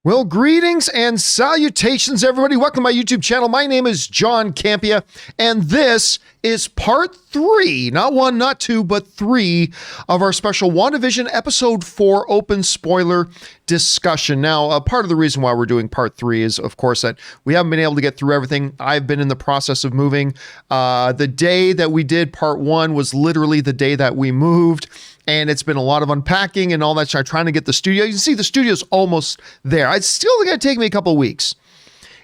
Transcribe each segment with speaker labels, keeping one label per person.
Speaker 1: Well, greetings and salutations, everybody. Welcome to my YouTube channel. My name is John Campea, and this is part 3, not 1, not 2, but 3 of our special WandaVision Episode 4 open spoiler discussion. Now, part of the reason why we're doing part 3 is, of course, that we haven't been able to get through everything. I've been in the process of moving. The day that we did part 1 was literally the day that we moved. And it's been a lot of unpacking and all that. So I'm trying to get the studio. You can see the studio's almost there. It's still going to take me a couple of weeks.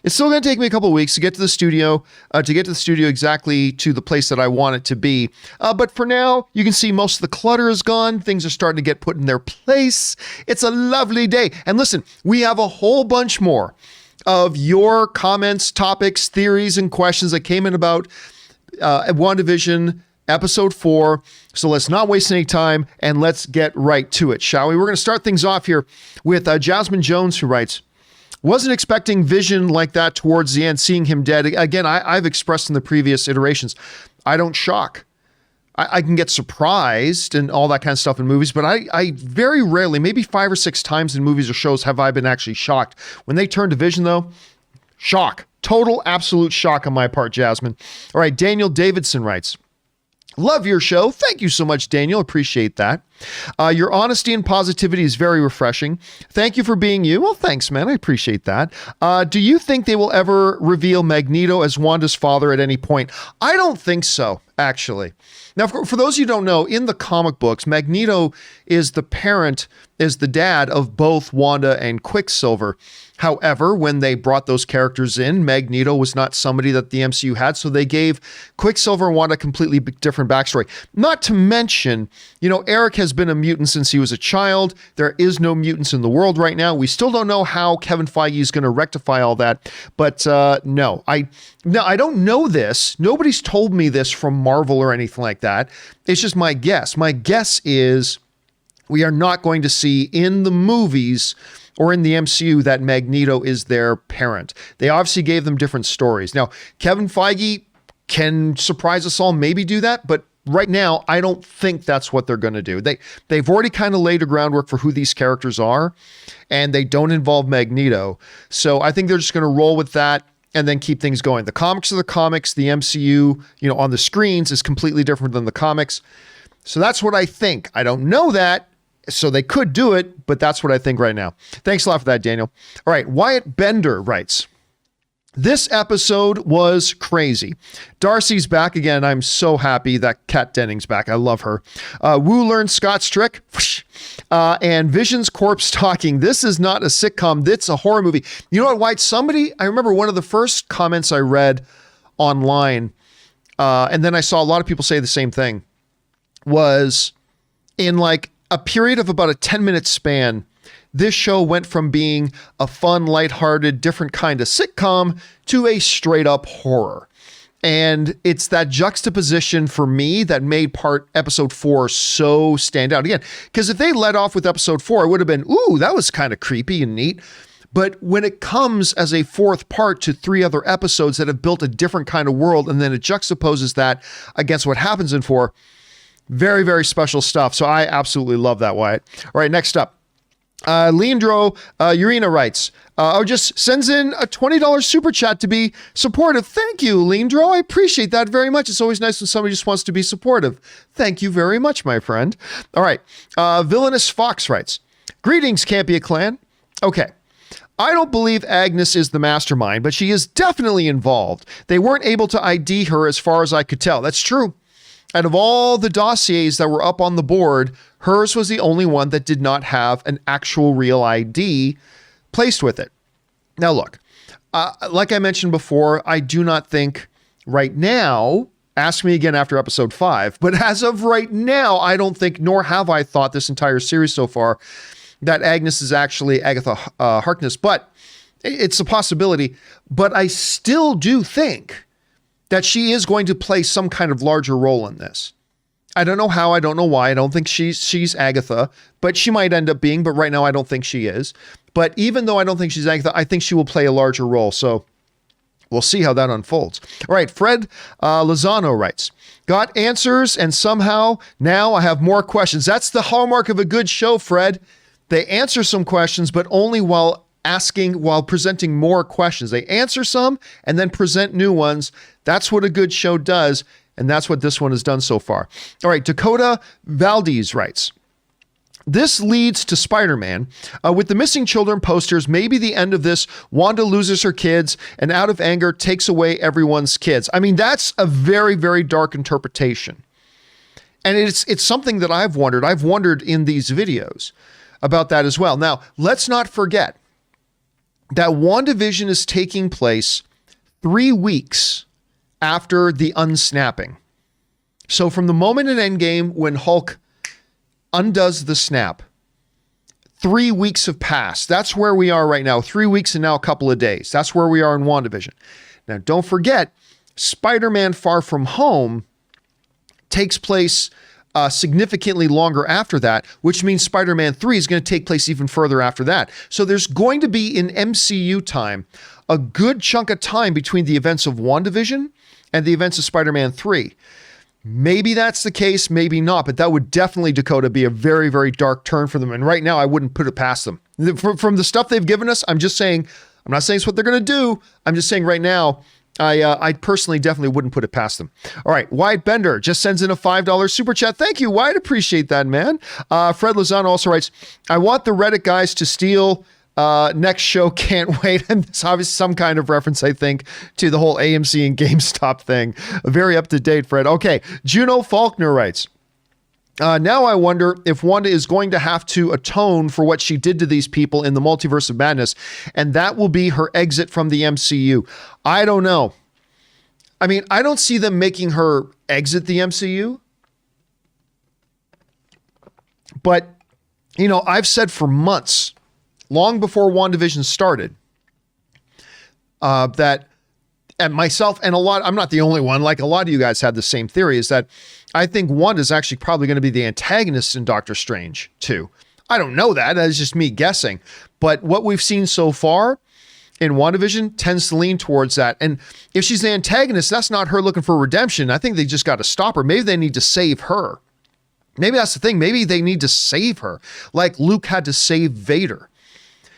Speaker 1: It's still going to take me a couple of weeks to get to the studio, exactly to the place that I want it to be. But for now, you can see most of the clutter is gone. Things are starting to get put in their place. It's a lovely day. And listen, we have a whole bunch more of your comments, topics, theories, and questions that came in about WandaVision Episode 4. So let's not waste any time and let's get right to it, shall we? We're going to start things off here with Jasmine Jones, who writes, wasn't expecting Vision like that towards the end, seeing him dead. Again, I've expressed in the previous iterations, I don't shock. I can get surprised and all that kind of stuff in movies, but I very rarely, maybe 5 or 6 times in movies or shows, have I been actually shocked. When they turn to Vision, though, shock. Total, absolute shock on my part, Jasmine. All right, Daniel Davidson writes, love your show. Thank you so much, Daniel. Appreciate that. Your honesty and positivity is very refreshing. Thank you for being you. Well, thanks, man. I appreciate that. Do you think they will ever reveal Magneto as Wanda's father at any point? I don't think so, actually. Now, for those of you who don't know, in the comic books, Magneto is the parent, is the dad of both Wanda and Quicksilver. However, when they brought those characters in, Magneto was not somebody that the MCU had, so they gave Quicksilver and Wanda a completely different backstory. Not to mention, Eric has been a mutant since he was a child. There is no mutants in the world right now. We still don't know how Kevin Feige is going to rectify all that, but no, I don't know this. Nobody's told me this from Marvel or anything like that. It's just my guess. My guess is we are not going to see in the movies or in the MCU that Magneto is their parent. They obviously gave them different stories. Now, Kevin Feige can surprise us all, maybe do that, but right now, I don't think that's what they're going to do. They've already kind of laid a groundwork for who these characters are, and they don't involve Magneto. So I think they're just going to roll with that and then keep things going. The comics are the comics. The MCU, on the screens is completely different than the comics. So that's what I think. I don't know that. So they could do it, but that's what I think right now. Thanks a lot for that, Daniel. All right, Wyatt Bender writes, this episode was crazy. Darcy's back again. I'm so happy that Kat Denning's back. I love her. Wu learned Scott's trick. And Vision's corpse talking. This is not a sitcom. It's a horror movie. You know what, Wyatt? I remember one of the first comments I read online, and then I saw a lot of people say the same thing, was in like a period of about a 10-minute span, this show went from being a fun, lighthearted, different kind of sitcom to a straight up horror. And it's that juxtaposition for me that made episode 4 so stand out. Again, because if they led off with episode 4, it would have been, ooh, that was kind of creepy and neat. But when it comes as a 4th part to 3 other episodes that have built a different kind of world, and then it juxtaposes that against what happens in 4, very, very special stuff. So I absolutely love that, Wyatt. All right, next up. Leandro Urena writes, just sends in a $20 super chat to be supportive. Thank you, Leandro. I appreciate that very much. It's always nice when somebody just wants to be supportive. Thank you very much, my friend. All right. Villainous Fox writes, greetings, Campea clan. Okay. I don't believe Agnes is the mastermind, but she is definitely involved. They weren't able to ID her as far as I could tell. That's true. Out of all the dossiers that were up on the board, hers was the only one that did not have an actual real ID placed with it. Now, look, like I mentioned before, I do not think right now, ask me again after episode 5, but as of right now, I don't think, nor have I thought this entire series so far, that Agnes is actually Agatha Harkness, but it's a possibility. But I still do think that she is going to play some kind of larger role in this. I don't know how, I don't know why. I don't think she's Agatha, but she might end up being, but right now I don't think she is. But even though I don't think she's Agatha, I think she will play a larger role. So we'll see how that unfolds. All right, Fred Lozano writes, got answers and somehow now I have more questions. That's the hallmark of a good show, Fred. They answer some questions, but only while asking while presenting more questions. They answer some and then present new ones. That's what a good show does, and that's what this one has done so far. All right, Dakota Valdez writes, this leads to Spider-Man. With the missing children posters, maybe the end of this, Wanda loses her kids and out of anger takes away everyone's kids. I mean, that's a very, very dark interpretation. And it's something that I've wondered. I've wondered in these videos about that as well. Now, let's not forget that WandaVision is taking place 3 weeks after the unsnapping. So from the moment in Endgame when Hulk undoes the snap, 3 weeks have passed. That's where we are right now. 3 weeks and now a couple of days. That's where we are in WandaVision. Now, don't forget, Spider-Man Far From Home takes place significantly longer after that, which means Spider-Man 3 is going to take place even further after that. So there's going to be, in MCU time, a good chunk of time between the events of WandaVision and the events of Spider-Man 3. Maybe that's the case, maybe not, but that would definitely, Dakota, be a very, very dark turn for them. And right now, I wouldn't put it past them. From the stuff they've given us, I'm just saying, I'm not saying it's what they're going to do. I'm just saying right now, I personally definitely wouldn't put it past them. All right, Wyatt Bender just sends in a $5 super chat. Thank you, Wyatt. Appreciate that, man. Fred Lozano also writes, I want the Reddit guys to steal next show, can't wait. And it's obviously some kind of reference, I think, to the whole AMC and GameStop thing. Very up to date, Fred. Okay, Juno Faulkner writes, now I wonder if Wanda is going to have to atone for what she did to these people in the Multiverse of Madness, and that will be her exit from the MCU. I don't know. I mean, I don't see them making her exit the MCU. But, you know, I've said for months, long before WandaVision started, that, and myself and a lot, I'm not the only one, like a lot of you guys had the same theory, is that I think Wanda's actually probably going to be the antagonist in Doctor Strange 2. I don't know that. That's just me guessing. But what we've seen so far in WandaVision tends to lean towards that. And if she's the antagonist, that's not her looking for redemption. I think they just got to stop her. Maybe they need to save her. Maybe that's the thing. Maybe they need to save her, like Luke had to save Vader.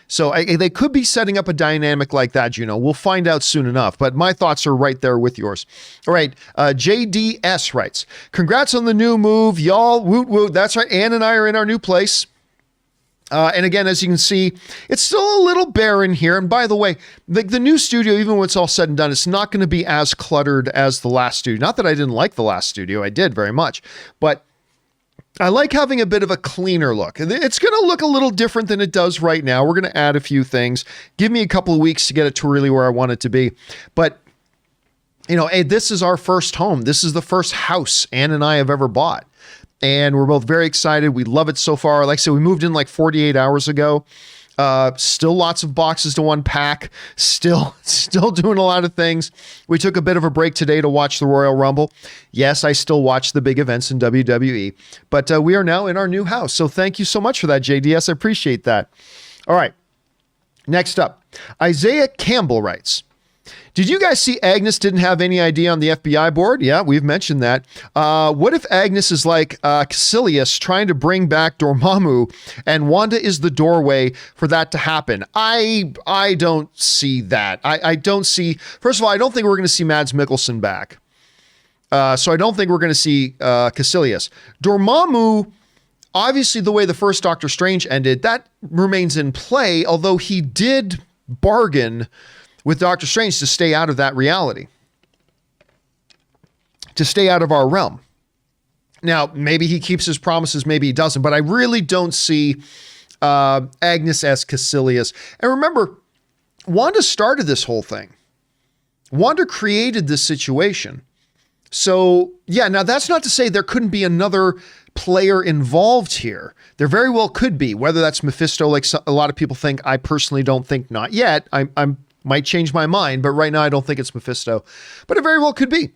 Speaker 1: So they could be setting up a dynamic like that, Juno. We'll find out soon enough, but my thoughts are right there with yours. All right, JDS writes, congrats on the new move, y'all. Woot woot. That's right. Ann and I are in our new place. And again, as you can see, it's still a little barren here. And by the way, the new studio, even when it's all said and done, it's not going to be as cluttered as the last studio. Not that I didn't like the last studio. I did very much. But I like having a bit of a cleaner look. It's going to look a little different than it does right now. We're going to add a few things. Give me a couple of weeks to get it to really where I want it to be. But, you know, hey, this is our first home. This is the first house Ann and I have ever bought. And we're both very excited. We love it so far. Like I said, we moved in like 48 hours ago. Still lots of boxes to unpack. Still doing a lot of things. We took a bit of a break today to watch the Royal Rumble. Yes, I still watch the big events in WWE, but we are now in our new house. So thank you so much for that, JDS. I appreciate that. All right. Next up, Isaiah Campbell writes, did you guys see Agnes didn't have any idea on the FBI board? Yeah, we've mentioned that. What if Agnes is like Caecilius trying to bring back Dormammu and Wanda is the doorway for that to happen? I don't see that. I don't see, first of all, I don't think we're going to see Mads Mikkelsen back. So I don't think we're going to see Caecilius. Dormammu, obviously the way the first Doctor Strange ended, that remains in play, although he did bargain with Doctor Strange to stay out of that reality, to stay out of our realm. Now, maybe he keeps his promises, maybe he doesn't, but I really don't see Agnes as Caecilius. And remember, Wanda started this whole thing. Wanda created this situation. So, yeah, now that's not to say there couldn't be another player involved here. There very well could be, whether that's Mephisto, like a lot of people think. I personally don't think not yet. I'm might change my mind, but right now I don't think it's Mephisto, but it very well could be.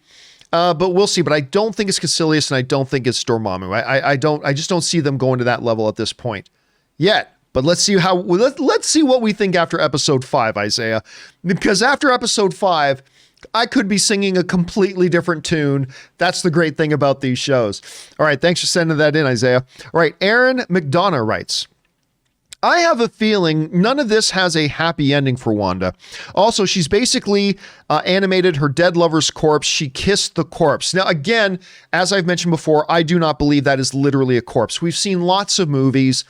Speaker 1: But we'll see. But I don't think it's Caecilius, and I don't think it's Dormammu. I just don't see them going to that level at this point yet. But let's see let's see what we think after episode 5, Isaiah, because after episode 5, I could be singing a completely different tune. That's the great thing about these shows. All right, thanks for sending that in, Isaiah. All right, Aaron McDonough writes, I have a feeling none of this has a happy ending for Wanda. Also, she's basically animated her dead lover's corpse. She kissed the corpse. Now, again, as I've mentioned before, I do not believe that is literally a corpse. We've seen lots of movies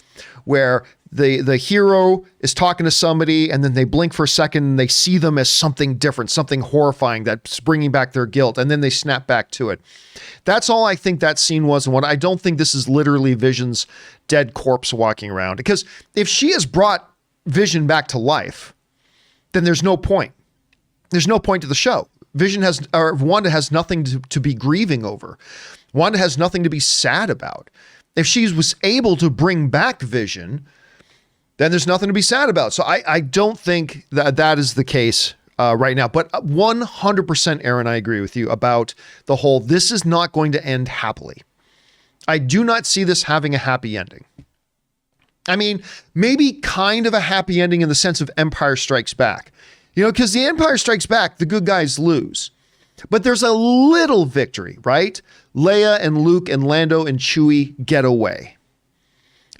Speaker 1: where the hero is talking to somebody and then they blink for a second and they see them as something different, something horrifying that's bringing back their guilt, and then they snap back to it. That's all I think that scene was. And what I don't think this is literally Vision's dead corpse walking around, because if she has brought Vision back to life, then there's no point. There's no point to the show. Wanda has nothing to be grieving over. Wanda has nothing to be sad about. If she was able to bring back Vision, then there's nothing to be sad about. So I don't think that is the case right now. But 100%, Aaron, I agree with you about the whole, this is not going to end happily. I do not see this having a happy ending. I mean, maybe kind of a happy ending in the sense of Empire Strikes Back. Because the Empire Strikes Back, the good guys lose. But there's a little victory, right? Leia and Luke and Lando and Chewie get away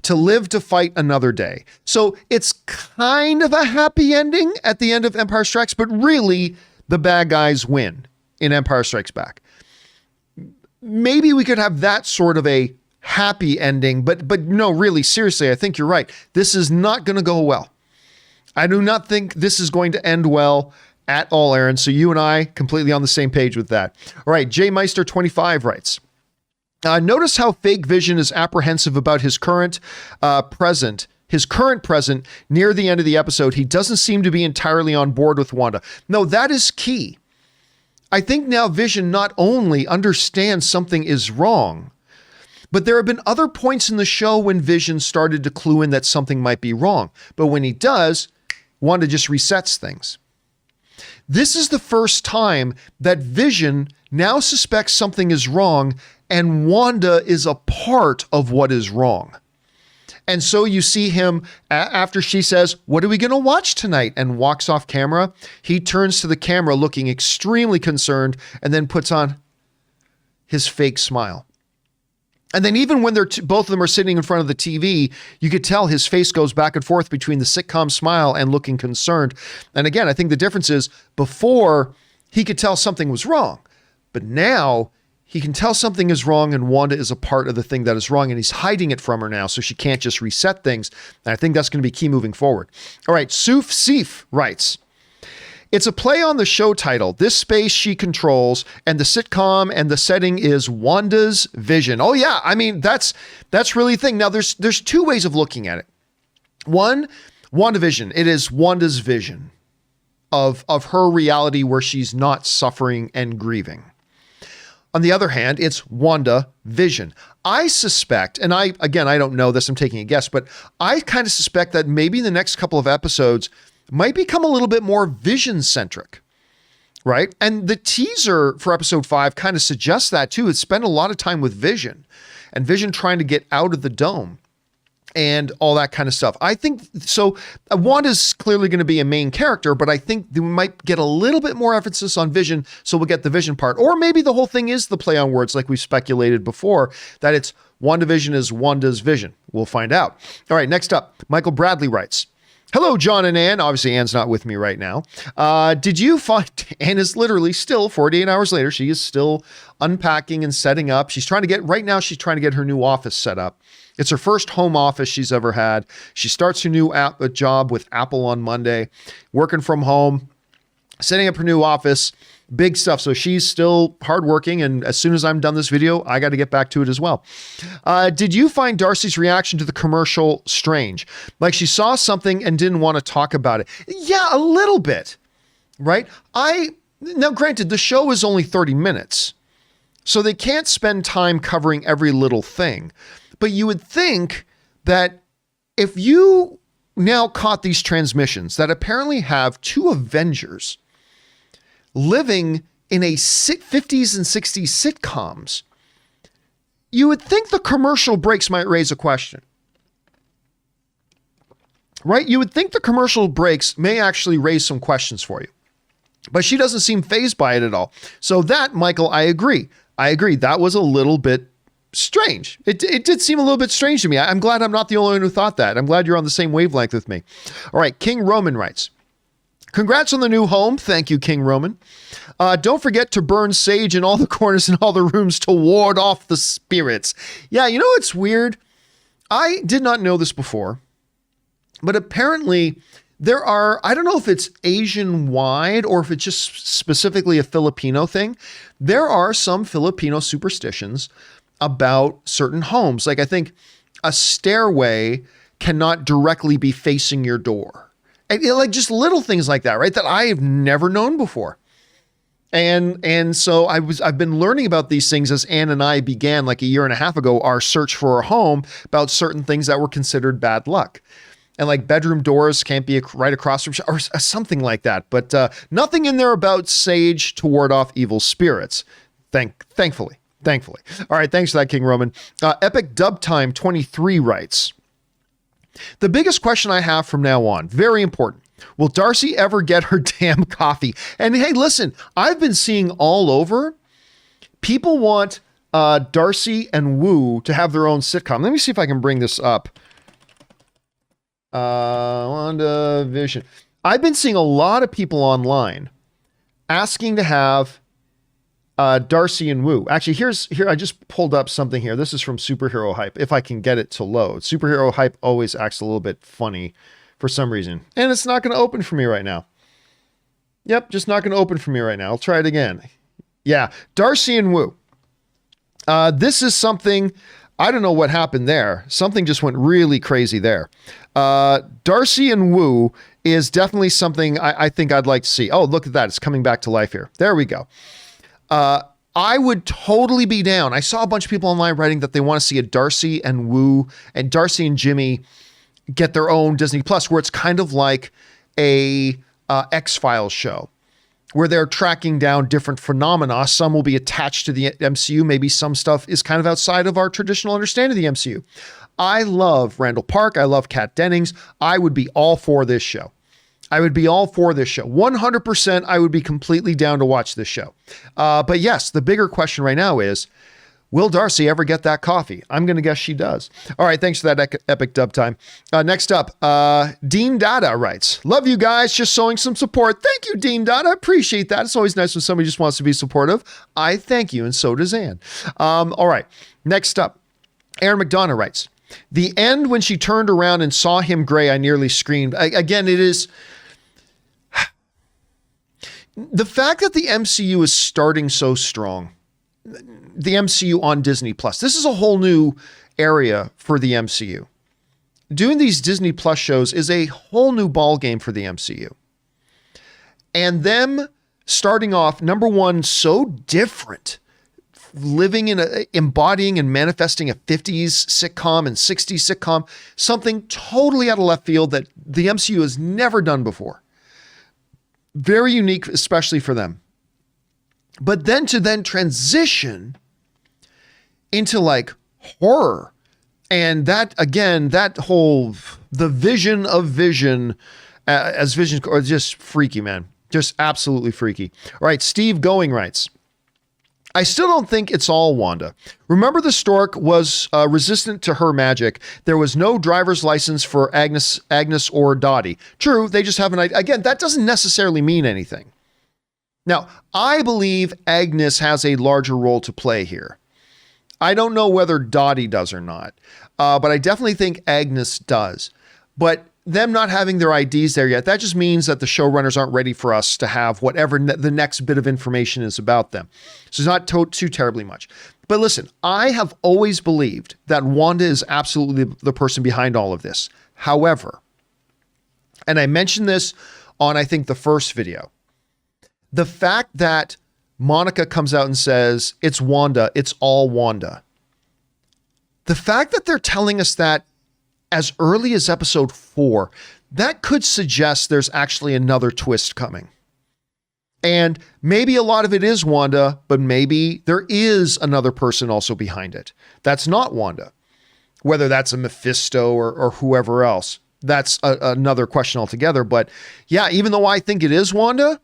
Speaker 1: to live to fight another day. So it's kind of a happy ending at the end of Empire Strikes, but really the bad guys win in Empire Strikes Back. Maybe we could have that sort of a happy ending, but no, really, seriously, I think you're right. This is not going to go well. I do not think this is going to end well at all, Aaron. So you and I completely on the same page with that. All right, J Meister 25 writes, notice how fake Vision is apprehensive about his current present near the end of the episode. He doesn't seem to be entirely on board with Wanda. No, that is key. I think now Vision not only understands something is wrong, but there have been other points in the show when Vision started to clue in that something might be wrong. But when he does, Wanda just resets things. This is the first time that Vision now suspects something is wrong, and Wanda is a part of what is wrong. And so you see him after she says, "What are we going to watch tonight?" and walks off camera. He turns to the camera looking extremely concerned and then puts on his fake smile. And then even when both of them are sitting in front of the TV, you could tell his face goes back and forth between the sitcom smile and looking concerned. And again, I think the difference is before he could tell something was wrong, but now he can tell something is wrong and Wanda is a part of the thing that is wrong, and he's hiding it from her now so she can't just reset things. And I think that's going to be key moving forward. All right, Suf Sif writes, it's a play on the show title. This space she controls, and the sitcom and the setting is Wanda's vision. Oh yeah, I mean, that's really the thing. Now there's two ways of looking at it. One, WandaVision. It is Wanda's vision of her reality where she's not suffering and grieving. On the other hand, it's WandaVision. I suspect, and I don't know this, I'm taking a guess, but I kind of suspect that maybe in the next couple of episodes might become a little bit more Vision-centric, right? And the teaser for episode 5 kind of suggests that too. It spent a lot of time with Vision and Vision trying to get out of the dome and all that kind of stuff. I think so. Wanda's clearly going to be a main character, but I think we might get a little bit more emphasis on Vision, so we'll get the Vision part. Or maybe the whole thing is the play on words, like we speculated before, that it's WandaVision is Wanda's vision. We'll find out. All right, next up, Michael Bradley writes, hello, John and Ann. Obviously, Ann's not with me right now. Did you find, Ann is literally still 48 hours later. She is still unpacking and setting up. She's trying to get her new office set up. It's her first home office she's ever had. She starts her new job with Apple on Monday, working from home, setting up her new office, big stuff. So she's still hardworking. And as soon as I'm done this video, I got to get back to it as well. Did you find Darcy's reaction to the commercial strange? Like she saw something and didn't want to talk about it? Yeah, a little bit, right? Now granted, the show is only 30 minutes, so they can't spend time covering every little thing. But you would think that if you now caught these transmissions that apparently have two Avengers living in a 50s and 60s sitcoms, you would think the commercial breaks might raise a question, right? You would think the commercial breaks may actually raise some questions for you, but she doesn't seem fazed by it at all. So that, Michael, I agree. That was a little bit strange. It did seem a little bit strange to me. I'm glad I'm not the only one who thought that. I'm glad you're on the same wavelength with me. All right, King Roman writes, congrats on the new home. Thank you, King Roman. Don't forget to burn sage in all the corners and all the rooms to ward off the spirits. Yeah, you know what's weird? I did not know this before, but apparently there are, I don't know if it's Asian wide or if it's just specifically a Filipino thing. There are some Filipino superstitions about certain homes. Like I think a stairway cannot directly be facing your door. And like just little things like that, right? That I have never known before. And so I've been learning about these things as Ann and I began like a year and a half ago, our search for a home about certain things that were considered bad luck. And like bedroom doors can't be right across from or something like that. But nothing in there about sage to ward off evil spirits. Thankfully. All right, thanks for that, King Roman. Epic Dub Time 23 writes, the biggest question I have from now on, very important, will Darcy ever get her damn coffee? And hey, listen, I've been seeing all over, people want Darcy and Wu to have their own sitcom. Let me see if I can bring this up. WandaVision. I've been seeing a lot of people online asking to have Darcy and Wu. Actually, here I just pulled up something here. This is from Superhero Hype, if I can get it to load. Superhero Hype always acts a little bit funny for some reason. And it's not going to open for me right now. Yep, just not going to open for me right now. I'll try it again. Yeah, Darcy and Wu. This is something, I don't know what happened there. Something just went really crazy there. Darcy and Wu is definitely something I think I'd like to see. Oh, look at that. It's coming back to life here. There we go. I would totally be down. I saw a bunch of people online writing that they want to see a Darcy and Wu and Darcy and Jimmy get their own Disney Plus, where it's kind of like a X-Files show where they're tracking down different phenomena. Some will be attached to the MCU. Maybe some stuff is kind of outside of our traditional understanding of the MCU. I love Randall Park. I love Kat Dennings. I would be all for this show. 100%, I would be completely down to watch this show. But yes, the bigger question right now is, will Darcy ever get that coffee? I'm going to guess she does. All right, thanks for that epic dub time. Next up, Dean Dada writes, love you guys, just showing some support. Thank you, Dean Dada. Appreciate that. It's always nice when somebody just wants to be supportive. I thank you, and so does Ann. All right, next up, Aaron McDonough writes, the end when she turned around and saw him gray, I nearly screamed. Again, it is... the fact that the MCU is starting so strong, the MCU on Disney Plus, this is a whole new area for the MCU. Doing these Disney Plus shows is a whole new ball game for the MCU. And them starting off, number one, so different, embodying and manifesting a 50s sitcom and 60s sitcom, something totally out of left field that the MCU has never done before. Very unique, especially for them. But then to transition into like horror, and that again, that whole, the vision of Vision as Vision, or just freaky, man. Just absolutely freaky. All right, Steve Going writes, I still don't think it's all Wanda. Remember the stork was resistant to her magic. There was no driver's license for Agnes or Dottie. True, they just have an idea. Again, that doesn't necessarily mean anything. Now, I believe Agnes has a larger role to play here. I don't know whether Dottie does or not, but I definitely think Agnes does. But them not having their IDs there yet, that just means that the showrunners aren't ready for us to have whatever the next bit of information is about them. So it's not too terribly much. But listen, I have always believed that Wanda is absolutely the person behind all of this. However, and I mentioned this on, I think, the first video, the fact that Monica comes out and says, it's Wanda, it's all Wanda. The fact that they're telling us that as early as episode 4, that could suggest there's actually another twist coming. And maybe a lot of it is Wanda, but maybe there is another person also behind it. That's not Wanda. Whether that's a Mephisto or whoever else, that's another question altogether. But yeah, even though I think it is Wanda,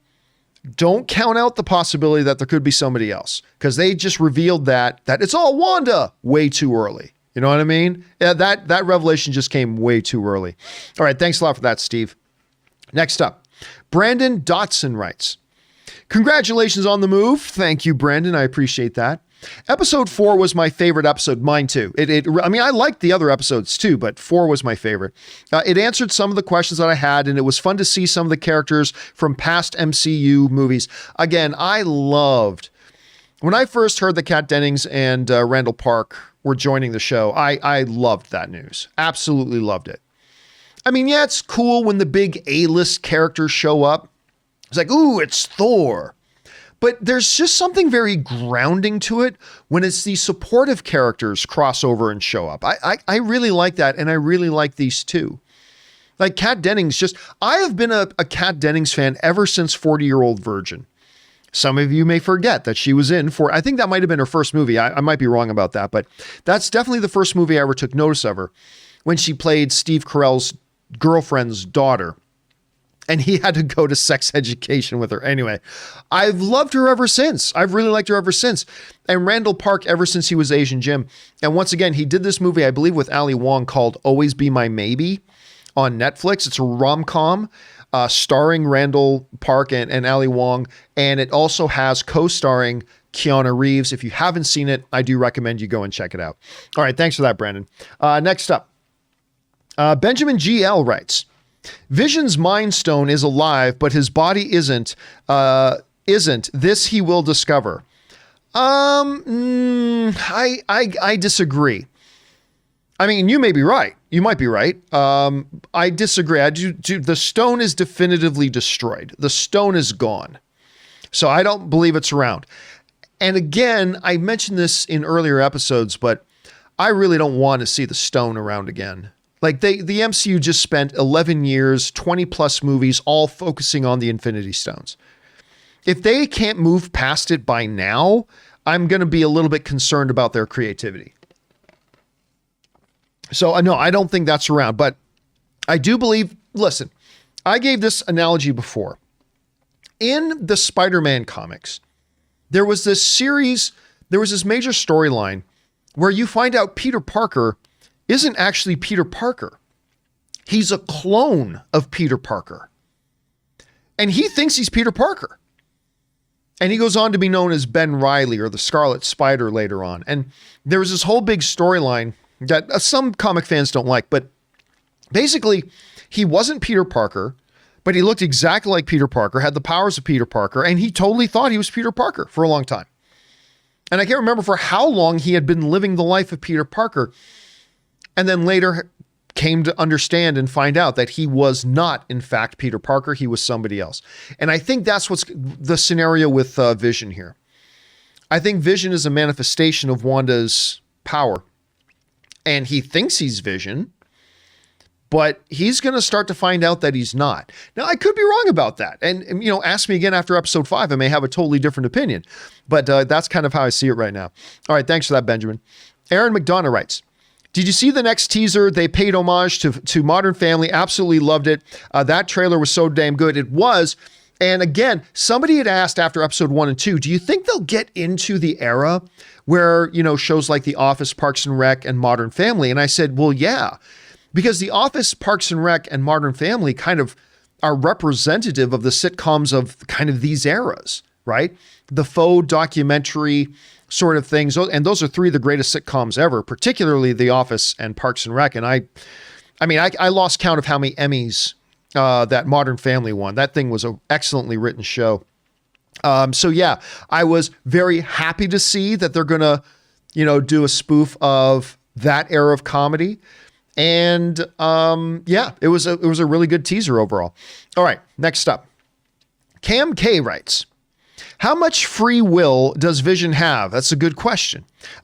Speaker 1: don't count out the possibility that there could be somebody else, because they just revealed that it's all Wanda way too early. You know what I mean? Yeah, that revelation just came way too early. All right, thanks a lot for that, Steve. Next up, Brandon Dotson writes, congratulations on the move. Thank you, Brandon. I appreciate that. Episode 4 was my favorite episode. Mine too. I mean, I liked the other episodes too, but 4 was my favorite. It answered some of the questions that I had, and it was fun to see some of the characters from past MCU movies. Again, I loved when I first heard that Kat Dennings and Randall Park were joining the show. I loved that news. Absolutely loved it. I mean, yeah, it's cool when the big A-list characters show up. It's like, ooh, it's Thor. But there's just something very grounding to it when it's the supportive characters cross over and show up. I really like that, and I really like these too. Like Kat Dennings, I have been a Kat Dennings fan ever since 40-Year-Old Virgin. Some of you may forget that she was in I think that might have been her first movie. I might be wrong about that, but that's definitely the first movie I ever took notice of her, when she played Steve Carell's girlfriend's daughter. And he had to go to sex education with her. Anyway, I've loved her ever since. I've really liked her ever since. And Randall Park ever since he was Asian Jim. And once again, he did this movie, I believe, with Ali Wong called Always Be My Maybe on Netflix. It's a rom-com starring Randall Park and Ali Wong. And it also has co-starring Keanu Reeves. If you haven't seen it, I do recommend you go and check it out. All right, thanks for that, Brandon. Next up, Benjamin GL writes, Vision's Mind Stone is alive, but his body isn't. This he will discover. I disagree. I mean, you may be right. You might be right. I disagree. The stone is definitively destroyed. The stone is gone. So I don't believe it's around. And again, I mentioned this in earlier episodes, but I really don't want to see the stone around again. Like the MCU just spent 11 years, 20 plus movies, all focusing on the Infinity Stones. If they can't move past it by now, I'm going to be a little bit concerned about their creativity. So no, I don't think that's around, but I do believe, listen, I gave this analogy before. In the Spider-Man comics, there was this major storyline where you find out Peter Parker isn't actually Peter Parker. He's a clone of Peter Parker. And he thinks he's Peter Parker. And he goes on to be known as Ben Reilly or the Scarlet Spider later on. And there was this whole big storyline that some comic fans don't like, but basically he wasn't Peter Parker, but he looked exactly like Peter Parker, had the powers of Peter Parker, and he totally thought he was Peter Parker for a long time. And I can't remember for how long he had been living the life of Peter Parker. And then later came to understand and find out that he was not, in fact, Peter Parker. He was somebody else. And I think that's what's the scenario with Vision here. I think Vision is a manifestation of Wanda's power. And he thinks he's Vision, but he's going to start to find out that he's not. Now, I could be wrong about that. And ask me again after episode 5. I may have a totally different opinion. But that's kind of how I see it right now. All right, thanks for that, Benjamin. Aaron McDonough writes, did you see the next teaser? They paid homage to Modern Family. Absolutely loved it. That trailer was so damn good. It was. And again, somebody had asked after episode 1 and 2, do you think they'll get into the era where, shows like The Office, Parks and Rec, and Modern Family? And I said, well, yeah, because The Office, Parks and Rec, and Modern Family kind of are representative of the sitcoms of kind of these eras, right? The faux documentary sort of things. And those are 3 of the greatest sitcoms ever, particularly The Office and Parks and Rec. And I lost count of how many Emmys that Modern Family won. That thing was an excellently written show. So yeah, I was very happy to see that they're going to, do a spoof of that era of comedy. And yeah, it was a really good teaser overall. All right, next up. Cam K writes, how much free will does Vision have? That's a good question.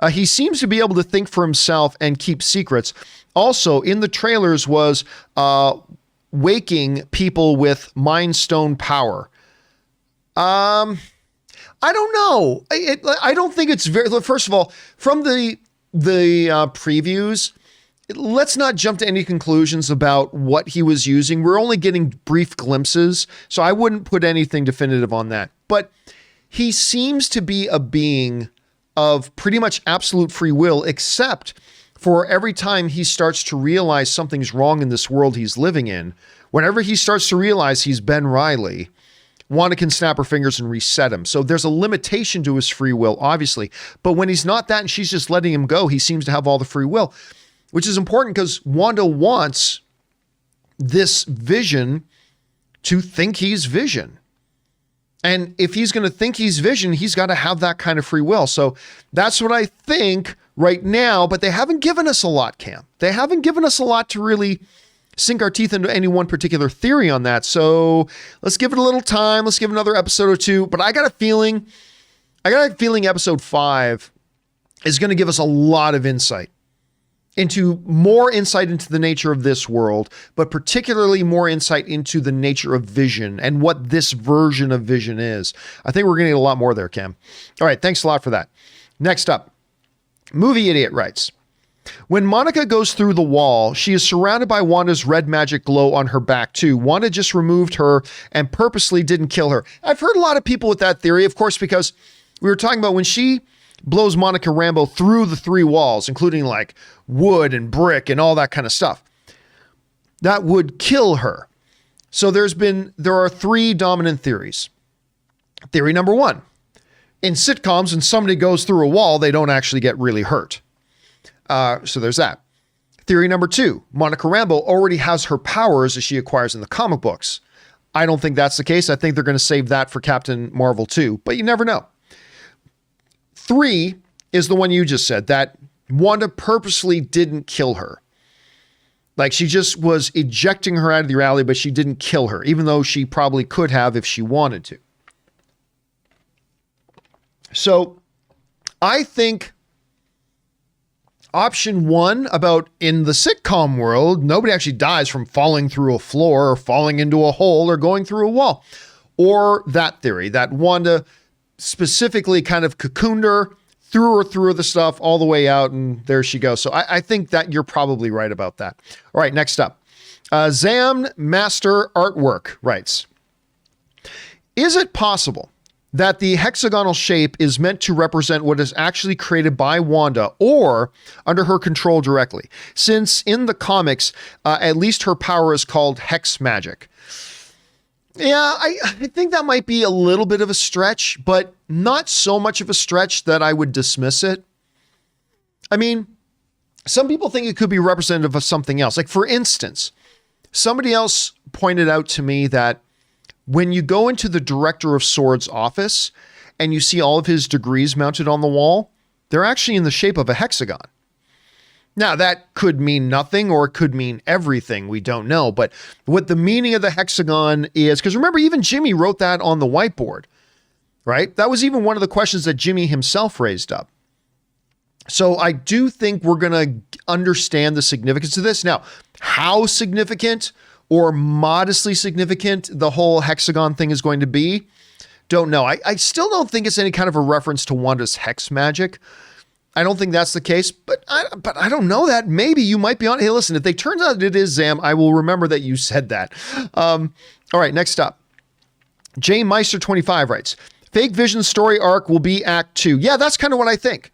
Speaker 1: He seems to be able to think for himself and keep secrets. Also, in the trailers was waking people with Mind Stone power. I don't know. I don't think it's very. First of all, from the previews, let's not jump to any conclusions about what he was using. We're only getting brief glimpses, so I wouldn't put anything definitive on that. But he seems to be a being of pretty much absolute free will, except for every time he starts to realize something's wrong in this world he's living in. Whenever he starts to realize he's Ben Reilly, Wanda can snap her fingers and reset him. So there's a limitation to his free will, obviously. But when he's not that and she's just letting him go, he seems to have all the free will, which is important because Wanda wants this Vision to think he's Vision. And if he's going to think he's Vision, he's got to have that kind of free will. So that's what I think right now, but they haven't given us a lot, Cam. They haven't given us a lot to really sink our teeth into any one particular theory on that. So let's give it a little time. Let's give another episode or two. But I got a feeling episode 5 is going to give us a lot of insight into the nature of this world, but particularly more insight into the nature of Vision and what this version of Vision is. I think we're going to get a lot more there, Cam. All right. Thanks a lot for that. Next up, Movie Idiot writes, when Monica goes through the wall, she is surrounded by Wanda's red magic glow on her back too. Wanda just removed her and purposely didn't kill her. I've heard a lot of people with that theory, of course, because we were talking about when she blows Monica Rambeau through the 3 walls, including like wood and brick and all that kind of stuff, that would kill her. So there are 3 dominant theories. Theory number 1, in sitcoms, when somebody goes through a wall, they don't actually get really hurt. So there's that. Theory number 2, Monica Rambeau already has her powers as she acquires in the comic books. I don't think that's the case. I think they're going to save that for Captain Marvel 2, but you never know. 3 is the one you just said, that Wanda purposely didn't kill her. Like she just was ejecting her out of the reality, but she didn't kill her, even though she probably could have if she wanted to. So I think option 1 about in the sitcom world, nobody actually dies from falling through a floor or falling into a hole or going through a wall. Or that theory that Wanda specifically kind of cocooned her, threw the stuff all the way out, and there she goes. So I think that you're probably right about that. All right, next up. Zam Master Artwork writes, is it possible that the hexagonal shape is meant to represent what is actually created by Wanda or under her control directly, since in the comics, at least her power is called hex magic? Yeah, I think that might be a little bit of a stretch, but not so much of a stretch that I would dismiss it. I mean, some people think it could be representative of something else. Like, for instance, somebody else pointed out to me that when you go into the Director of Swords office and you see all of his degrees mounted on the wall, they're actually in the shape of a hexagon. Now, that could mean nothing or it could mean everything. We don't know. But what the meaning of the hexagon is, because remember, even Jimmy wrote that on the whiteboard, right? That was even one of the questions that Jimmy himself raised up. So I do think we're going to understand the significance of this. Now, how significant or modestly significant the whole hexagon thing is going to be, don't know. I still don't think it's any kind of a reference to Wanda's hex magic. I don't think that's the case, but I don't know that. Maybe you might be on. Hey, listen, if they turns out it is Zam, I will remember that you said that. All right, next up. Jay Meister 25 writes, fake Vision story arc will be Act 2. Yeah, that's kind of what I think.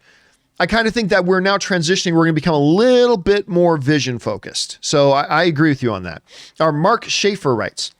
Speaker 1: I kind of think that we're now transitioning. We're going to become a little bit more Vision focused. So I agree with you on that. Our Mark Schaefer writes,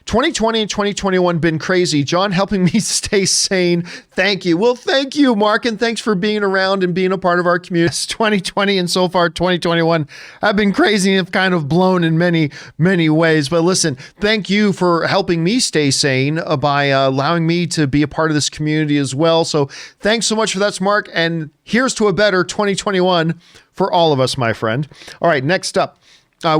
Speaker 1: 2020 and 2021 been crazy. John helping me stay sane. Thank you. Well, thank you, Mark, and thanks for being around and being a part of our community. 2020 and so far 2021 have been crazy and have kind of blown in many, many ways. But listen, thank you for helping me stay sane by allowing me to be a part of this community as well. So thanks so much for that, Mark. And here's to a better 2021 for all of us, my friend. All right, next up.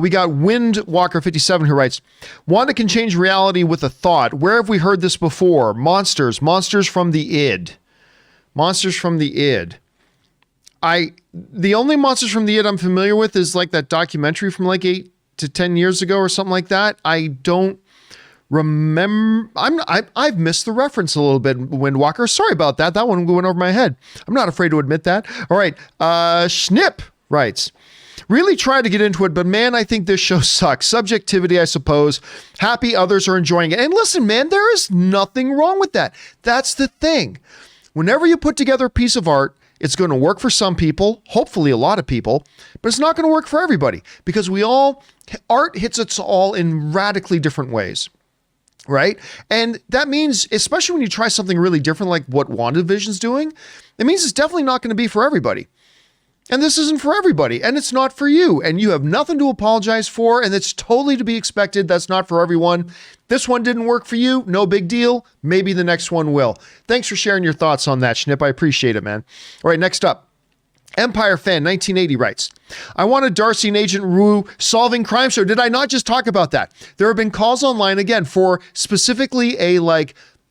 Speaker 1: We got Windwalker57 who writes, Wanda can change reality with a thought. Where have we heard this before? Monsters from the id. Monsters from the id. The only Monsters from the id I'm familiar with is like that documentary from like 8 to 10 years ago or something like that. I don't remember. I've missed the reference a little bit, Windwalker. Sorry about that. That one went over my head. I'm not afraid to admit that. All right. Schnip writes, Really try to get into it, but man, I think this show sucks. Subjectivity, I suppose. Happy others are enjoying it. And listen, man, there is nothing wrong with that. That's the thing. Whenever you put together a piece of art, it's going to work for some people, hopefully a lot of people, but it's not going to work for everybody because art hits us all in radically different ways, right? And that means, especially when you try something really different like what WandaVision's doing, it means it's definitely not going to be for everybody. And this isn't for everybody, and it's not for you, and you have nothing to apologize for, and it's totally to be expected. That's not for everyone. This one didn't work for you. No big deal. Maybe the next one will. Thanks for sharing your thoughts on that, Schnip. I appreciate it, man. All right, next up. Empire Fan 1980 writes, I wanted Darcy and Agent Wu solving crime show. Did I not just talk about that? There have been calls online again for specifically a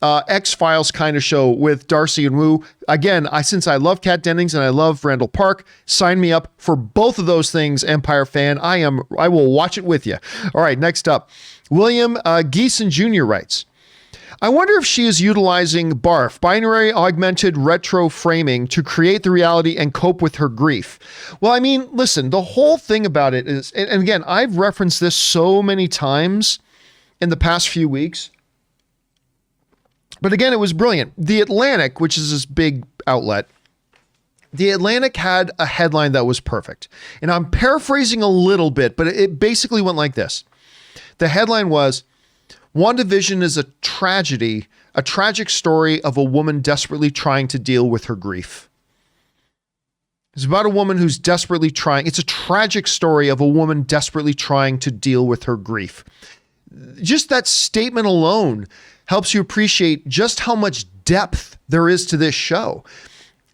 Speaker 1: X-Files kind of show with Darcy and Wu. Again, since I love Kat Dennings and I love Randall Park, sign me up for both of those things, Empire Fan. I will watch it with you. All right, next up. William Geeson Jr. writes, I wonder if she is utilizing BARF, binary augmented retro framing, to create the reality and cope with her grief. Well, I mean, listen, the whole thing about it is, and again, I've referenced this so many times in the past few weeks, but again, it was brilliant. The Atlantic, which is this big outlet, The Atlantic had a headline that was perfect. And I'm paraphrasing a little bit, but it basically went like this. The headline was, WandaVision is a tragedy, a tragic story of a woman desperately trying to deal with her grief. It's about a woman who's desperately trying. It's a tragic story of a woman desperately trying to deal with her grief. Just that statement alone helps you appreciate just how much depth there is to this show.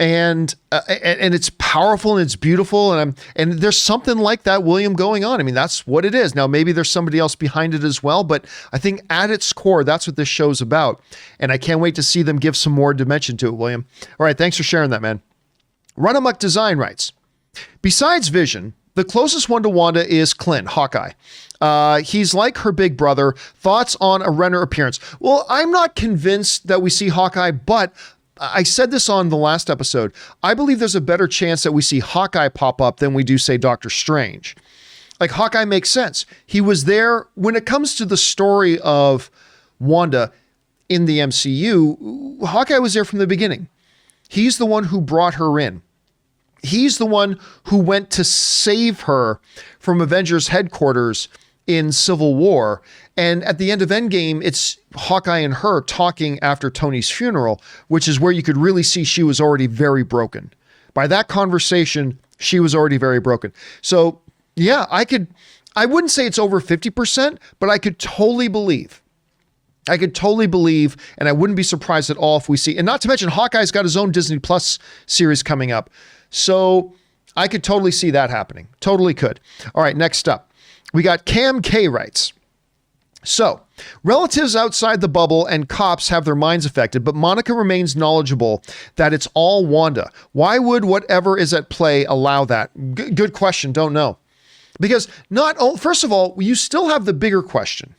Speaker 1: And it's powerful and it's beautiful. And there's something like that, William, going on. I mean, that's what it is. Now, maybe there's somebody else behind it as well, but I think at its core, that's what this show's about. And I can't wait to see them give some more dimension to it, William. All right. Thanks for sharing that, man. Run Amok Design writes, besides Vision, the closest one to Wanda is Clint, Hawkeye. He's like her big brother. Thoughts on a Renner appearance? Well, I'm not convinced that we see Hawkeye, but I said this on the last episode. I believe there's a better chance that we see Hawkeye pop up than we do, say, Doctor Strange. Like, Hawkeye makes sense. He was there when it comes to the story of Wanda in the MCU. Hawkeye was there from the beginning. He's the one who brought her in. He's the one who went to save her from Avengers headquarters in Civil War. And at the end of Endgame, it's Hawkeye and her talking after Tony's funeral, which is where you could really see she was already very broken. By that conversation, she was already very broken. So yeah, I wouldn't say it's over 50%, but I could totally believe, and I wouldn't be surprised at all if we see, and not to mention Hawkeye's got his own Disney Plus series coming up. So I could totally see that happening. Totally could. All right, next up. We got Cam K writes. So, relatives outside the bubble and cops have their minds affected, but Monica remains knowledgeable that it's all Wanda. Why would whatever is at play allow that? Good question. Don't know. Because first of all, you still have the bigger question.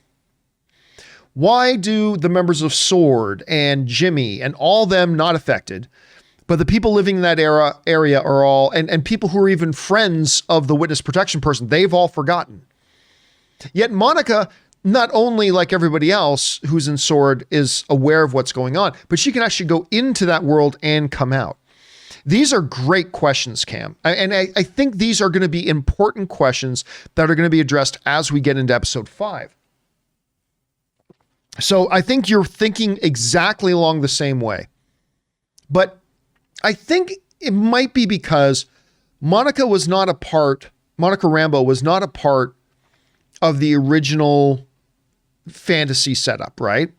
Speaker 1: Why do the members of SWORD and Jimmy and all them not affected, but the people living in that area are all, and people who are even friends of the witness protection person, they've all forgotten. Yet Monica, not only like everybody else who's in SWORD, is aware of what's going on, but she can actually go into that world and come out. These are great questions, Cam. And I think these are going to be important questions that are going to be addressed as we get into episode 5. So I think you're thinking exactly along the same way. But I think it might be because Monica Rambeau was not a part of the original fantasy setup, right?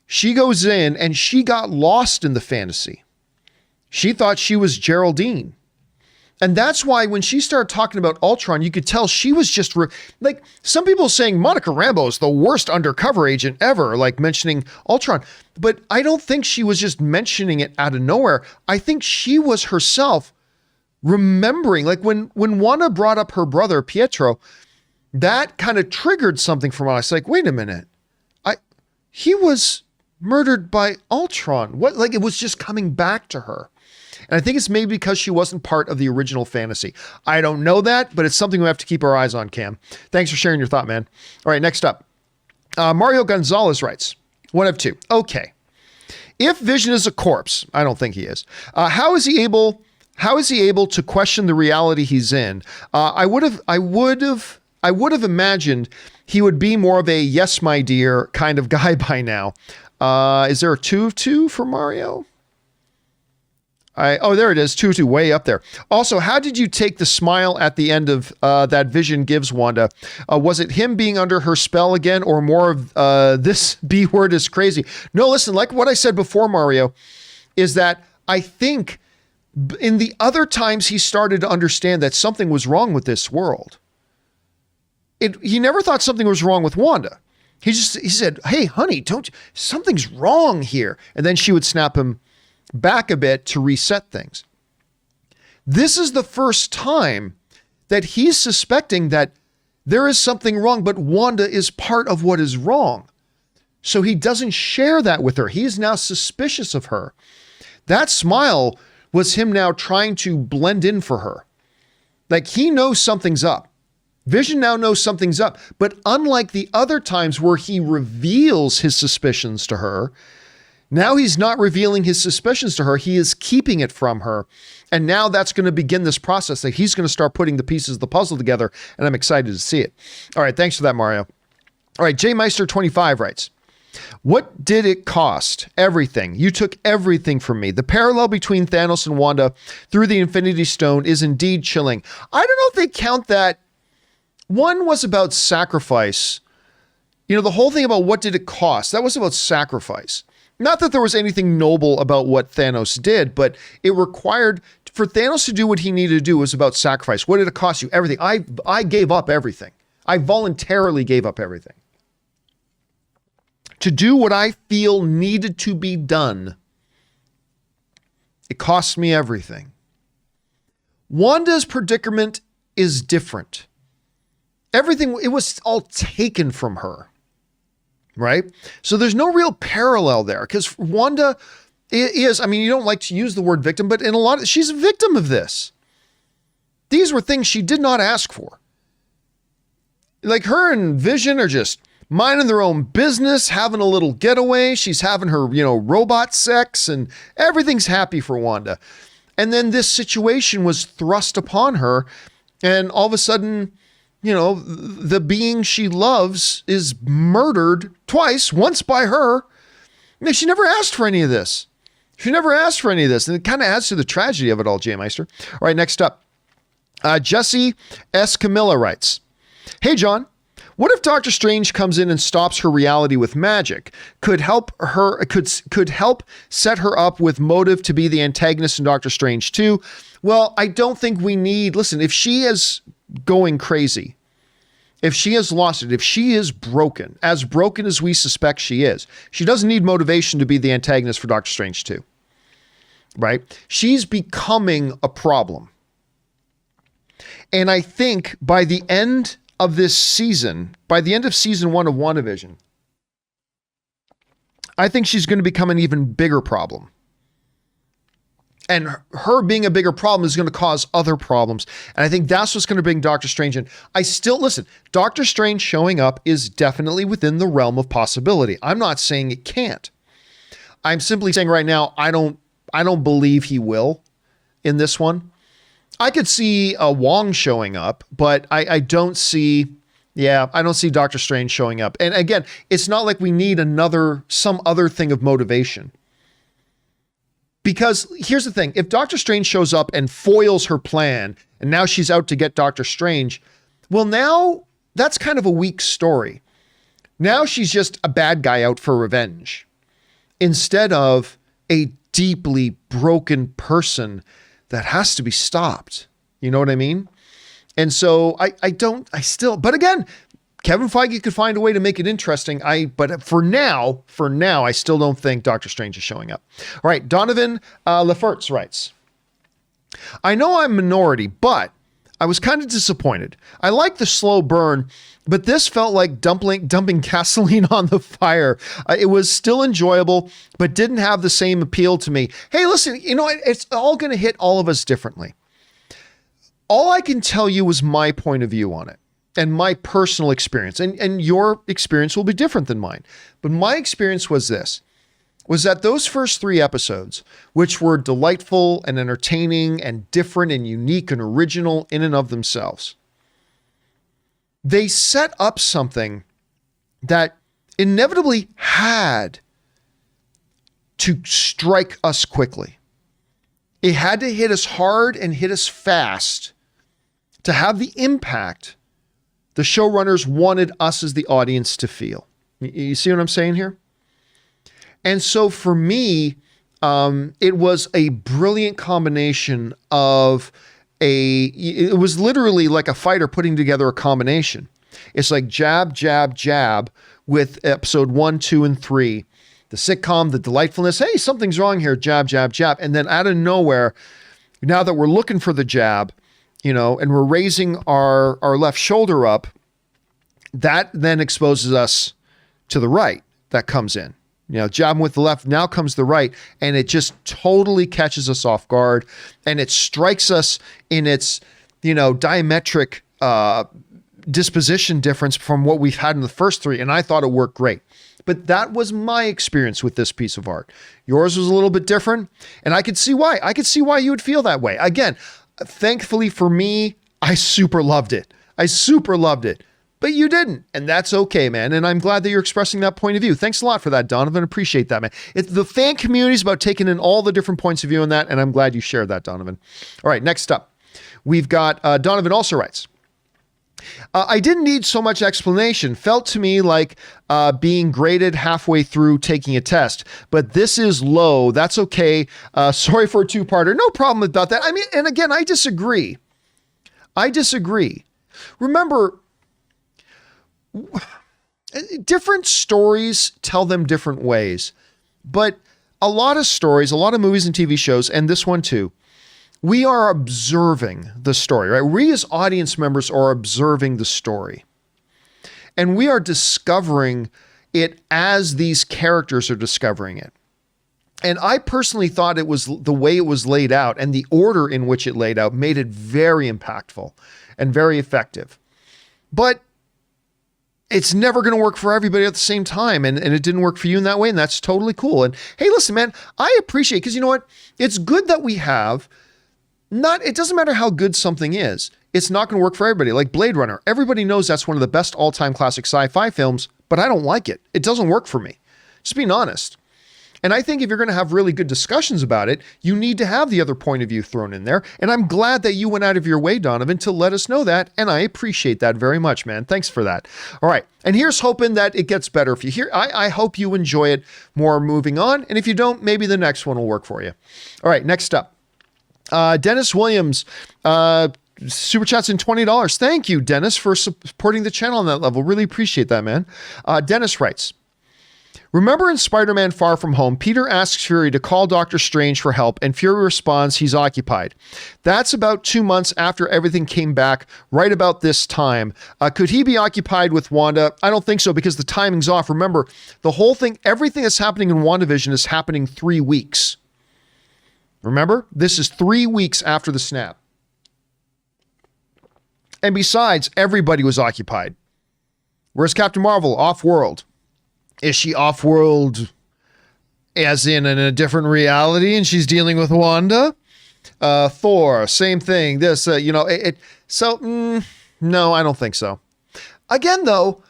Speaker 1: She goes in and she got lost in the fantasy. She thought she was Geraldine. And that's why when she started talking about Ultron, you could tell she was just like some people saying Monica Rambeau is the worst undercover agent ever, like mentioning Ultron. But I don't think she was just mentioning it out of nowhere. I think she was herself remembering, like when Wanda brought up her brother, Pietro, that kind of triggered something from us. Like, wait a minute. He was murdered by Ultron. What? Like, it was just coming back to her. And I think it's maybe because she wasn't part of the original fantasy. I don't know that, but it's something we have to keep our eyes on, Cam. Thanks for sharing your thought, man. All right, next up. Mario Gonzalez writes, one of two. Okay. If Vision is a corpse, I don't think he is, how is he able to question the reality he's in? I would have imagined he would be more of a yes, my dear kind of guy by now. Is there a 2 of 2 for Mario? There it is, 2 of 2, way up there. Also, how did you take the smile at the end of that Vision gives Wanda? Was it him being under her spell again, or more of this B word is crazy? No, listen, like what I said before, Mario, is that I think in the other times he started to understand that something was wrong with this world. He never thought something was wrong with Wanda. He said, hey, honey, something's wrong here. And then she would snap him back a bit to reset things. This is the first time that he's suspecting that there is something wrong, but Wanda is part of what is wrong. So he doesn't share that with her. He's now suspicious of her. That smile was him now trying to blend in for her. Like he knows something's up. Vision now knows something's up, but unlike the other times where he reveals his suspicions to her, now he's not revealing his suspicions to her. He is keeping it from her. And now that's going to begin this process that he's going to start putting the pieces of the puzzle together. And I'm excited to see it. All right. Thanks for that, Mario. All right. J Meister 25 writes, what did it cost? Everything. You took everything from me. The parallel between Thanos and Wanda through the Infinity Stone is indeed chilling. I don't know if they count that. One was about sacrifice. You know, the whole thing about what did it cost? That was about sacrifice. Not that there was anything noble about what Thanos did, but it required for Thanos to do what he needed to do was about sacrifice. What did it cost you? Everything. I gave up everything. I voluntarily gave up everything to do what I feel needed to be done. It cost me everything. Wanda's predicament is different. Everything, it was all taken from her. Right? So there's no real parallel there because Wanda is, I mean, you don't like to use the word victim, but she's a victim of this. These were things she did not ask for. Like her and Vision are just minding their own business, having a little getaway. She's having her, robot sex and everything's happy for Wanda. And then this situation was thrust upon her and all of a sudden, the being she loves is murdered twice, once by her. She never asked for any of this. And it kind of adds to the tragedy of it all, J Meister. All right, next up. Jesse S. Camilla writes, hey, John, what if Doctor Strange comes in and stops her reality with magic? Could help set her up with motive to be the antagonist in Doctor Strange 2? Well, I don't think we need, listen, if she is going crazy, if she has lost it, if she is broken as we suspect she is, she doesn't need motivation to be the antagonist for Doctor Strange 2, right? She's becoming a problem. And I think by the end of this season, by the end of season 1 of WandaVision, I think she's going to become an even bigger problem. And her being a bigger problem is going to cause other problems. And I think that's what's going to bring Doctor Strange in. Listen, Doctor Strange showing up is definitely within the realm of possibility. I'm not saying it can't. I'm simply saying right now, I don't believe he will in this one. I could see Wong showing up, but I don't see Doctor Strange showing up. And again, it's not like we need some other thing of motivation. Because here's the thing, if Doctor Strange shows up and foils her plan, and now she's out to get Doctor Strange, well, now that's kind of a weak story. Now she's just a bad guy out for revenge, instead of a deeply broken person that has to be stopped. You know what I mean? And so but again, Kevin Feige could find a way to make it interesting. But for now, I still don't think Doctor Strange is showing up. All right, Donovan Lefertz writes, I know I'm minority, but I was kind of disappointed. I like the slow burn, but this felt like dumping gasoline on the fire. It was still enjoyable, but didn't have the same appeal to me. Hey, listen, you know, it's all going to hit all of us differently. All I can tell you is my point of view on it and my personal experience. And your experience will be different than mine. But my experience was this. Was that those first 3 episodes, which were delightful and entertaining and different and unique and original in and of themselves, they set up something that inevitably had to strike us quickly. It had to hit us hard and hit us fast to have the impact the showrunners wanted us as the audience to feel. You see what I'm saying here? And so for me, it was a brilliant combination of it was literally like a fighter putting together a combination. It's like jab, jab, jab with episode 1, 2, and 3. The sitcom, the delightfulness. Hey, something's wrong here. Jab, jab, jab. And then out of nowhere, now that we're looking for the jab, you know, and we're raising our left shoulder up, that then exposes us to the right that comes in. You know, jabbing with the left, now comes the right, and it just totally catches us off guard, and it strikes us in its, you know, diametric disposition difference from what we've had in the first 3, and I thought it worked great. But that was my experience with this piece of art. Yours was a little bit different, and I could see why. I could see why you would feel that way. Again, thankfully for me, I super loved it. But you didn't, and that's okay, man. And I'm glad that you're expressing that point of view. Thanks a lot for that, Donovan. Appreciate that, man. The fan community is about taking in all the different points of view on that, and I'm glad you shared that, Donovan. All right, next up, we've got Donovan also writes, I didn't need so much explanation. Felt to me like being graded halfway through taking a test, but this is low. That's okay. Sorry for a 2-parter. No problem about that. I mean, and again, I disagree. Remember, different stories tell them different ways, but a lot of stories, a lot of movies and TV shows, and this one too, we are observing the story, right? We as audience members are observing the story, and we are discovering it as these characters are discovering it. And I personally thought it was the way it was laid out and the order in which it laid out made it very impactful and very effective. But it's never going to work for everybody at the same time. And it didn't work for you in that way. And that's totally cool. And hey, listen, man, I appreciate, because you know what? It's good that we have it doesn't matter how good something is. It's not going to work for everybody. Like Blade Runner. Everybody knows that's one of the best all-time classic sci-fi films, but I don't like it. It doesn't work for me. Just being honest. And I think if you're going to have really good discussions about it, you need to have the other point of view thrown in there. And I'm glad that you went out of your way, Donovan, to let us know that. And I appreciate that very much, man. Thanks for that. All right. And here's hoping that it gets better for you. I hope you enjoy it more moving on. And if you don't, maybe the next one will work for you. All right. Next up, Dennis Williams, super chats in $20. Thank you, Dennis, for supporting the channel on that level. Really appreciate that, man. Dennis writes, remember in Spider-Man Far From Home, Peter asks Fury to call Doctor Strange for help, and Fury responds he's occupied. That's about 2 months after everything came back, right about this time. Could he be occupied with Wanda? I don't think so, because the timing's off. Remember, the whole thing, everything that's happening in WandaVision is happening 3 weeks. Remember? This is 3 weeks after the snap. And besides, everybody was occupied. Where's Captain Marvel? Off-world. Is she off-world as in a different reality and she's dealing with Wanda? Thor, same thing. This, no, I don't think so. Again, though,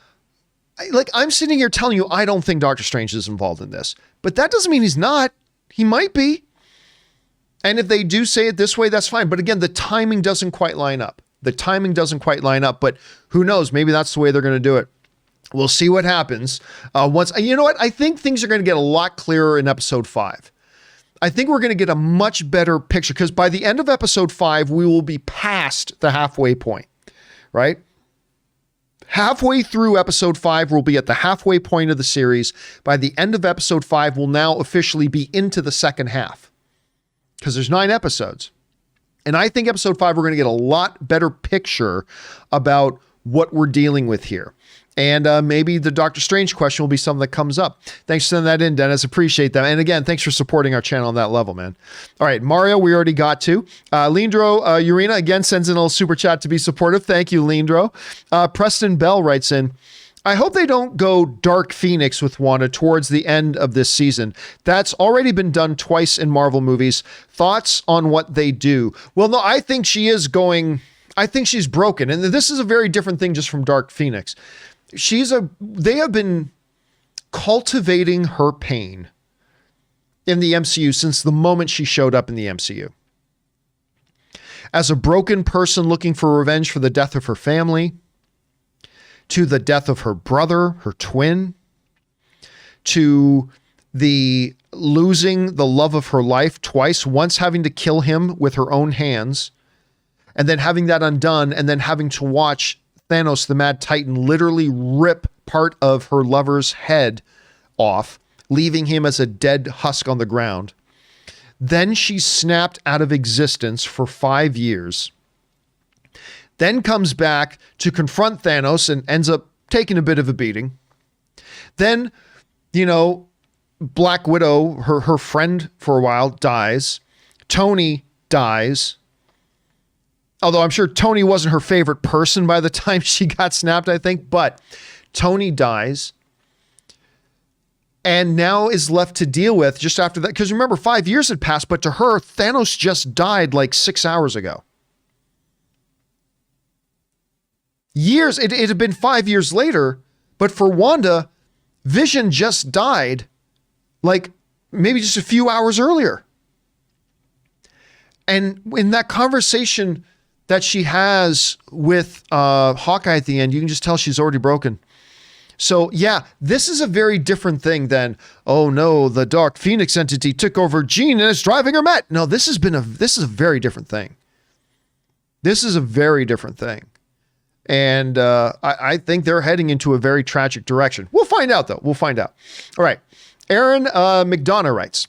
Speaker 1: I'm sitting here telling you I don't think Doctor Strange is involved in this. But that doesn't mean he's not. He might be. And if they do say it this way, that's fine. But again, the timing doesn't quite line up. But who knows? Maybe that's the way they're going to do it. We'll see what happens. You know what? I think things are going to get a lot clearer in episode 5. I think we're going to get a much better picture, because by the end of episode 5, we will be past the halfway point, right? Halfway through episode 5, we'll be at the halfway point of the series. By the end of episode 5, we'll now officially be into the second half, because there's 9 episodes. And I think episode 5, we're going to get a lot better picture about what we're dealing with here. And maybe the Doctor Strange question will be something that comes up. Thanks for sending that in, Dennis. Appreciate that. And again, thanks for supporting our channel on that level, man. All right, Mario, we already got to. Lindro Urena again sends in a little super chat to be supportive. Thank you, Lindro. Preston Bell writes in, I hope they don't go Dark Phoenix with Wanda towards the end of this season. That's already been done twice in Marvel movies. Thoughts on what they do? Well, no, I think she is going... I think she's broken. And this is a very different thing just from Dark Phoenix. They have been cultivating her pain in the MCU since the moment she showed up in the MCU. As a broken person looking for revenge for the death of her family, to the death of her brother, her twin, to the losing the love of her life twice, once having to kill him with her own hands, and then having that undone, and then having to watch Thanos, the Mad Titan, literally rip part of her lover's head off, leaving him as a dead husk on the ground. Then she snapped out of existence for 5 years. Then comes back to confront Thanos and ends up taking a bit of a beating. Then, Black Widow, her friend for a while, dies. Tony dies. Although I'm sure Tony wasn't her favorite person by the time she got snapped, I think. But Tony dies. And now is left to deal with just after that. Because remember, 5 years had passed. But to her, Thanos just died like 6 hours ago. Years. It had been 5 years later. But for Wanda, Vision just died like maybe just a few hours earlier. And in that conversation that she has with Hawkeye at the end, you can just tell she's already broken. So yeah, this is a very different thing than, oh no, the Dark Phoenix entity took over Jean and it's driving her mad. No, this is a very different thing. This is a very different thing. And I think they're heading into a very tragic direction. We'll find out though. We'll find out. All right. Aaron McDonough writes,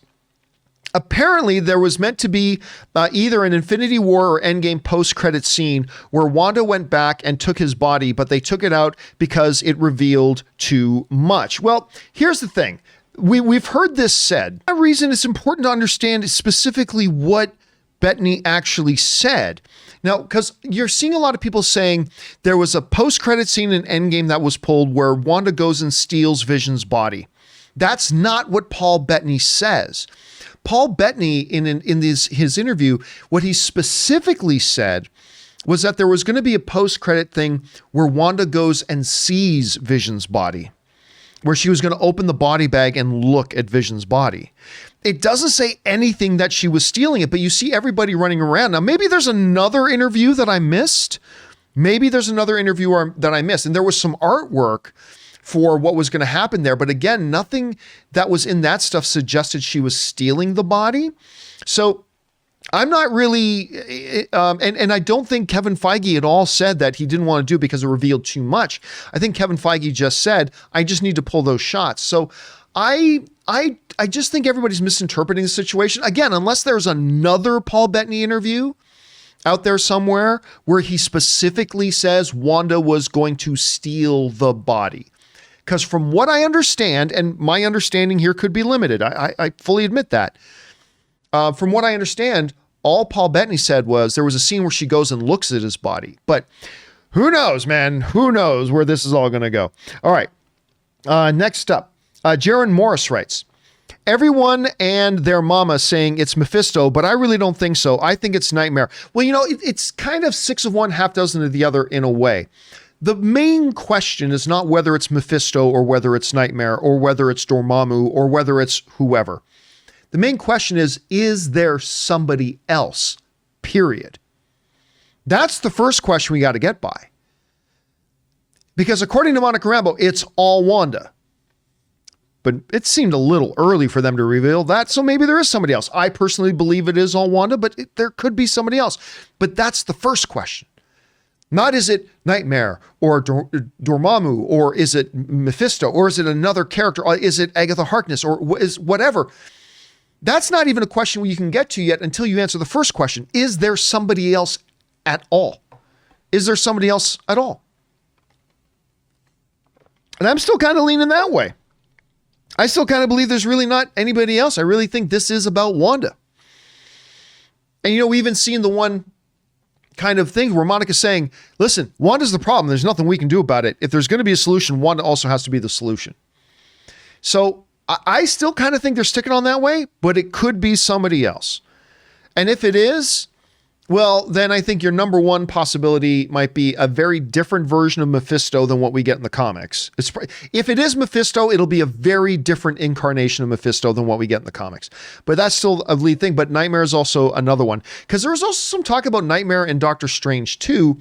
Speaker 1: apparently, there was meant to be either an Infinity War or Endgame post-credit scene where Wanda went back and took his body, but they took it out because it revealed too much. Well, here's the thing. We've heard this said. For that reason, it's important to understand specifically what Bettany actually said. Now, because you're seeing a lot of people saying there was a post-credit scene in Endgame that was pulled where Wanda goes and steals Vision's body. That's not what Paul Bettany says. Paul Bettany, in his interview, what he specifically said was that there was going to be a post-credit thing where Wanda goes and sees Vision's body, where she was going to open the body bag and look at Vision's body. It doesn't say anything that she was stealing it, but you see everybody running around. Now, maybe there's another interview that I missed. Maybe there's another interview that I missed, and there was some artwork for what was going to happen there. But again, nothing that was in that stuff suggested she was stealing the body. So I'm not really, and I don't think Kevin Feige at all said that he didn't want to do it because it revealed too much. I think Kevin Feige just said, I just need to pull those shots. So I just think everybody's misinterpreting the situation. Again, unless there's another Paul Bettany interview out there somewhere where he specifically says Wanda was going to steal the body. Because from what I understand, and my understanding here could be limited, I fully admit that. From what I understand, all Paul Bettany said was there was a scene where she goes and looks at his body. But who knows, man? Who knows where this is all going to go? All right. Next up, Jaron Morris writes, everyone and their mama saying it's Mephisto, but I really don't think so. I think it's Nightmare. Well, it's kind of 6 of one, half dozen of the other in a way. The main question is not whether it's Mephisto or whether it's Nightmare or whether it's Dormammu or whether it's whoever. The main question is there somebody else? Period. That's the first question we got to get by. Because according to Monica Rambeau, it's all Wanda. But it seemed a little early for them to reveal that, so maybe there is somebody else. I personally believe it is all Wanda, but there could be somebody else. But that's the first question. Not is it Nightmare or Dormammu, or is it Mephisto, or is it another character, or is it Agatha Harkness, or is whatever. That's not even a question you can get to yet until you answer the first question. Is there somebody else at all? Is there somebody else at all? And I'm still kind of leaning that way. I still kind of believe there's really not anybody else. I really think this is about Wanda. And, we've even seen the one kind of thing where Monica's saying, listen, Wanda's the problem. There's nothing we can do about it. If there's going to be a solution, Wanda also has to be the solution. So I still kind of think they're sticking on that way, but it could be somebody else. And if it is, well, then I think your number one possibility might be a very different version of Mephisto than what we get in the comics. If it is Mephisto, it'll be a very different incarnation of Mephisto than what we get in the comics. But that's still a lead thing. But Nightmare is also another one. Because there was also some talk about Nightmare and Doctor Strange too.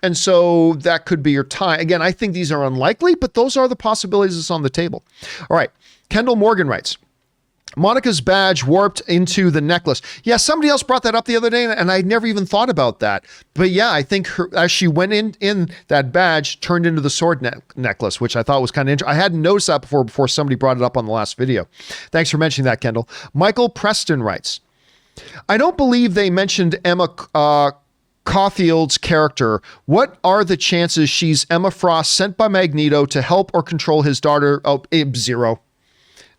Speaker 1: And so that could be your tie. Again, I think these are unlikely, but those are the possibilities that's on the table. All right. Kendall Morgan writes, Monica's badge warped into the necklace. Yeah, somebody else brought that up the other day, and I'd never even thought about that. But yeah, I think as she went in that badge turned into the sword necklace, which I thought was kind of interesting. I hadn't noticed that before somebody brought it up on the last video. Thanks for mentioning that, Kendall. Michael Preston writes, I don't believe they mentioned Emma Caulfield's character. What are the chances she's Emma Frost sent by Magneto to help or control his daughter? Oh, 0.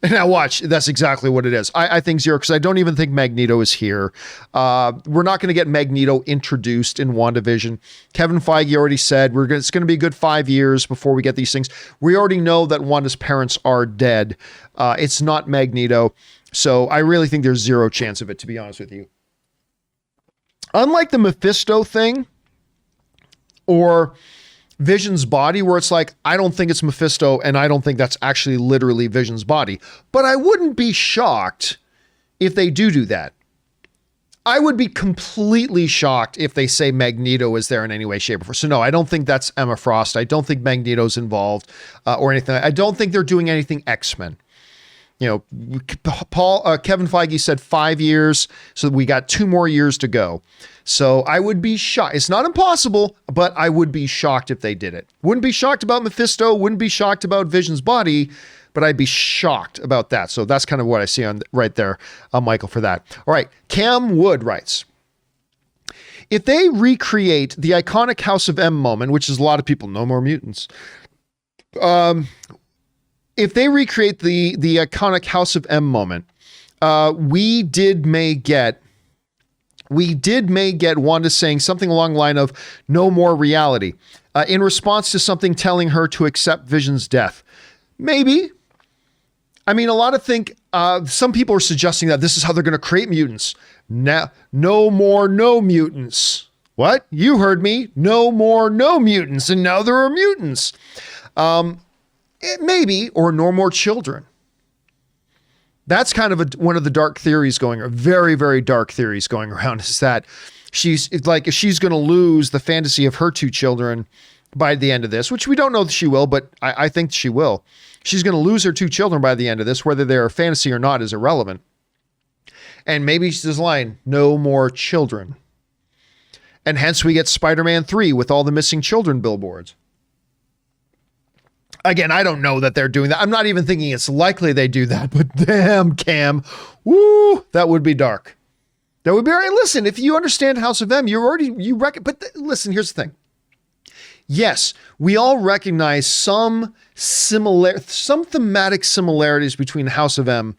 Speaker 1: Now watch, that's exactly what it is. I think 0 because I don't even think Magneto is here. We're not going to get Magneto introduced in WandaVision. Kevin Feige already said it's going to be a good 5 years before we get these things. We already know that Wanda's parents are dead. It's not Magneto. So I really think there's 0 chance of it, to be honest with you. Unlike the Mephisto thing or Vision's body, where it's like, I don't think it's Mephisto and I don't think that's actually literally Vision's body, but I wouldn't be shocked if they do that. I would be completely shocked if they say Magneto is there in any way, shape, or form. So no, I don't think that's Emma Frost. I don't think Magneto's involved or anything. I don't think they're doing anything X-Men. Kevin Feige said 5 years, so we got 2 more years to go. So I would be shocked. It's not impossible, but I would be shocked if they did it. Wouldn't be shocked about Mephisto, wouldn't be shocked about Vision's body, but I'd be shocked about that. So that's kind of what I see on right there, Michael, for that. All right, Cam Wood writes, if they recreate the iconic House of M moment, which is a lot of people, no more mutants, if they recreate the iconic House of M moment, we may get Wanda saying something along the line of no more reality in response to something telling her to accept Vision's death. Maybe. I mean, a lot of some people are suggesting that this is how they're going to create mutants. Now, no more no mutants. What? You heard me. No more no mutants. And now there are mutants. Maybe, or no more children. That's kind of one of the dark theories very, very dark theories going around, is that she's going to lose the fantasy of her 2 children by the end of this, which we don't know that she will, but I think she will. She's going to lose her 2 children by the end of this, whether they're fantasy or not is irrelevant. And maybe she's this line, no more children. And hence we get Spider-Man 3 with all the missing children billboards. Again, I don't know that they're doing that. I'm not even thinking it's likely they do that, but damn, Cam, woo, that would be dark. That would be all right. Listen, if you understand House of M, listen, here's the thing. Yes, we all recognize some thematic similarities between House of M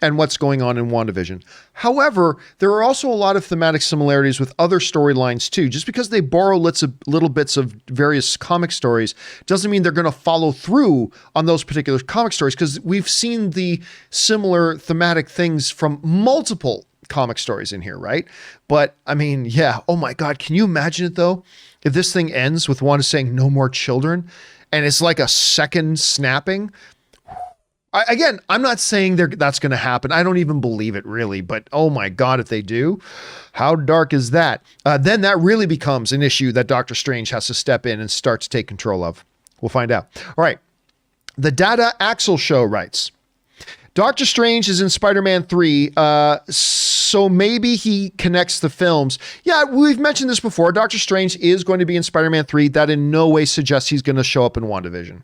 Speaker 1: and what's going on in WandaVision. However, there are also a lot of thematic similarities with other storylines too. Just because they borrow little bits of various comic stories doesn't mean they're going to follow through on those particular comic stories, because we've seen the similar thematic things from multiple comic stories in here, right? But I mean, yeah, oh my God, can you imagine it though? If this thing ends with Wanda saying no more children and it's like a second snapping. Again, I'm not saying that's going to happen. I don't even believe it really, but oh my God, if they do, how dark is that? Then that really becomes an issue that Doctor Strange has to step in and start to take control of. We'll find out. All right. The Dada Axel Show writes, Doctor Strange is in Spider-Man 3, so maybe he connects the films. Yeah, we've mentioned this before. Doctor Strange is going to be in Spider-Man 3. That in no way suggests he's going to show up in WandaVision.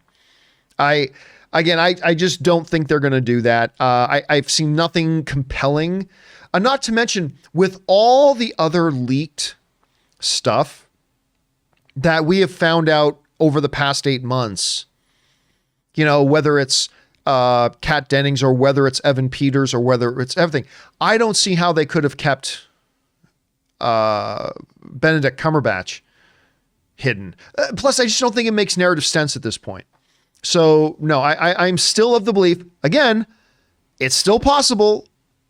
Speaker 1: Again, I just don't think they're going to do that. I've seen nothing compelling. Not to mention, with all the other leaked stuff that we have found out over the past 8 months, whether it's Kat Dennings or whether it's Evan Peters or whether it's everything, I don't see how they could have kept Benedict Cumberbatch hidden. Plus, I just don't think it makes narrative sense at this point. So, no, I'm still of the belief, again, it's still possible.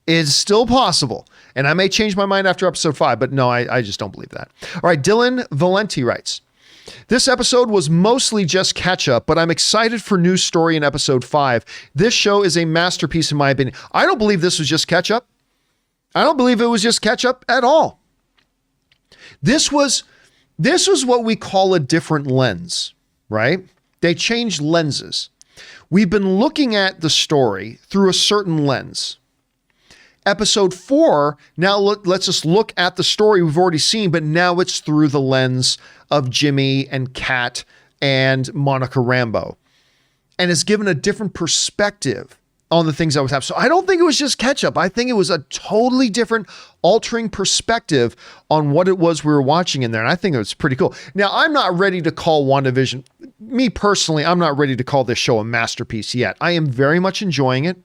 Speaker 1: It's still possible. And I may change my mind after episode 5, but no, I just don't believe that. All right, Dylan Valenti writes, this episode was mostly just catch up, but I'm excited for new story in episode 5. This show is a masterpiece in my opinion. I don't believe this was just catch up. I don't believe it was just catch up at all. This was what we call a different lens, right? They changed lenses. We've been looking at the story through a certain lens. Episode 4, now let's just look at the story we've already seen, but now it's through the lens of Jimmy and Kat and Monica Rambeau. And it's given a different perspective on the things that was happening. So I don't think it was just catch up. I think it was a totally different, altering perspective on what it was we were watching in there. And I think it was pretty cool. Now, I'm not ready to call WandaVision, me personally, I'm not ready to call this show a masterpiece yet. I am very much enjoying it.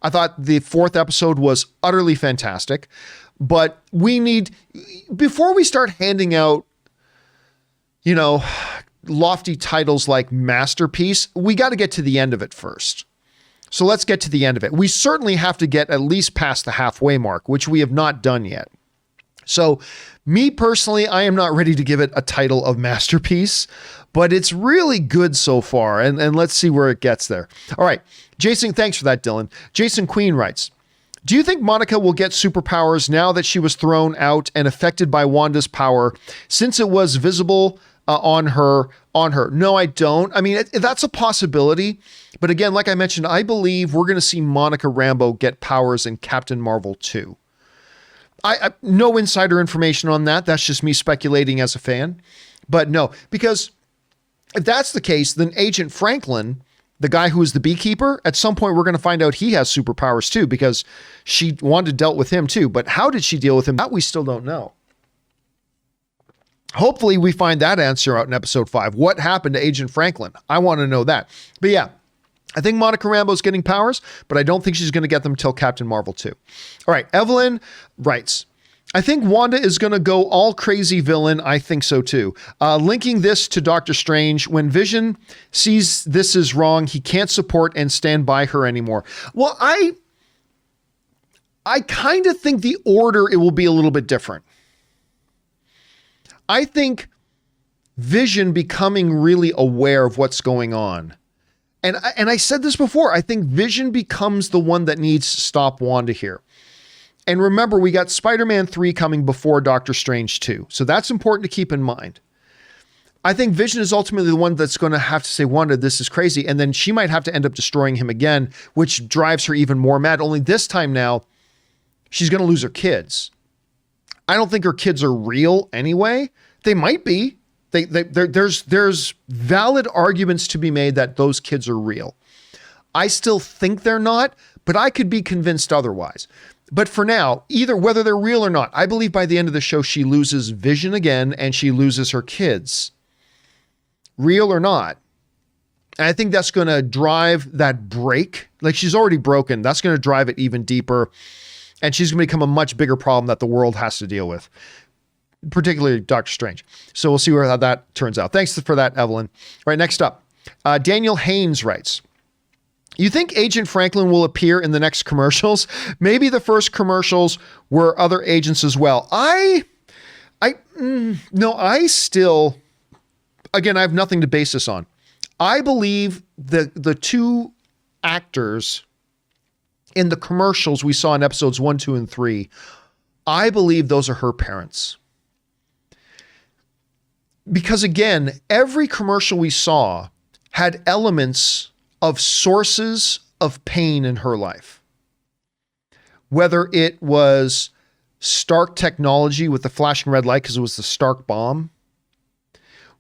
Speaker 1: I thought the 4th episode was utterly fantastic, but we need, before we start handing out, lofty titles like masterpiece, we got to get to the end of it first. So let's get to the end of it. We certainly have to get at least past the halfway mark, which we have not done yet. So me personally, I am not ready to give it a title of masterpiece, but it's really good so far. And let's see where it gets there. All right. Jason, thanks for that, Dylan. Jason Queen writes, do you think Monica will get superpowers now that she was thrown out and affected by Wanda's power since it was visible on her? No, I don't. I mean, that's a possibility. But again, like I mentioned, I believe we're going to see Monica Rambeau get powers in Captain Marvel 2. I no insider information on that. That's just me speculating as a fan. But no, because if that's the case, then Agent Franklin, the guy who is the beekeeper, at some point we're going to find out he has superpowers too, because Wanda dealt with him too. But how did she deal with him? That we still don't know. Hopefully we find that answer out in episode 5. What happened to Agent Franklin? I want to know that. But yeah, I think Monica Rambeau's getting powers, but I don't think she's going to get them until Captain Marvel 2. All right, Evelyn writes, I think Wanda is going to go all crazy villain. I think so too. Linking this to Doctor Strange, when Vision sees this is wrong, he can't support and stand by her anymore. Well, I kind of think the order, it will be a little bit different. I think Vision becoming really aware of what's going on. And I said this before, I think Vision becomes the one that needs to stop Wanda here. And remember, we got Spider-Man 3 coming before Doctor Strange 2. So that's important to keep in mind. I think Vision is ultimately the one that's going to have to say, Wanda, this is crazy. And then she might have to end up destroying him again, which drives her even more mad. Only this time now, she's going to lose her kids. I don't think her kids are real anyway. They might be. There's valid arguments to be made that those kids are real. I still think they're not, but I could be convinced otherwise. But for now, either whether they're real or not, I believe by the end of the show, she loses Vision again and she loses her kids. Real or not. And I think that's going to drive that break. Like, she's already broken. That's going to drive it even deeper. And she's going to become a much bigger problem that the world has to deal with, particularly Doctor Strange. So we'll see how that turns out. Thanks for that, Evelyn. All right, next up, Daniel Haynes writes, you think Agent Franklin will appear in the next commercials? Maybe the first commercials were other agents as well. No, I still, again, I have nothing to base this on. I believe the two actors in the commercials we saw in episodes 1, 2, and 3, I believe those are her parents. Because again, every commercial we saw had elements of sources of pain in her life. Whether it was Stark technology with the flashing red light because it was the Stark bomb.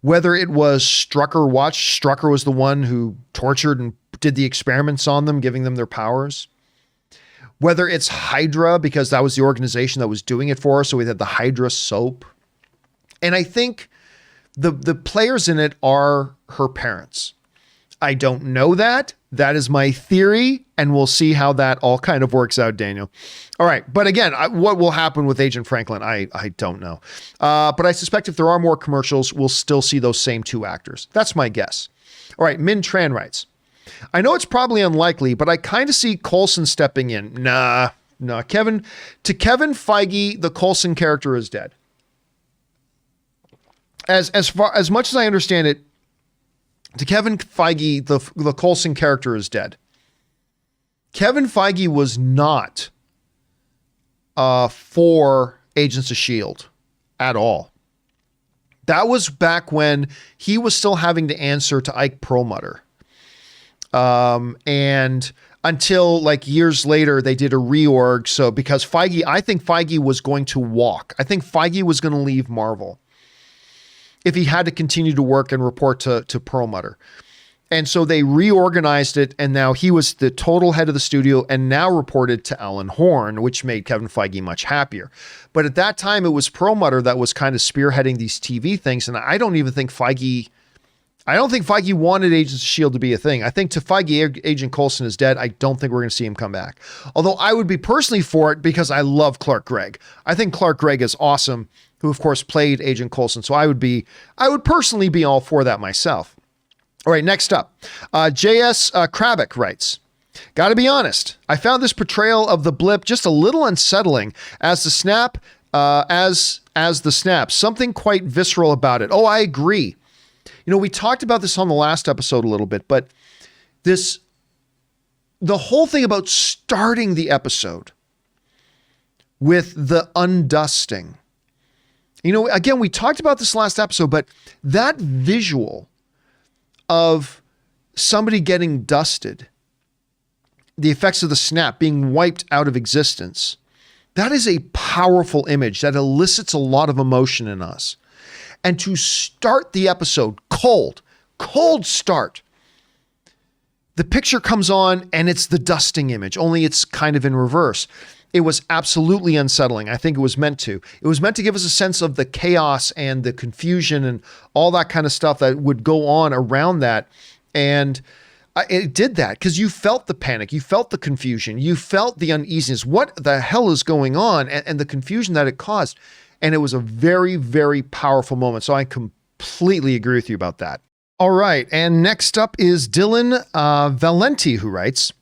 Speaker 1: Whether it was Strucker watch. Strucker was the one who tortured and did the experiments on them, giving them their powers. Whether it's Hydra, because that was the organization that was doing it for us. So we had the Hydra soap. And I think the players in it are her parents. I don't know that. That is my theory, and we'll see how that all kind of works out, Daniel. All right. But again, what will happen with Agent Franklin, I don't know. But I suspect if there are more commercials, we'll still see those same two actors. That's my guess. All right. Min Tran writes, I know it's probably unlikely, but I kind of see Coulson stepping in. Nah. Kevin Feige, the Coulson character is dead. As much as I understand it, to Kevin Feige, the Coulson character is dead. Kevin Feige was not for Agents of S.H.I.E.L.D. at all. That was back when he was still having to answer to Ike Perlmutter. And until like years later, they did a reorg. So because I think Feige was going to walk. I think Feige was going to leave Marvel if he had to continue to work and report to Perlmutter. And so they reorganized it, and now he was the total head of the studio and now reported to Alan Horn, which made Kevin Feige much happier. But at that time, it was Perlmutter that was kind of spearheading these TV things, and I don't think Feige wanted Agents of S.H.I.E.L.D. to be a thing. I think to Feige, Agent Coulson is dead. I don't think we're going to see him come back. Although I would be personally for it because I love Clark Gregg. I think Clark Gregg is awesome, who of course played Agent Coulson. So I would personally be all for that myself. All right, next up, J.S. Krabick writes, gotta be honest, I found this portrayal of the blip just a little unsettling as the snap, something quite visceral about it. Oh, I agree. You know, we talked about this on the last episode a little bit, but the whole thing about starting the episode with the undusting. You know, again, we talked about this last episode, but that visual of somebody getting dusted, the effects of the snap being wiped out of existence, that is a powerful image that elicits a lot of emotion in us. And to start the episode cold start, the picture comes on and it's the dusting image, only it's kind of in reverse. It was absolutely unsettling. I think it was meant to. It was meant to give us a sense of the chaos and the confusion and all that kind of stuff that would go on around that. And it did that because you felt the panic. You felt the confusion. You felt the uneasiness. What the hell is going on? And the confusion that it caused. And it was a very, very powerful moment. So I completely agree with you about that. All right. And next up is Dylan Valenti, who writes,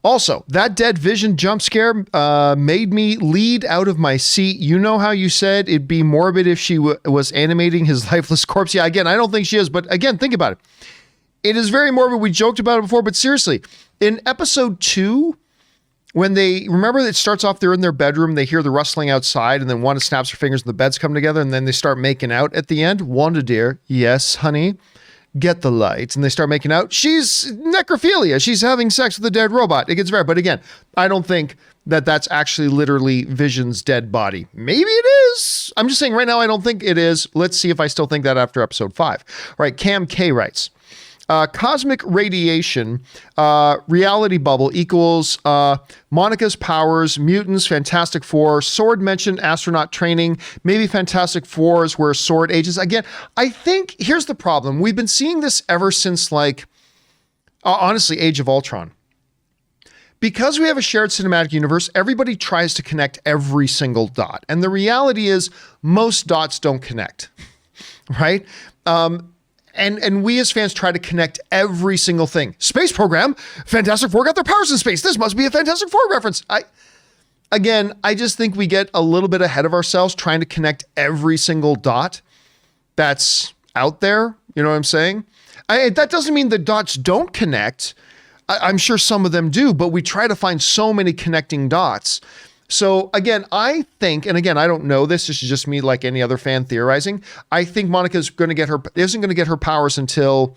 Speaker 1: also, that dead Vision jump scare made me lead out of my seat. You know how you said it'd be morbid if she was animating his lifeless corpse? Yeah, again, I don't think she is. But again, think about it. It is very morbid. We joked about it before, but seriously, in episode 2, when remember it starts off, they're in their bedroom, they hear the rustling outside, and then Wanda snaps her fingers and the beds come together, and then they start making out at the end. Wanda, dear, yes, honey, get the lights. And they start making out. She's necrophilia. She's having sex with a dead robot. It gets very, but again, I don't think that that's actually literally Vision's dead body. Maybe it is. I'm just saying right now, I don't think it is. Let's see if I still think that after episode 5. All right, Cam K writes, cosmic radiation, reality bubble equals Monica's powers, mutants, Fantastic Four, Sword mentioned, astronaut training, maybe Fantastic Fours were Sword agents. Again, I think here's the problem. We've been seeing this ever since honestly, Age of Ultron. Because we have a shared cinematic universe, everybody tries to connect every single dot. And the reality is most dots don't connect, right? And we as fans try to connect every single thing. Space program, Fantastic Four got their powers in space. This must be a Fantastic Four reference. I just think we get a little bit ahead of ourselves trying to connect every single dot that's out there. You know what I'm saying? That doesn't mean the dots don't connect. I'm sure some of them do, but we try to find so many connecting dots. So again, I think, and again, I don't know this is just me like any other fan theorizing. I think Monica isn't going to get her powers until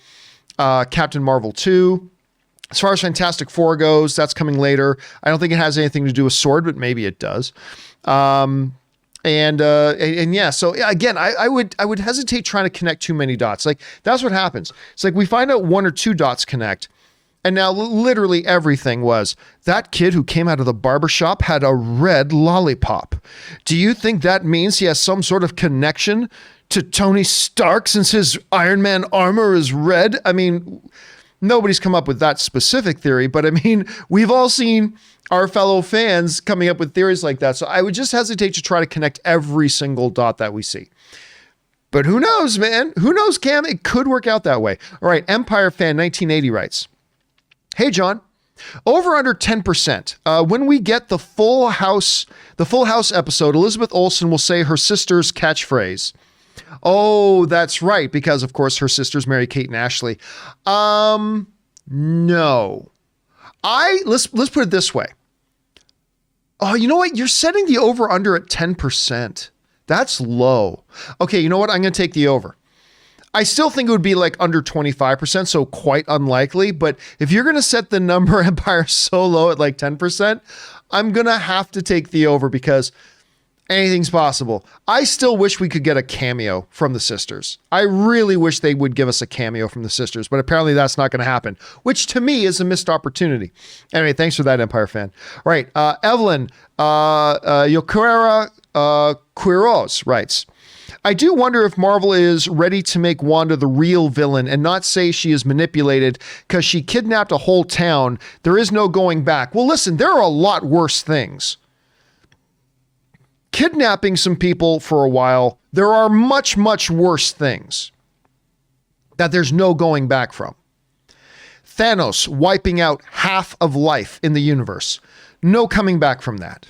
Speaker 1: Captain Marvel 2. As far as Fantastic Four goes, that's coming later. I don't think it has anything to do with Sword, but maybe it does. And yeah, so again, I would hesitate trying to connect too many dots. Like that's what happens. It's like we find out 1 or 2 dots connect. And now literally everything was, that kid who came out of the barbershop had a red lollipop. Do you think that means he has some sort of connection to Tony Stark since his Iron Man armor is red? I mean, nobody's come up with that specific theory, but I mean, we've all seen our fellow fans coming up with theories like that. So I would just hesitate to try to connect every single dot that we see. But who knows, man? Who knows, Cam? It could work out that way. All right, Empire Fan 1980 writes, hey, John, over under 10%. When we get the Full House episode, Elizabeth Olsen will say her sister's catchphrase. Oh, that's right, because of course her sisters Mary Kate and Ashley. No. Let's put it this way. Oh, you know what? You're setting the over under at 10%. That's low. Okay, you know what? I'm going to take the over. I still think it would be like under 25%, so quite unlikely. But if you're going to set the number Empire so low at like 10%, I'm going to have to take the over because anything's possible. I still wish we could get a cameo from the sisters. I really wish they would give us a cameo from the sisters, but apparently that's not going to happen, which to me is a missed opportunity. Anyway, thanks for that, Empire Fan. All right, Evelyn Yoquera Quiroz writes, I do wonder if Marvel is ready to make Wanda the real villain and not say she is manipulated because she kidnapped a whole town. There is no going back. Well, listen, there are a lot worse things. Kidnapping some people for a while, there are much, much worse things that there's no going back from. Thanos wiping out half of life in the universe. No coming back from that.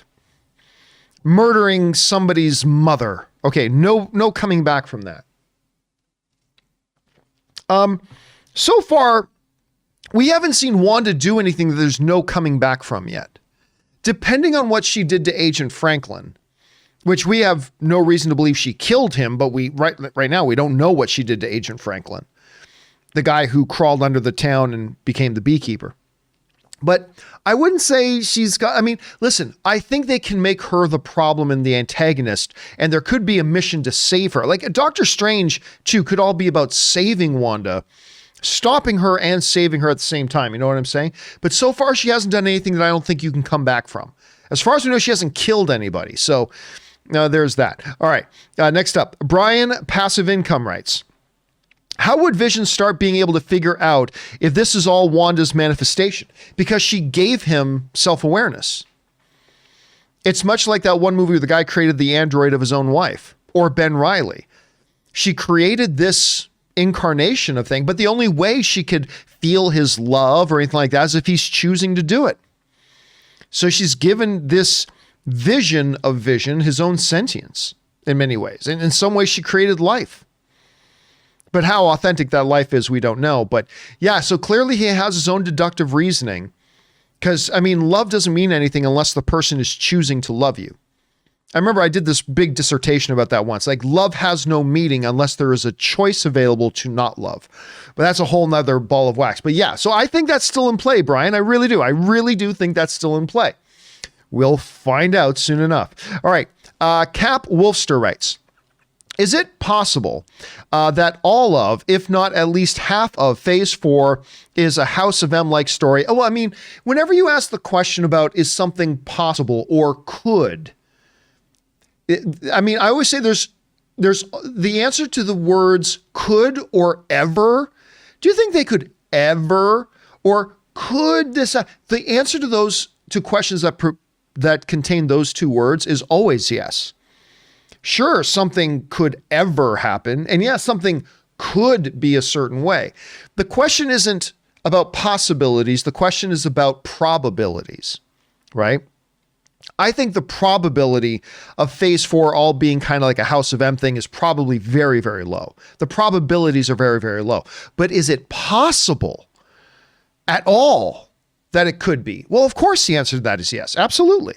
Speaker 1: Murdering somebody's mother. Okay, no coming back from that. So far, we haven't seen Wanda do anything that there's no coming back from yet. Depending on what she did to Agent Franklin, which we have no reason to believe she killed him, but right now we don't know what she did to Agent Franklin, the guy who crawled under the town and became the beekeeper. But I wouldn't say she's got, I mean, listen, I think they can make her the problem and the antagonist, and there could be a mission to save her. Like Doctor Strange, too, could all be about saving Wanda, stopping her and saving her at the same time. You know what I'm saying? But so far, she hasn't done anything that I don't think you can come back from. As far as we know, she hasn't killed anybody. So there's that. All right. Next up, Brian Passive Income writes, how would Vision start being able to figure out if this is all Wanda's manifestation? Because she gave him self-awareness. It's much like that one movie where the guy created the android of his own wife, or Ben Reilly. She created this incarnation of thing, but the only way she could feel his love or anything like that is if he's choosing to do it. So she's given this vision of Vision his own sentience in many ways. And in some ways she created life. But how authentic that life is, we don't know. But yeah, so clearly he has his own deductive reasoning. Because, I mean, love doesn't mean anything unless the person is choosing to love you. I remember I did this big dissertation about that once. Like, love has no meaning unless there is a choice available to not love. But that's a whole nother ball of wax. But yeah, so I think that's still in play, Brian. I really do. I really do think that's still in play. We'll find out soon enough. All right. Cap Wolfster writes, is it possible that all of, if not at least half of Phase 4 is a House of M-like story? Oh, well, I mean, whenever you ask the question about is something possible or could, I mean, I always say there's the answer to the words could or ever. Do you think they could ever, or could this? The answer to those two questions that contain those two words is always yes. Sure, something could ever happen, and yes, something could be a certain way. The question isn't about possibilities. The question is about probabilities, right? I think the probability of Phase 4 all being kind of like a House of M thing is probably very, very low. The probabilities are very, very low. But is it possible at all that it could be? Well, of course the answer to that is yes, absolutely.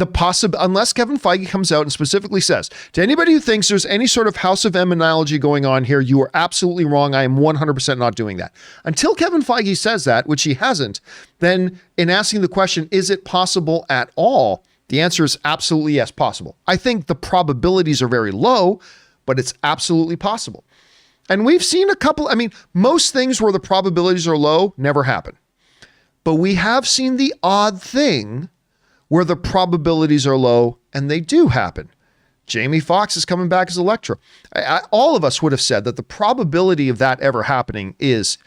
Speaker 1: Unless Kevin Feige comes out and specifically says, to anybody who thinks there's any sort of House of M analogy going on here, you are absolutely wrong. I am 100% not doing that. Until Kevin Feige says that, which he hasn't, then in asking the question, is it possible at all? The answer is absolutely yes, possible. I think the probabilities are very low, but it's absolutely possible. And we've seen a couple, I mean, most things where the probabilities are low never happen. But we have seen the odd thing where the probabilities are low and they do happen. Jamie Foxx is coming back as Elektra. All of us would have said that the probability of that ever happening is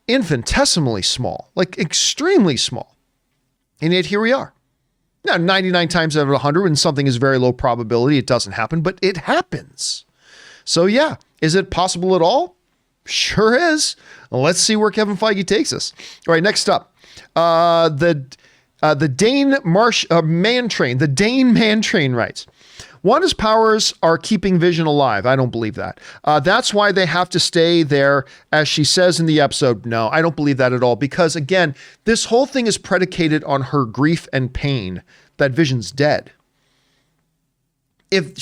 Speaker 1: infinitesimally small, like extremely small. And yet here we are. Now, 99 times out of 100, when something is very low probability, it doesn't happen, but it happens. So yeah, is it possible at all? Sure is. Well, let's see where Kevin Feige takes us. All right, next up, the Dane Man Train writes, Wanda's powers are keeping Vision alive. I don't believe that. That's why they have to stay there, as she says in the episode. No, I don't believe that at all. Because again, this whole thing is predicated on her grief and pain that Vision's dead. If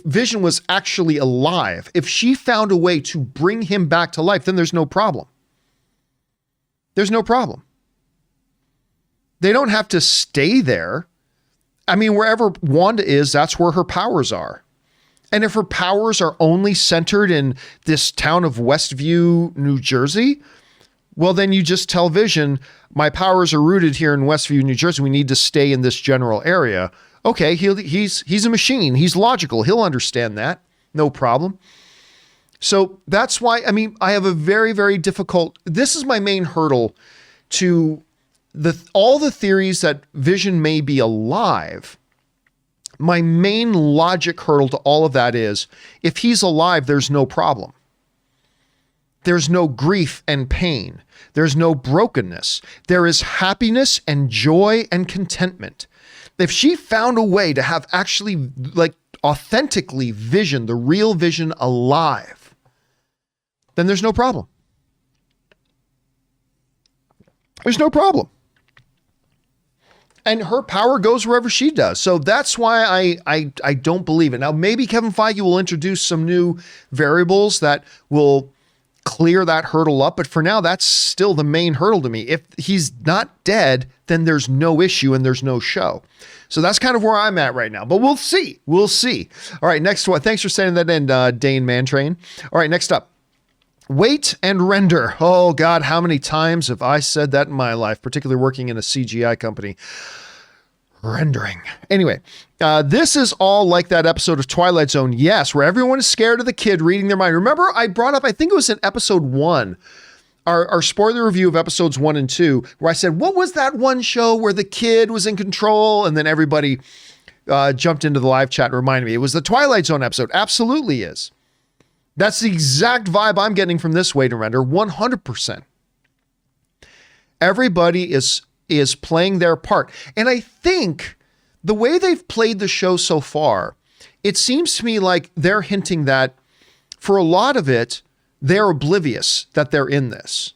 Speaker 1: Vision was actually alive, if she found a way to bring him back to life, then there's no problem. There's no problem. They don't have to stay there. I mean, wherever Wanda is, that's where her powers are. And if her powers are only centered in this town of Westview, New Jersey, well, then you just tell Vision, my powers are rooted here in Westview, New Jersey. We need to stay in this general area. Okay, he's a machine. He's logical. He'll understand that. No problem. So that's why, I mean, I have a very, very difficult, this is my main hurdle to all the theories that Vision may be alive. My main logic hurdle to all of that is, if he's alive, there's no problem. There's no grief and pain. There's no brokenness. There is happiness and joy and contentment. If she found a way to have actually, like, authentically Vision, the real Vision, alive, then there's no problem. There's no problem. And her power goes wherever she does. So that's why I don't believe it. Now, maybe Kevin Feige will introduce some new variables that will clear that hurdle up. But for now, that's still the main hurdle to me. If he's not dead, then there's no issue and there's no show. So that's kind of where I'm at right now. But we'll see. We'll see. All right, next one. Thanks for sending that in, Dane Mantrain. All right, next up. Wait and render. Oh God, how many times have I said that in my life, particularly working in a CGI company? Rendering. Anyway, this is all like that episode of Twilight Zone, yes, where everyone is scared of the kid reading their mind. Remember, I brought up, I think it was in episode 1, our spoiler review of episodes 1 and 2, where I said, what was that one show where the kid was in control? And then everybody jumped into the live chat and reminded me. It was the Twilight Zone episode. Absolutely is. That's the exact vibe I'm getting from this Wait and Render, 100%. Everybody is playing their part. And I think the way they've played the show so far, it seems to me like they're hinting that for a lot of it, they're oblivious that they're in this.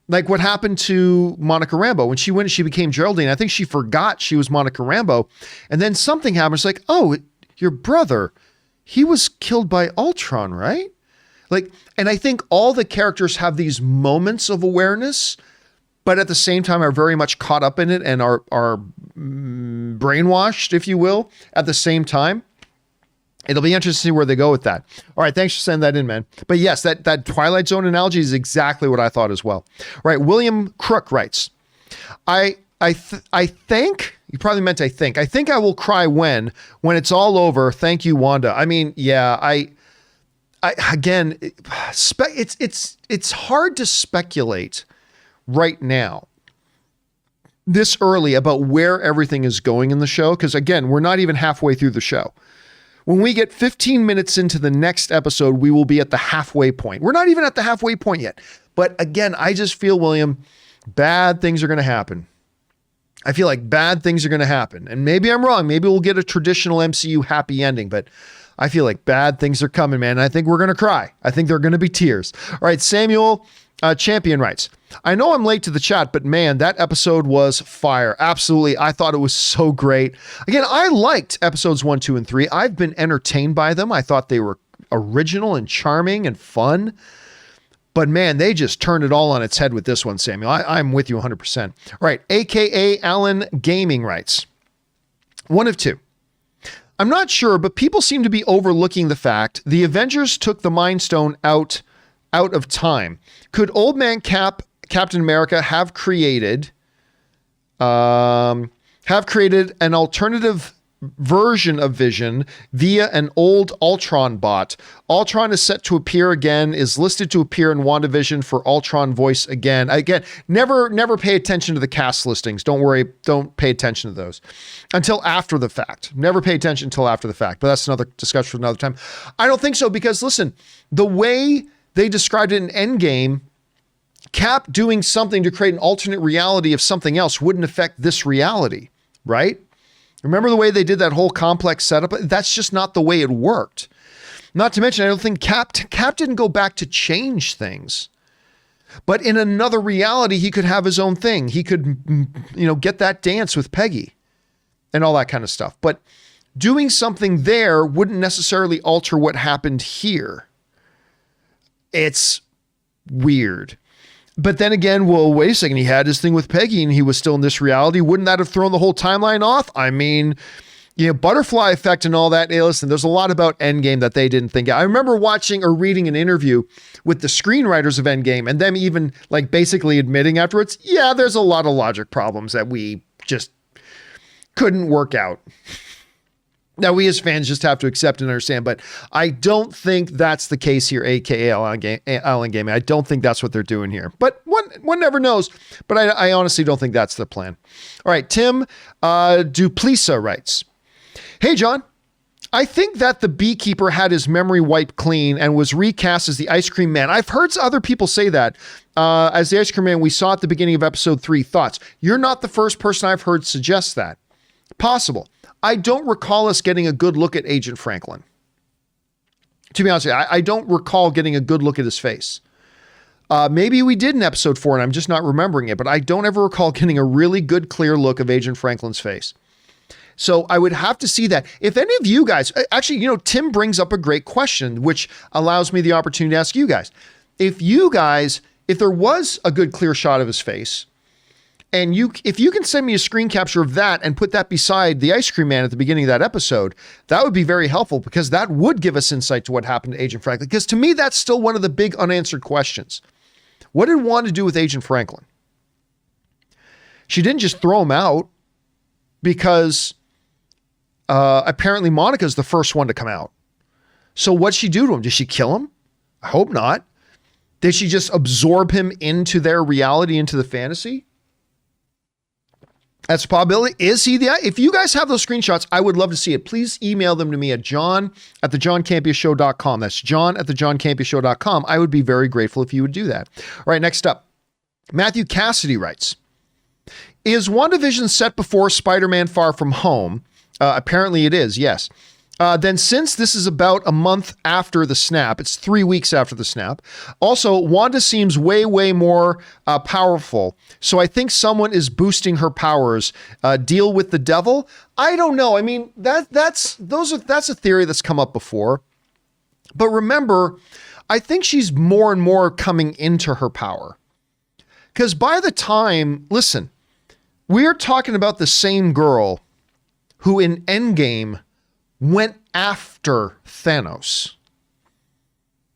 Speaker 1: Like what happened to Monica Rambeau. When she became Geraldine, I think she forgot she was Monica Rambeau. And then something happened. It's like, oh, your brother, he was killed by Ultron, right? Like, and I think all the characters have these moments of awareness, but at the same time are very much caught up in it and are brainwashed, if you will, at the same time. It'll be interesting to see where they go with that. All right, thanks for sending that in, man. But yes, that Twilight Zone analogy is exactly what I thought as well. All right, William Crook writes, I think, you probably meant I think I will cry when it's all over. Thank you, Wanda. I mean, yeah, again, it's hard to speculate right now this early about where everything is going in the show. Because again, we're not even halfway through the show. When we get 15 minutes into the next episode, we will be at the halfway point. We're not even at the halfway point yet. But again, I just feel, William, bad things are going to happen. I feel like bad things are going to happen. And maybe I'm wrong. Maybe we'll get a traditional MCU happy ending, but I feel like bad things are coming, man. I think we're going to cry. I think there are going to be tears. All right, Samuel Champion writes, I know I'm late to the chat, but man, that episode was fire. Absolutely. I thought it was so great. Again, I liked episodes 1, 2, and 3. I've been entertained by them. I thought they were original and charming and fun. But man, they just turned it all on its head with this one, Samuel. I'm with you 100%. All right, AKA Alan Gaming writes, one of two. I'm not sure, but people seem to be overlooking the fact the Avengers took the Mind Stone out of time. Could Old Man Captain America have created an alternative version of Vision via an old Ultron bot? Ultron is set to appear again, is listed to appear in WandaVision for Ultron voice again. Again, never pay attention to the cast listings. Don't worry, don't pay attention to those until after the fact. Never pay attention until after the fact, but that's another discussion for another time. I don't think so, because listen, the way they described it in Endgame, Cap doing something to create an alternate reality of something else wouldn't affect this reality, right? Remember the way they did that whole complex setup? That's just not the way it worked. Not to mention, I don't think Cap didn't go back to change things. But in another reality, he could have his own thing. He could, get that dance with Peggy and all that kind of stuff. But doing something there wouldn't necessarily alter what happened here. It's weird. But then again, well, wait a second, he had his thing with Peggy and he was still in this reality. Wouldn't that have thrown the whole timeline off? I mean, butterfly effect and all that. Hey, listen, there's a lot about Endgame that they didn't think. I remember watching or reading an interview with the screenwriters of Endgame and them even basically admitting afterwards, yeah, there's a lot of logic problems that we just couldn't work out. Now, we as fans just have to accept and understand, but I don't think that's the case here, aka Alan Gaming. I don't think that's what they're doing here, but one never knows. But I honestly don't think that's the plan. All right, Tim Duplisa writes, "Hey, John, I think that the beekeeper had his memory wiped clean and was recast as the Ice Cream Man. I've heard other people say that as the Ice Cream Man we saw at the beginning of episode 3. Thoughts? You're not the first person I've heard suggest that. Possible. I don't recall us getting a good look at Agent Franklin. To be honest with you, I don't recall getting a good look at his face. Maybe we did in episode 4 and I'm just not remembering it, but I don't ever recall getting a really good, clear look of Agent Franklin's face. So I would have to see that. If any of you guys, actually, Tim brings up a great question, which allows me the opportunity to ask you guys. If there was a good, clear shot of his face, and if you can send me a screen capture of that and put that beside the Ice Cream Man at the beginning of that episode, that would be very helpful, because that would give us insight to what happened to Agent Franklin. Because to me, that's still one of the big unanswered questions. What did Wanda do with Agent Franklin? She didn't just throw him out because apparently Monica's the first one to come out. So what'd she do to him? Did she kill him? I hope not. Did she just absorb him into their reality, into the fantasy? That's a possibility. Is he if you guys have those screenshots, I would love to see it. Please email them to me at john@thejohncampeashow.com. That's john@thejohncampeashow.com. I would be very grateful if you would do that. All right, next up. Matthew Cassidy writes, is WandaVision set before Spider-Man Far From Home? Apparently it is, yes. Then since this is about a month after the snap, it's 3 weeks after the snap. Also, Wanda seems way, way more powerful. So I think someone is boosting her powers. Deal with the devil? I don't know. I mean, that's a theory that's come up before. But remember, I think she's more and more coming into her power. Because by the time, listen, we're talking about the same girl who in Endgame went after Thanos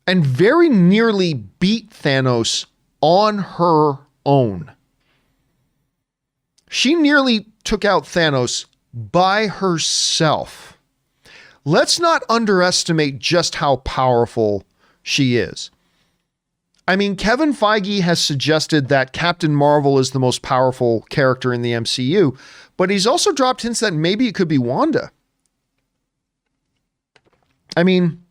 Speaker 1: and very nearly beat Thanos on her own. She nearly took out Thanos by herself. Let's not underestimate just how powerful she is. I mean, Kevin Feige has suggested that Captain Marvel is the most powerful character in the MCU, but he's also dropped hints that maybe it could be Wanda. I mean,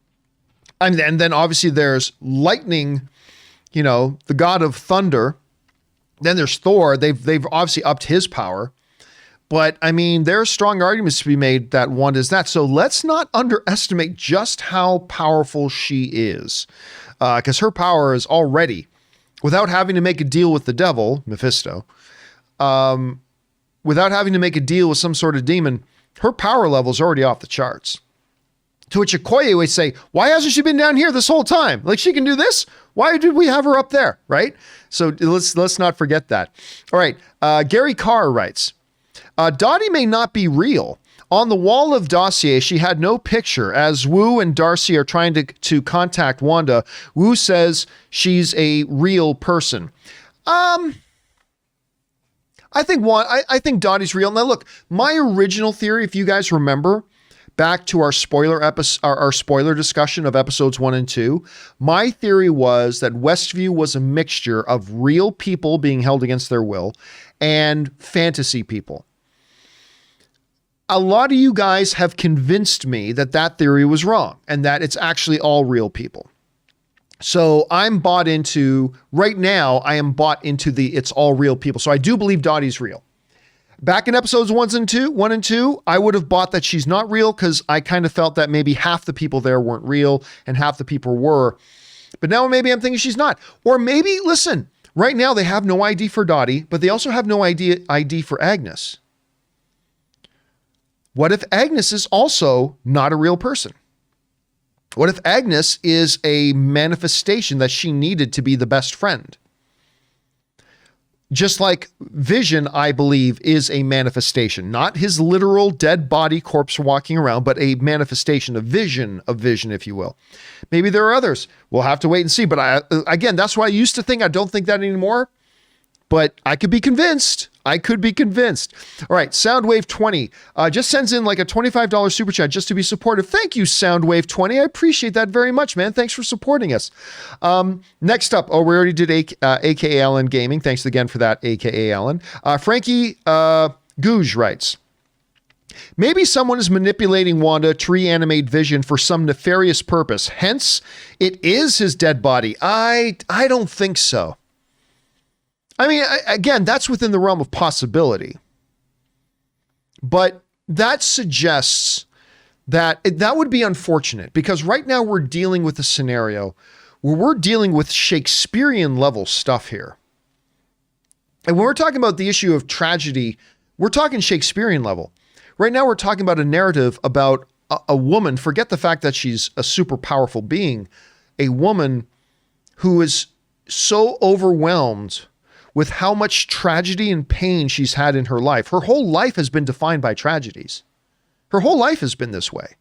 Speaker 1: and then obviously there's lightning, the god of thunder. Then there's Thor. They've obviously upped his power. But I mean, there are strong arguments to be made that Wanda is that. So let's not underestimate just how powerful she is. Because her power is already, without having to make a deal with the devil, Mephisto, without having to make a deal with some sort of demon, her power level is already off the charts. To which Okoye would say, why hasn't she been down here this whole time? Like, she can do this? Why did we have her up there, right? So let's not forget that. All right, Gary Carr writes, Dottie may not be real. On the wall of dossier, she had no picture. As Wu and Darcy are trying to contact Wanda, Wu says she's a real person. I think Dottie's real. Now look, my original theory, if you guys remember, back to our spoiler discussion of episodes 1 and 2, my theory was that Westview was a mixture of real people being held against their will and fantasy people. A lot of you guys have convinced me that that theory was wrong and that it's actually all real people. So I'm bought into, right now, I am bought into the it's all real people. So I do believe Dottie's real. Back in episodes 1 and 2, I would have bought that she's not real because I kind of felt that maybe half the people there weren't real and half the people were. But now maybe I'm thinking she's not. Or maybe, listen, right now they have no ID for Dottie, but they also have no ID for Agnes. What if Agnes is also not a real person? What if Agnes is a manifestation that she needed to be the best friend? Just like Vision, I believe, is a manifestation, not his literal dead body corpse walking around, but a manifestation of Vision, if you will. Maybe there are others. We'll have to wait and see. But again, that's why I used to think. I don't think that anymore. But I could be convinced. All right, Soundwave 20 just sends in like a $25 super chat just to be supportive. Thank you, Soundwave 20. I appreciate that very much, man. Thanks for supporting us. Next up, we already did AKA Alan Gaming. Thanks again for that, AKA Alan. Frankie Gouge writes, maybe someone is manipulating Wanda to reanimate Vision for some nefarious purpose. Hence, it is his dead body. I don't think so. I mean, again, that's within the realm of possibility. But that suggests that that would be unfortunate because right now we're dealing with a scenario where we're dealing with Shakespearean level stuff here. And when we're talking about the issue of tragedy, we're talking Shakespearean level. Right now we're talking about a narrative about a woman, forget the fact that she's a super powerful being, a woman who is so overwhelmed with how much tragedy and pain she's had in her life. Her whole life has been defined by tragedies. Her whole life has been this way.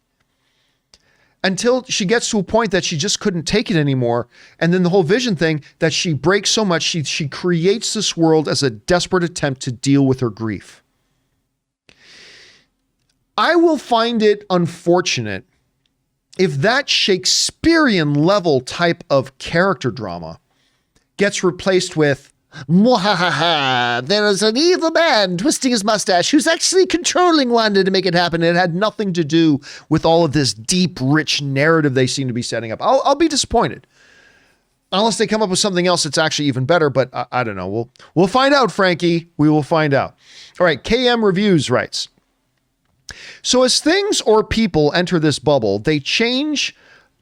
Speaker 1: Until she gets to a point that she just couldn't take it anymore. And then the whole Vision thing, that she breaks so much, she creates this world as a desperate attempt to deal with her grief. I will find it unfortunate if that Shakespearean level type of character drama gets replaced with, "Mwahaha, there is an evil man twisting his mustache who's actually controlling Wanda to make it happen." It had nothing to do with all of this deep, rich narrative they seem to be setting up. I'll be disappointed. Unless they come up with something else that's actually even better, but I don't know. We'll find out, Frankie. We will find out. All right, KM Reviews writes, so as things or people enter this bubble, they change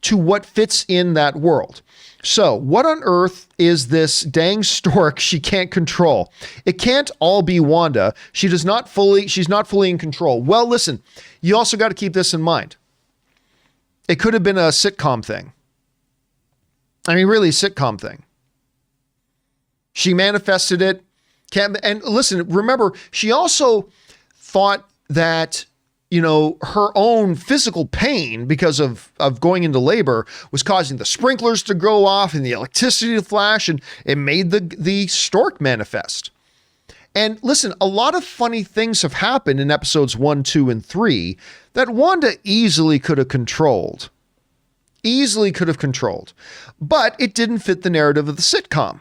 Speaker 1: to what fits in that world. So what on earth is this dang stork she can't control? It can't all be Wanda. She's not fully in control. Well, listen, you also got to keep this in mind. It could have been a sitcom thing. I mean, really a sitcom thing. She manifested it. And listen, remember, she also thought that, you know, her own physical pain because of going into labor was causing the sprinklers to go off and the electricity to flash, and it made the stork manifest. And listen, a lot of funny things have happened in episodes 1, 2, and 3 that Wanda easily could have controlled. But it didn't fit the narrative of the sitcom.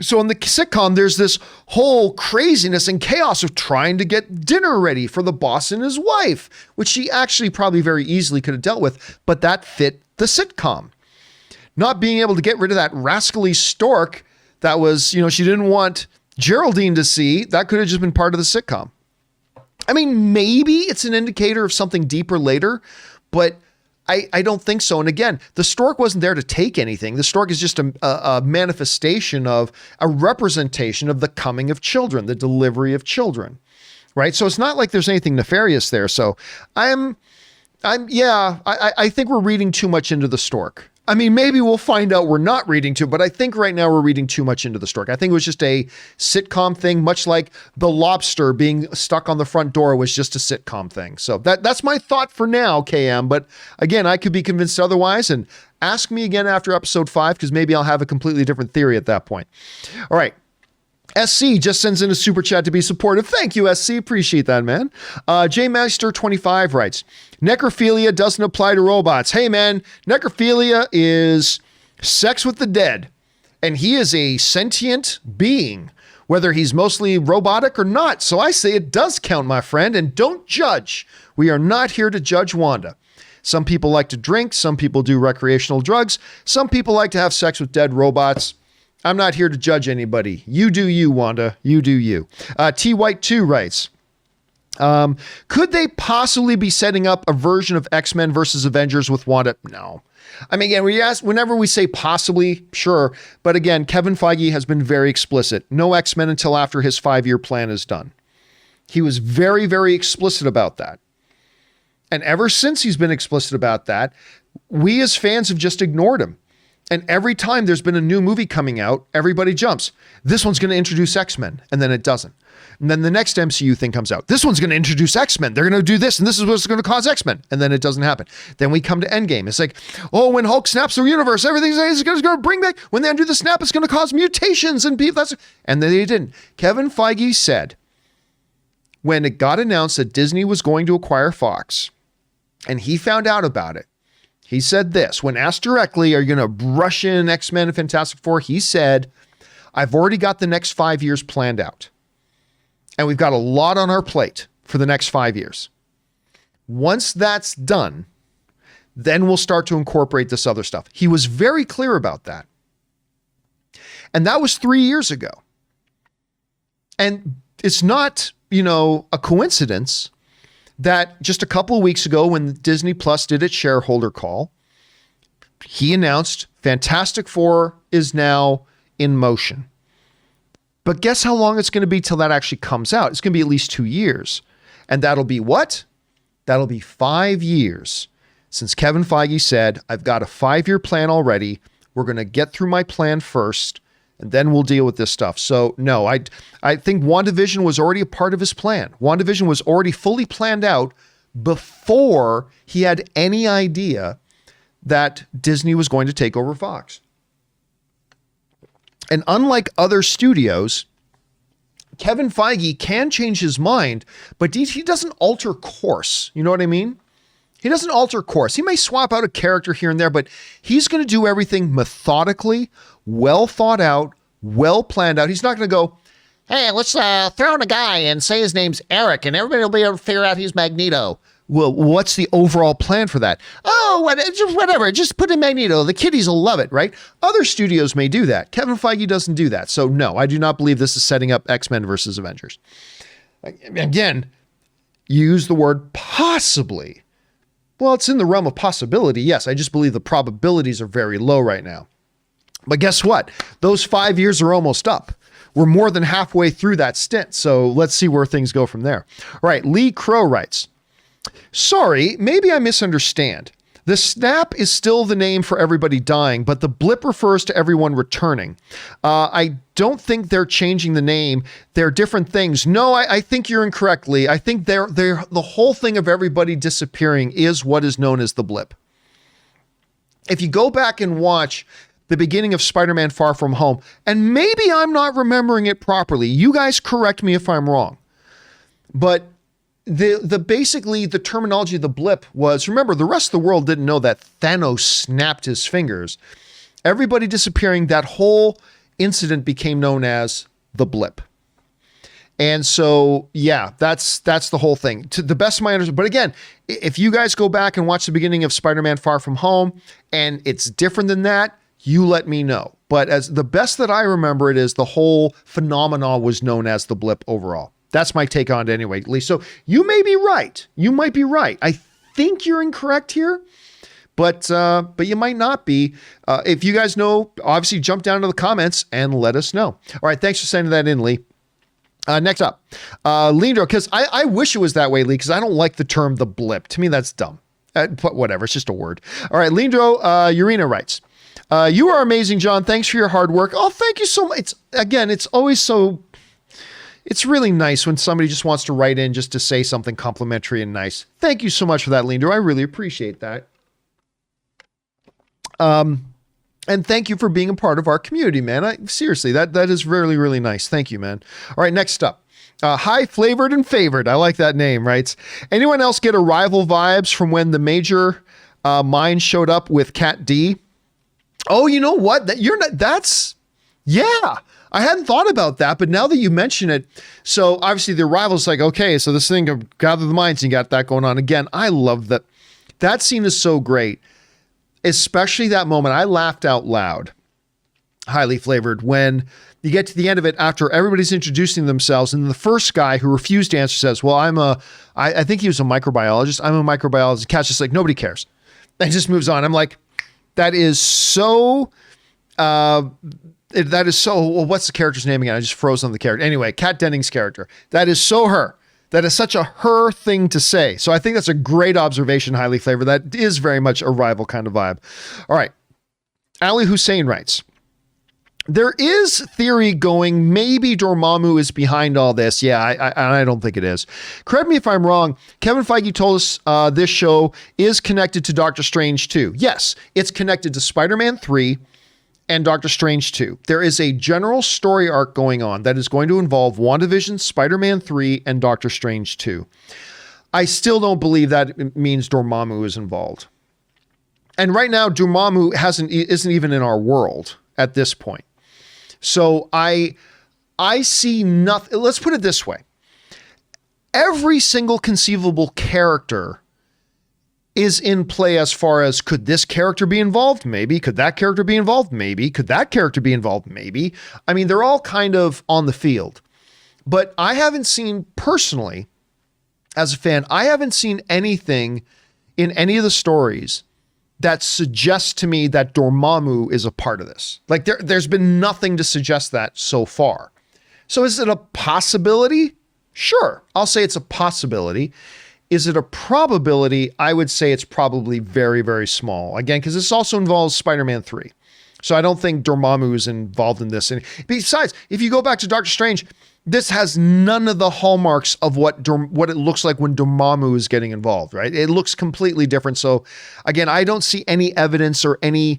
Speaker 1: So in the sitcom, there's this whole craziness and chaos of trying to get dinner ready for the boss and his wife, which she actually probably very easily could have dealt with, but that fit the sitcom. Not being able to get rid of that rascally stork that was, you know, she didn't want Geraldine to see, that could have just been part of the sitcom. I mean, maybe it's an indicator of something deeper later, but I don't think so. And again, the stork wasn't there to take anything. The stork is just a manifestation of a representation of the coming of children, the delivery of children, right? So it's not like there's anything nefarious there. So I think we're reading too much into the stork. I mean, maybe we'll find out we're not reading too, but I think right now we're reading too much into the story. I think it was just a sitcom thing, much like The Lobster being stuck on the front door was just a sitcom thing. So that's my thought for now, KM. But again, I could be convinced otherwise, and ask me again after episode 5, because maybe I'll have a completely different theory at that point. All right. SC just sends in a super chat to be supportive. Thank you, SC. Appreciate that, man. JMaster25 writes, necrophilia doesn't apply to robots. Hey, man, necrophilia is sex with the dead, and he is a sentient being, whether he's mostly robotic or not. So I say it does count, my friend, and don't judge. We are not here to judge Wanda. Some people like to drink. Some people do recreational drugs. Some people like to have sex with dead robots. I'm not here to judge anybody. You do you, Wanda. You do you. T White 2 writes, could they possibly be setting up a version of X-Men versus Avengers with Wanda? No. I mean, again, whenever we say possibly, sure. But again, Kevin Feige has been very explicit. No X-Men until after his 5-year plan is done. He was very, very explicit about that. And ever since he's been explicit about that, we as fans have just ignored him. And every time there's been a new movie coming out, everybody jumps. This one's going to introduce X-Men, and then it doesn't. And then the next MCU thing comes out. This one's going to introduce X-Men. They're going to do this, and this is what's going to cause X-Men. And then it doesn't happen. Then we come to Endgame. It's like, oh, when Hulk snaps the universe, everything's going to bring back. When they undo the snap, it's going to cause mutations and people. And then they didn't. Kevin Feige said, when it got announced that Disney was going to acquire Fox, and he found out about it, he said this, when asked directly, are you going to rush in X-Men and Fantastic Four? He said, I've already got the next 5 years planned out. And we've got a lot on our plate for the next 5 years. Once that's done, then we'll start to incorporate this other stuff. He was very clear about that. And that was 3 years ago. And it's not, a coincidence that just a couple of weeks ago when Disney Plus did its shareholder call, he announced Fantastic Four is now in motion. But guess how long it's going to be till that actually comes out? It's going to be at least 2 years. And that'll be what? That'll be 5 years since Kevin Feige said, I've got a 5-year plan already. We're going to get through my plan first, and then we'll deal with this stuff. So no, I think WandaVision was already a part of his plan. WandaVision was already fully planned out before he had any idea that Disney was going to take over Fox. And unlike other studios, Kevin Feige can change his mind, but he doesn't alter course. You know what I mean? He doesn't alter course. He may swap out a character here and there, but he's going to do everything methodically, well thought out, well planned out. He's not going to go, hey, let's throw in a guy and say his name's Eric and everybody will be able to figure out he's Magneto. Well, what's the overall plan for that? Oh, whatever. Just put in Magneto. The kiddies will love it, right? Other studios may do that. Kevin Feige doesn't do that. So no, I do not believe this is setting up X-Men versus Avengers. Again, use the word possibly. Well, it's in the realm of possibility. Yes, I just believe the probabilities are very low right now. But guess what? Those 5 years are almost up. We're more than halfway through that stint. So let's see where things go from there. All right. Lee Crow writes, sorry, maybe I misunderstand. The snap is still the name for everybody dying, but the blip refers to everyone returning. I don't think they're changing the name. They're different things. No, I think you're incorrect, Lee. I think the whole thing of everybody disappearing is what is known as the blip. If you go back and watch the beginning of Spider-Man Far From Home, and maybe I'm not remembering it properly. You guys correct me if I'm wrong. But basically the terminology of the blip was, remember, the rest of the world didn't know that Thanos snapped his fingers. Everybody disappearing, that whole incident became known as the blip. And so, yeah, that's the whole thing. To the best of my understanding. But again, if you guys go back and watch the beginning of Spider-Man Far From Home and it's different than that, you let me know. But as the best that I remember it is the whole phenomenon was known as the blip overall. That's my take on it anyway, at least. So you may be right. You might be right. I think you're incorrect here, but you might not be. If you guys know, obviously jump down to the comments and let us know. All right. Thanks for sending that in, Lee. Next up, Leandro, because I wish it was that way, Lee, because I don't like the term the blip. To me, that's dumb. But whatever, it's just a word. All right, Lindro Urena writes, you are amazing, John. Thanks for your hard work. Oh, thank you so much. It's always so... It's really nice when somebody just wants to write in just to say something complimentary and nice. Thank you so much for that, Lindro. I really appreciate that. And thank you for being a part of our community, man. Seriously, that is really, really nice. Thank you, man. All right, next up. High Flavored and Favored. I like that name, right? Anyone else get Arrival vibes from when the major mind showed up with Cat D? Oh, you know what? Yeah. I hadn't thought about that, but now that you mention it, so obviously the Arrival's like, okay, so this thing of Gather the Minds, and you got that going on. Again, I love that. That scene is so great, especially that moment. I laughed out loud, Highly Flavored, when you get to the end of it after everybody's introducing themselves, and the first guy who refused to answer says, well, I think he was a microbiologist. I'm a microbiologist. Cat's just like, nobody cares. And just moves on. I'm like, that is so... well, what's the character's name again? I just froze on the character. Anyway, Kat Denning's character. That is so her. That is such a her thing to say. So I think that's a great observation, Highly Flavored. That is very much a rival kind of vibe. All right. Ali Hussein writes, there is theory going, maybe Dormammu is behind all this. Yeah, I don't think it is. Correct me if I'm wrong. Kevin Feige told us this show is connected to Doctor Strange 2. Yes, it's connected to Spider-Man 3 and Doctor Strange 2. There is a general story arc going on that is going to involve WandaVision, Spider-Man 3, and Doctor Strange 2. I still don't believe that it means Dormammu is involved. And right now, Dormammu isn't even in our world at this point. So I see nothing. Let's put it this way. Every single conceivable character is in play as far as, could this character be involved? Maybe. Could that character be involved? Maybe. Could that character be involved? Maybe. I mean, they're all kind of on the field. But I haven't seen, personally, as a fan, I haven't seen anything in any of the stories that suggests to me that Dormammu is a part of this. Like, there's been nothing to suggest that so far. So is it a possibility? Sure. I'll say it's a possibility. Is it a probability? I would say it's probably very, very small. Again, because this also involves Spider-Man 3. So I don't think Dormammu is involved in this. And besides, if you go back to Doctor Strange, this has none of the hallmarks of what it looks like when Dormammu is getting involved, right? It looks completely different. So again, I don't see any evidence or any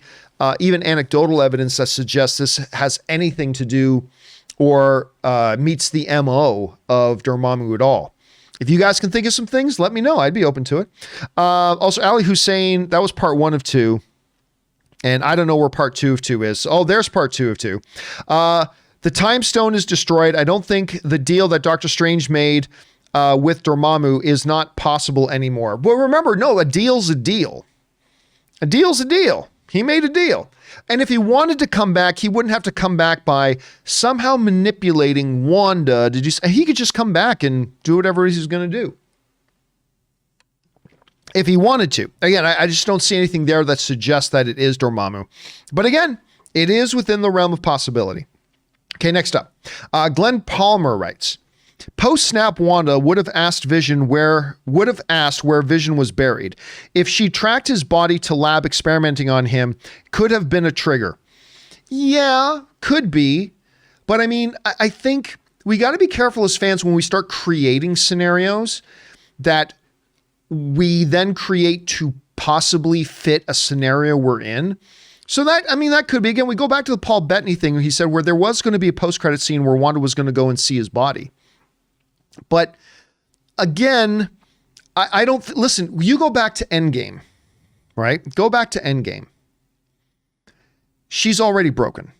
Speaker 1: even anecdotal evidence that suggests this has anything to do or meets the MO of Dormammu at all. If you guys can think of some things, let me know. I'd be open to it. Also, Ali Hussein, that was part 1 of 2. And I don't know where part 2 of 2 is. Oh, there's part 2 of 2. The Time Stone is destroyed. I don't think the deal that Doctor Strange made with Dormammu is not possible anymore. But remember, no, a deal's a deal. A deal's a deal. He made a deal. And if he wanted to come back, he wouldn't have to come back by somehow manipulating Wanda. He could just come back and do whatever he's going to do. If he wanted to. Again, I just don't see anything there that suggests that it is Dormammu. But again, it is within the realm of possibility. Okay, next up. Glenn Palmer writes, post-snap Wanda would have asked where Vision was buried. If she tracked his body to lab experimenting on him, could have been a trigger. Yeah, could be. But I mean, I think we got to be careful as fans when we start creating scenarios that we then create to possibly fit a scenario we're in. So that could be, again, we go back to the Paul Bettany thing where he said where there was going to be a post-credit scene where Wanda was going to go and see his body. But again, I don't, listen, you go back to Endgame, right? Go back to Endgame. She's already broken.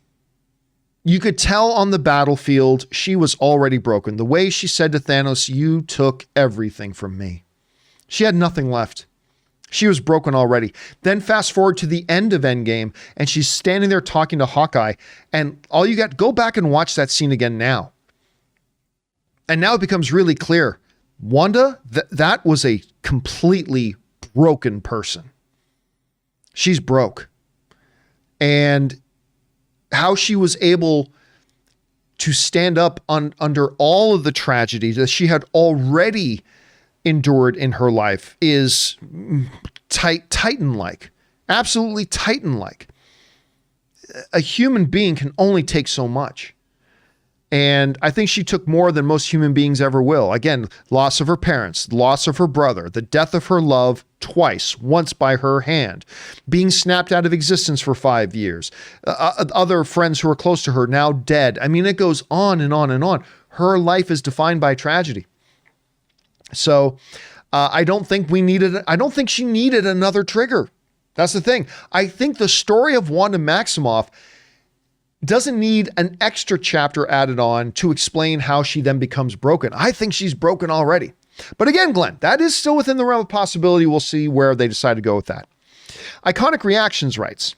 Speaker 1: You could tell on the battlefield, she was already broken. The way she said to Thanos, you took everything from me. She had nothing left. She was broken already. Then fast forward to the end of Endgame, and she's standing there talking to Hawkeye, and go back and watch that scene again now. And now it becomes really clear. Wanda, that was a completely broken person. She's broke. And how she was able to stand up under all of the tragedies that she had already endured in her life is Titan-like, absolutely Titan-like. A human being can only take so much. And I think she took more than most human beings ever will. Again, loss of her parents, loss of her brother, the death of her love twice, once by her hand, being snapped out of existence for 5 years, other friends who were close to her now dead. I mean, it goes on and on and on. Her life is defined by tragedy. So I don't think she needed another trigger. That's the thing. I think the story of Wanda Maximoff doesn't need an extra chapter added on to explain how she then becomes broken. I think she's broken already. But again, Glenn, that is still within the realm of possibility. We'll see where they decide to go with that. Iconic Reactions writes,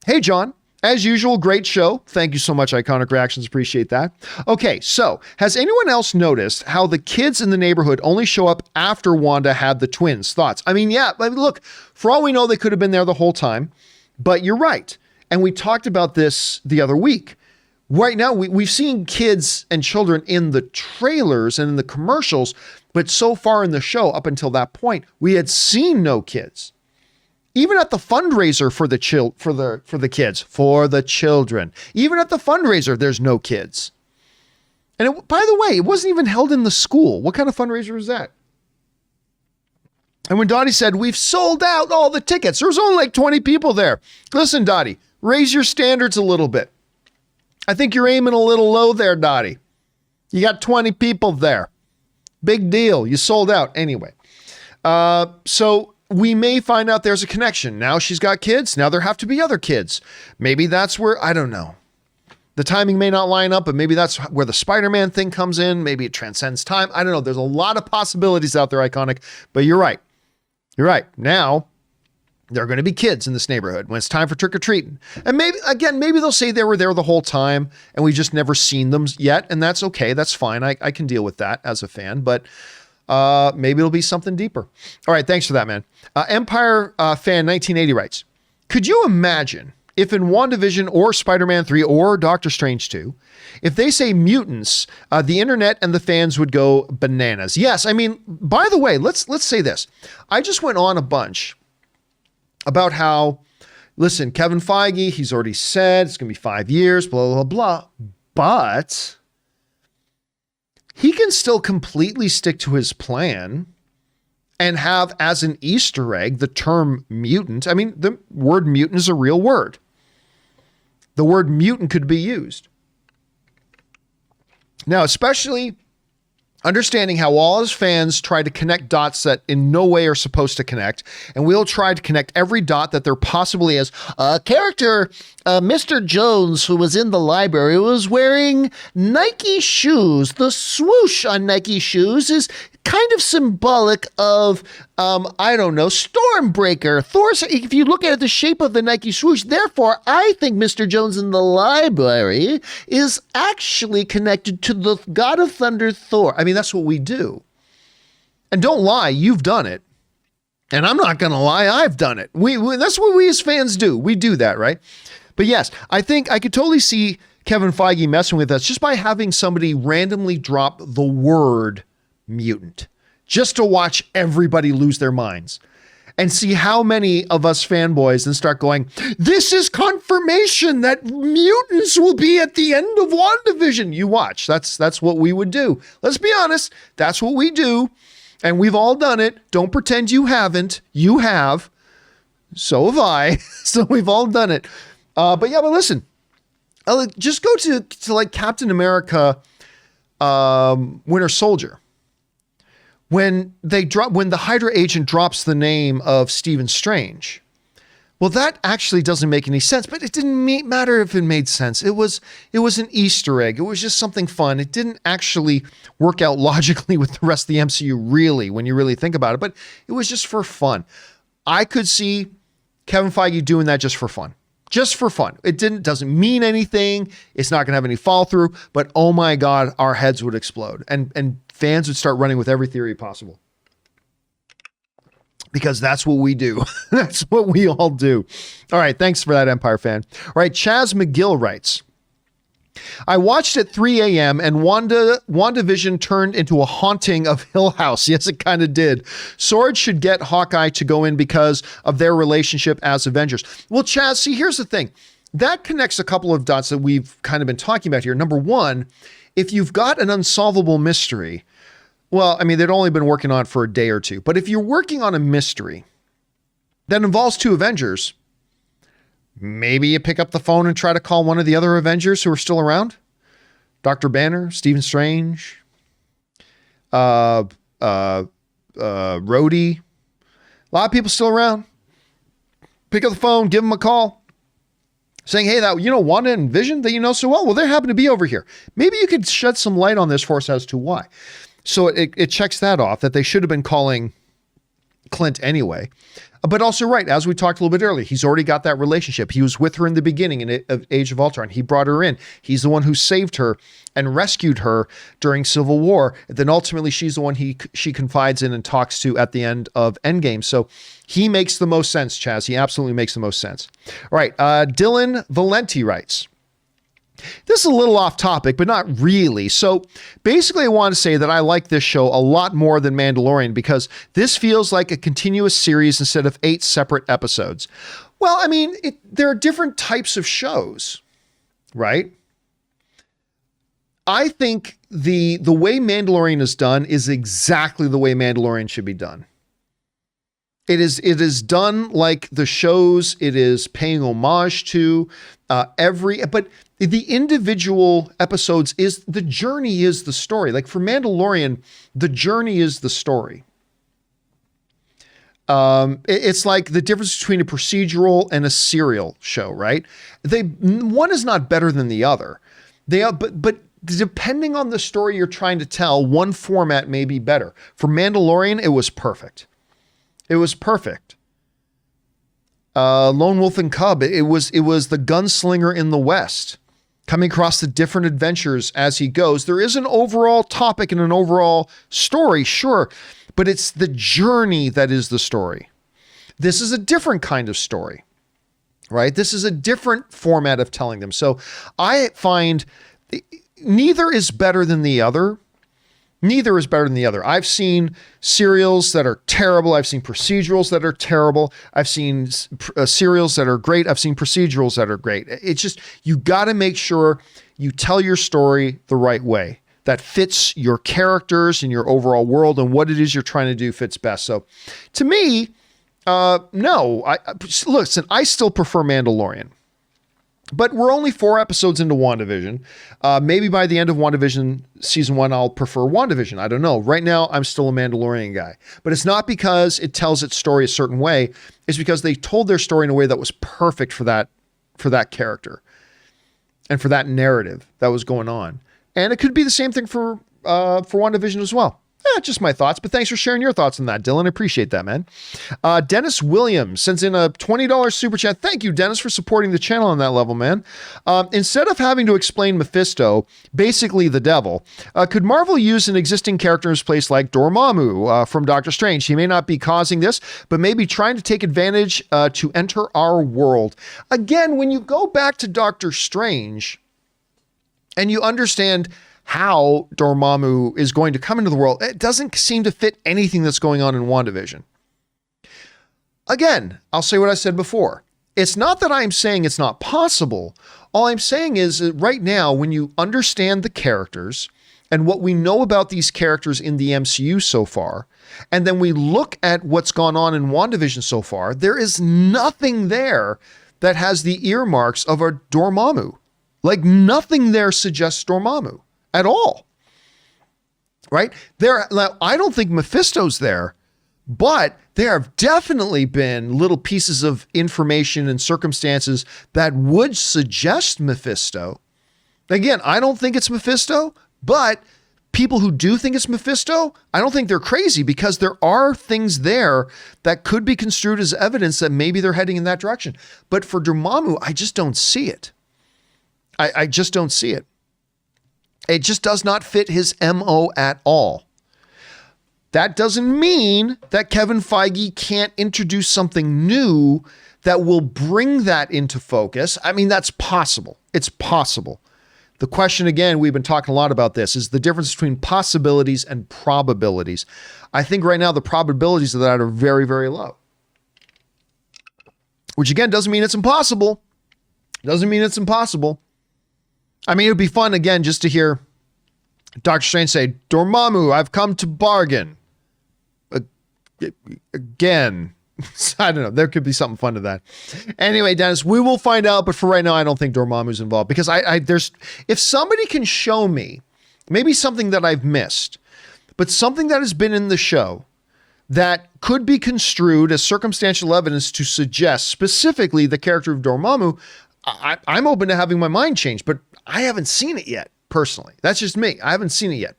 Speaker 1: "Hey, John. As usual, great show. Thank you so much, Iconic Reactions. Appreciate that. Okay, so has anyone else noticed how the kids in the neighborhood only show up after Wanda had the twins? Thoughts?" I mean, yeah, look, for all we know, they could have been there the whole time, but you're right. And we talked about this the other week. Right now, we've seen kids and children in the trailers and in the commercials, but so far in the show, up until that point, we had seen no kids. Even at the fundraiser for the children, even at the fundraiser, there's no kids. And by the way, it wasn't even held in the school. What kind of fundraiser is that? And when Dottie said, "We've sold out all the tickets," there was only like 20 people there. Listen, Dottie, raise your standards a little bit. I think you're aiming a little low there, Dottie. You got 20 people there. Big deal. You sold out anyway. So we may find out there's a connection. Now she's got kids. Now there have to be other kids. Maybe that's where, I don't know. The timing may not line up, but maybe that's where the Spider-Man thing comes in. Maybe it transcends time. I don't know. There's a lot of possibilities out there, Iconic, but you're right. You're right. Now there are going to be kids in this neighborhood when it's time for trick-or-treating. And maybe they'll say they were there the whole time and we just never seen them yet. And that's okay. That's fine. I can deal with that as a fan, but maybe it'll be something deeper. All right. Thanks for that, man. Empire Fan 1980 writes, "Could you imagine if in WandaVision or Spider-Man 3 or Doctor Strange 2, if they say mutants, the internet and the fans would go bananas?" Yes. I mean, by the way, let's say this. I just went on a bunch about how, listen, Kevin Feige, he's already said it's going to be 5 years, blah, blah, blah, but he can still completely stick to his plan and have as an Easter egg the term mutant. I mean, the word mutant is a real word. The word mutant could be used. Now, especially understanding how all his fans try to connect dots that in no way are supposed to connect, and we'll try to connect every dot that there possibly is. A character, Mr. Jones, who was in the library, was wearing Nike shoes. The swoosh on Nike shoes is kind of symbolic of, I don't know, Stormbreaker. Thor's, if you look at it, the shape of the Nike swoosh. Therefore, I think Mr. Jones in the library is actually connected to the God of Thunder, Thor. I mean, that's what we do. And don't lie, you've done it. And I'm not going to lie, I've done it. We that's what we as fans do. We do that, right? But yes, I think I could totally see Kevin Feige messing with us just by having somebody randomly drop the word mutant, just to watch everybody lose their minds and see how many of us fanboys then start going, "This is confirmation that mutants will be at the end of WandaVision." You watch. That's what we would do. Let's be honest. That's what we do. And we've all done it. Don't pretend you haven't. You have. So have I. So we've all done it. But listen, just go to like Captain America, Winter Soldier. When the Hydra agent drops the name of Stephen Strange, well, that actually doesn't make any sense, but it didn't matter if it made sense. It was an Easter egg. It was just something fun. It didn't actually work out logically with the rest of the MCU, really, when you really think about it, but it was just for fun. I could see Kevin Feige doing that just for fun. Just for fun. It doesn't mean anything. It's not going to have any follow through, but oh my God, our heads would explode and fans would start running with every theory possible. Because that's what we do. That's what we all do. All right. Thanks for that, Empire Fan. All right. Chaz McGill writes, I watched at 3 a.m. and WandaVision turned into a haunting of Hill House. Yes, it kind of did. Sword should get Hawkeye to go in because of their relationship as Avengers. Well, Chaz, see, here's the thing. That connects a couple of dots that we've kind of been talking about here. Number one, if you've got an unsolvable mystery, well, I mean, they'd only been working on it for a day or two. But if you're working on a mystery that involves two Avengers, maybe you pick up the phone and try to call one of the other Avengers who are still around. Dr. Banner, Stephen Strange, Rhodey. A lot of people still around. Pick up the phone, give them a call, saying, hey, that, Wanda and Vision that you know so well, they happen to be over here. Maybe you could shed some light on this for us as to why. So it checks that off, that they should have been calling Clint anyway. But also, right, as we talked a little bit earlier, he's already got that relationship. He was with her in the beginning in Age of Ultron. He brought her in. He's the one who saved her and rescued her during Civil War. Then ultimately, she's the one she confides in and talks to at the end of Endgame. So he makes the most sense, Chaz. He absolutely makes the most sense. All right, Dylan Valenti writes, this is a little off topic, but not really. So basically, I want to say that I like this show a lot more than Mandalorian because this feels like a continuous series instead of 8 separate episodes. Well, I mean, there are different types of shows, right? I think the way Mandalorian is done is exactly the way Mandalorian should be done. It is done like the shows it is paying homage to, but the individual episodes the journey is the story. Like for Mandalorian, the journey is the story. It's like the difference between a procedural and a serial show, right? One is not better than the other. But depending on the story you're trying to tell, one format may be better. For Mandalorian, it was perfect. It was perfect. Lone Wolf and Cub, it was the gunslinger in the West, coming across the different adventures as he goes. There is an overall topic and an overall story, sure, but it's the journey that is the story. This is a different kind of story, right? This is a different format of telling them. So I find neither is better than the other. Neither is better than the other. I've seen serials that are terrible. I've seen procedurals that are terrible. I've seen serials that are great. I've seen procedurals that are great. It's just, you got to make sure you tell your story the right way that fits your characters and your overall world, and what it is you're trying to do fits best. So to me, no, listen, I still prefer Mandalorian. But we're only 4 episodes into WandaVision. Maybe by the end of WandaVision season 1, I'll prefer WandaVision. I don't know. Right now, I'm still a Mandalorian guy. But it's not because it tells its story a certain way. It's because they told their story in a way that was perfect for that character and for that narrative that was going on. And it could be the same thing for WandaVision as well. Just my thoughts, but thanks for sharing your thoughts on that, Dylan. I appreciate that, man. Dennis Williams sends in a $20 super chat. Thank you, Dennis, for supporting the channel on that level, man. Instead of having to explain Mephisto, basically the devil, could Marvel use an existing character in his place like Dormammu from Doctor Strange? He may not be causing this, but maybe trying to take advantage to enter our world. Again, when you go back to Doctor Strange and you understand how Dormammu is going to come into the world, it doesn't seem to fit anything that's going on in WandaVision. Again, I'll say what I said before. It's not that I'm saying it's not possible. All I'm saying is that right now, when you understand the characters and what we know about these characters in the MCU so far, and then we look at what's gone on in WandaVision so far, there is nothing there that has the earmarks of a Dormammu. Like nothing there suggests Dormammu at all, right? I don't think Mephisto's there, but there have definitely been little pieces of information and circumstances that would suggest Mephisto. Again, I don't think it's Mephisto, but people who do think it's Mephisto, I don't think they're crazy because there are things there that could be construed as evidence that maybe they're heading in that direction. But for Dormammu, I just don't see it. I just don't see it. It just does not fit his MO at all. That doesn't mean that Kevin Feige can't introduce something new that will bring that into focus. I mean, that's possible. It's possible. The question, again, we've been talking a lot about this, is the difference between possibilities and probabilities. I think right now the probabilities of that are very, very low. Which again, doesn't mean it's impossible. Doesn't mean it's impossible. I mean, it would be fun, again, just to hear Dr. Strange say, Dormammu, I've come to bargain. Again. I don't know. There could be something fun to that. Anyway, Dennis, we will find out. But for right now, I don't think Dormammu's involved, because if somebody can show me maybe something that I've missed, but something that has been in the show that could be construed as circumstantial evidence to suggest specifically the character of Dormammu, I'm open to having my mind changed, but I haven't seen it yet, personally. That's just me. I haven't seen it yet.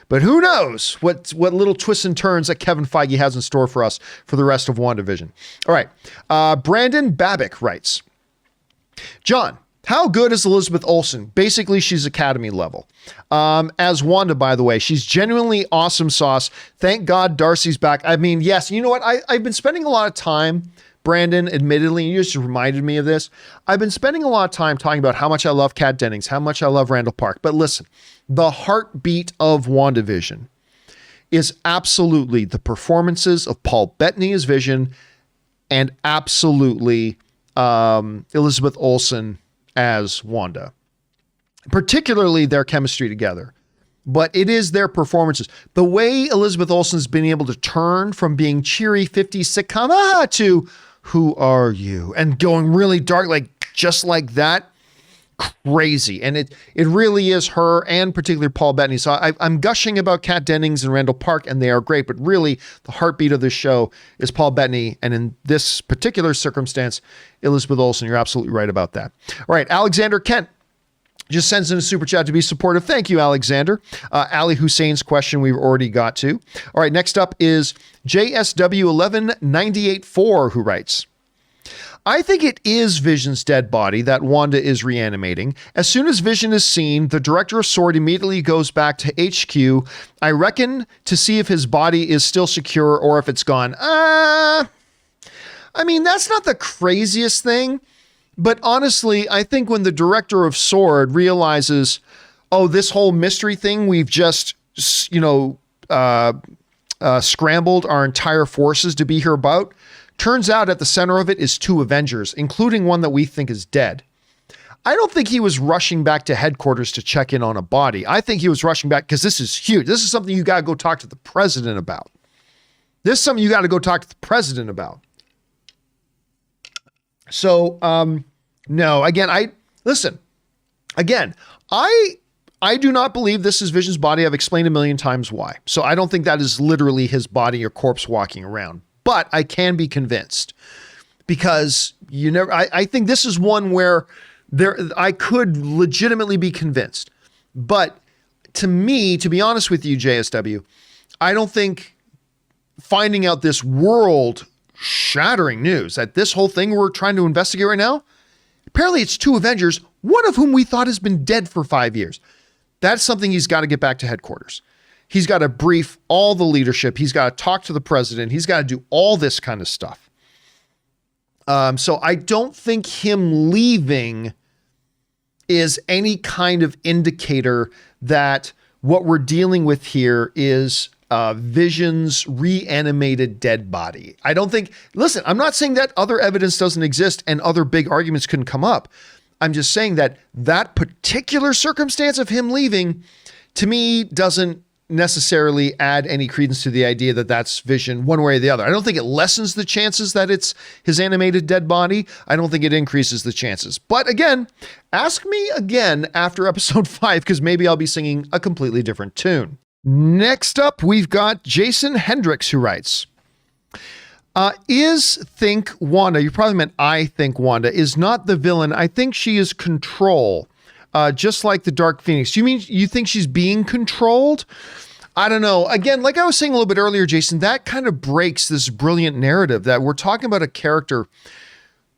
Speaker 1: But who knows what little twists and turns that Kevin Feige has in store for us for the rest of WandaVision. All right. Brandon Babick writes, John, how good is Elizabeth Olsen? Basically, she's Academy level. As Wanda, by the way, she's genuinely awesome sauce. Thank God Darcy's back. I mean, yes, you know what? I've been spending a lot of time, Brandon, admittedly, you just reminded me of this. I've been spending a lot of time talking about how much I love Kat Dennings, how much I love Randall Park. But listen, the heartbeat of WandaVision is absolutely the performances of Paul Bettany as Vision and absolutely Elizabeth Olsen as Wanda, particularly their chemistry together. But it is their performances. The way Elizabeth Olsen's been able to turn from being cheery 50s sitcom to who are you? And going really dark, like just like that. Crazy. And it really is her, and particularly Paul Bettany. So I'm gushing about Kat Dennings and Randall Park, and they are great, but really the heartbeat of this show is Paul Bettany. And in this particular circumstance, Elizabeth Olsen. You're absolutely right about that. All right. Alexander Kent just sends in a super chat to be supportive. Thank you, Alexander. Ali Hussein's question we've already got to. All right. Next up is JSW11984, who writes, I think it is Vision's dead body that Wanda is reanimating. As soon as Vision is seen, the director of S.W.O.R.D. immediately goes back to HQ, I reckon, to see if his body is still secure or if it's gone. I mean, that's not the craziest thing, but honestly, I think when the director of S.W.O.R.D. realizes, oh, this whole mystery thing, we've just, scrambled our entire forces to be here about, turns out at the center of it is two Avengers, including one that we think is dead. I don't think he was rushing back to headquarters to check in on a body. I think he was rushing back because this is huge. This is something you got to go talk to the president about. This is something you got to go talk to the president about. So, no, again, I do not believe this is Vision's body. I've explained a million times why. So I don't think that is literally his body or corpse walking around. But I can be convinced because I think this is one where I could legitimately be convinced. But to me, to be honest with you, JSW, I don't think finding out this world shattering news that this whole thing we're trying to investigate right now, apparently it's two Avengers, one of whom we thought has been dead for 5 years. That's something he's got to get back to headquarters. He's got to brief all the leadership. He's got to talk to the president. He's got to do all this kind of stuff. So I don't think him leaving is any kind of indicator that what we're dealing with here is Vision's reanimated dead body. I don't think, listen, I'm not saying that other evidence doesn't exist and other big arguments couldn't come up. I'm just saying that that particular circumstance of him leaving, to me, doesn't necessarily add any credence to the idea that that's Vision one way or the other. I don't think it lessens the chances that it's his animated dead body. I don't think it increases the chances. But again, ask me again after episode 5, because maybe I'll be singing a completely different tune. Next up, we've got Jason Hendricks, who writes, is think Wanda, you probably meant I think Wanda, is not the villain. I think she is control. Just like the Dark Phoenix. You mean you think she's being controlled? I don't know. Again, like I was saying a little bit earlier, Jason, that kind of breaks this brilliant narrative that we're talking about a character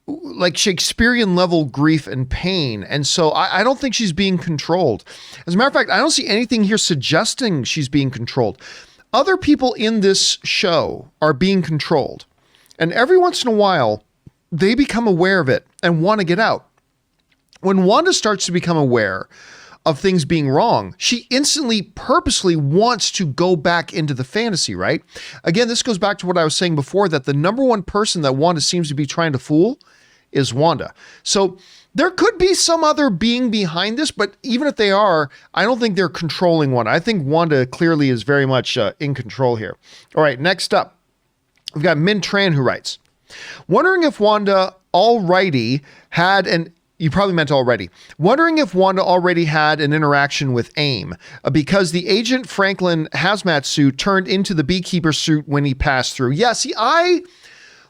Speaker 1: like Shakespearean level grief and pain. And so I don't think she's being controlled. As a matter of fact, I don't see anything here suggesting she's being controlled. Other people in this show are being controlled. And every once in a while, they become aware of it and want to get out. When Wanda starts to become aware of things being wrong. She instantly, purposely wants to go back into the fantasy, right? Again, this goes back to what I was saying before, that the number one person that Wanda seems to be trying to fool is Wanda. So there could be some other being behind this, but even if they are, I don't think they're controlling Wanda. I think Wanda clearly is very much in control here. All right, next up, we've got Min Tran who writes, wondering if Wanda already had an You probably meant already. Wondering if Wanda already had an interaction with AIM because the Agent Franklin hazmat suit turned into the beekeeper suit when he passed through. Yeah, see, I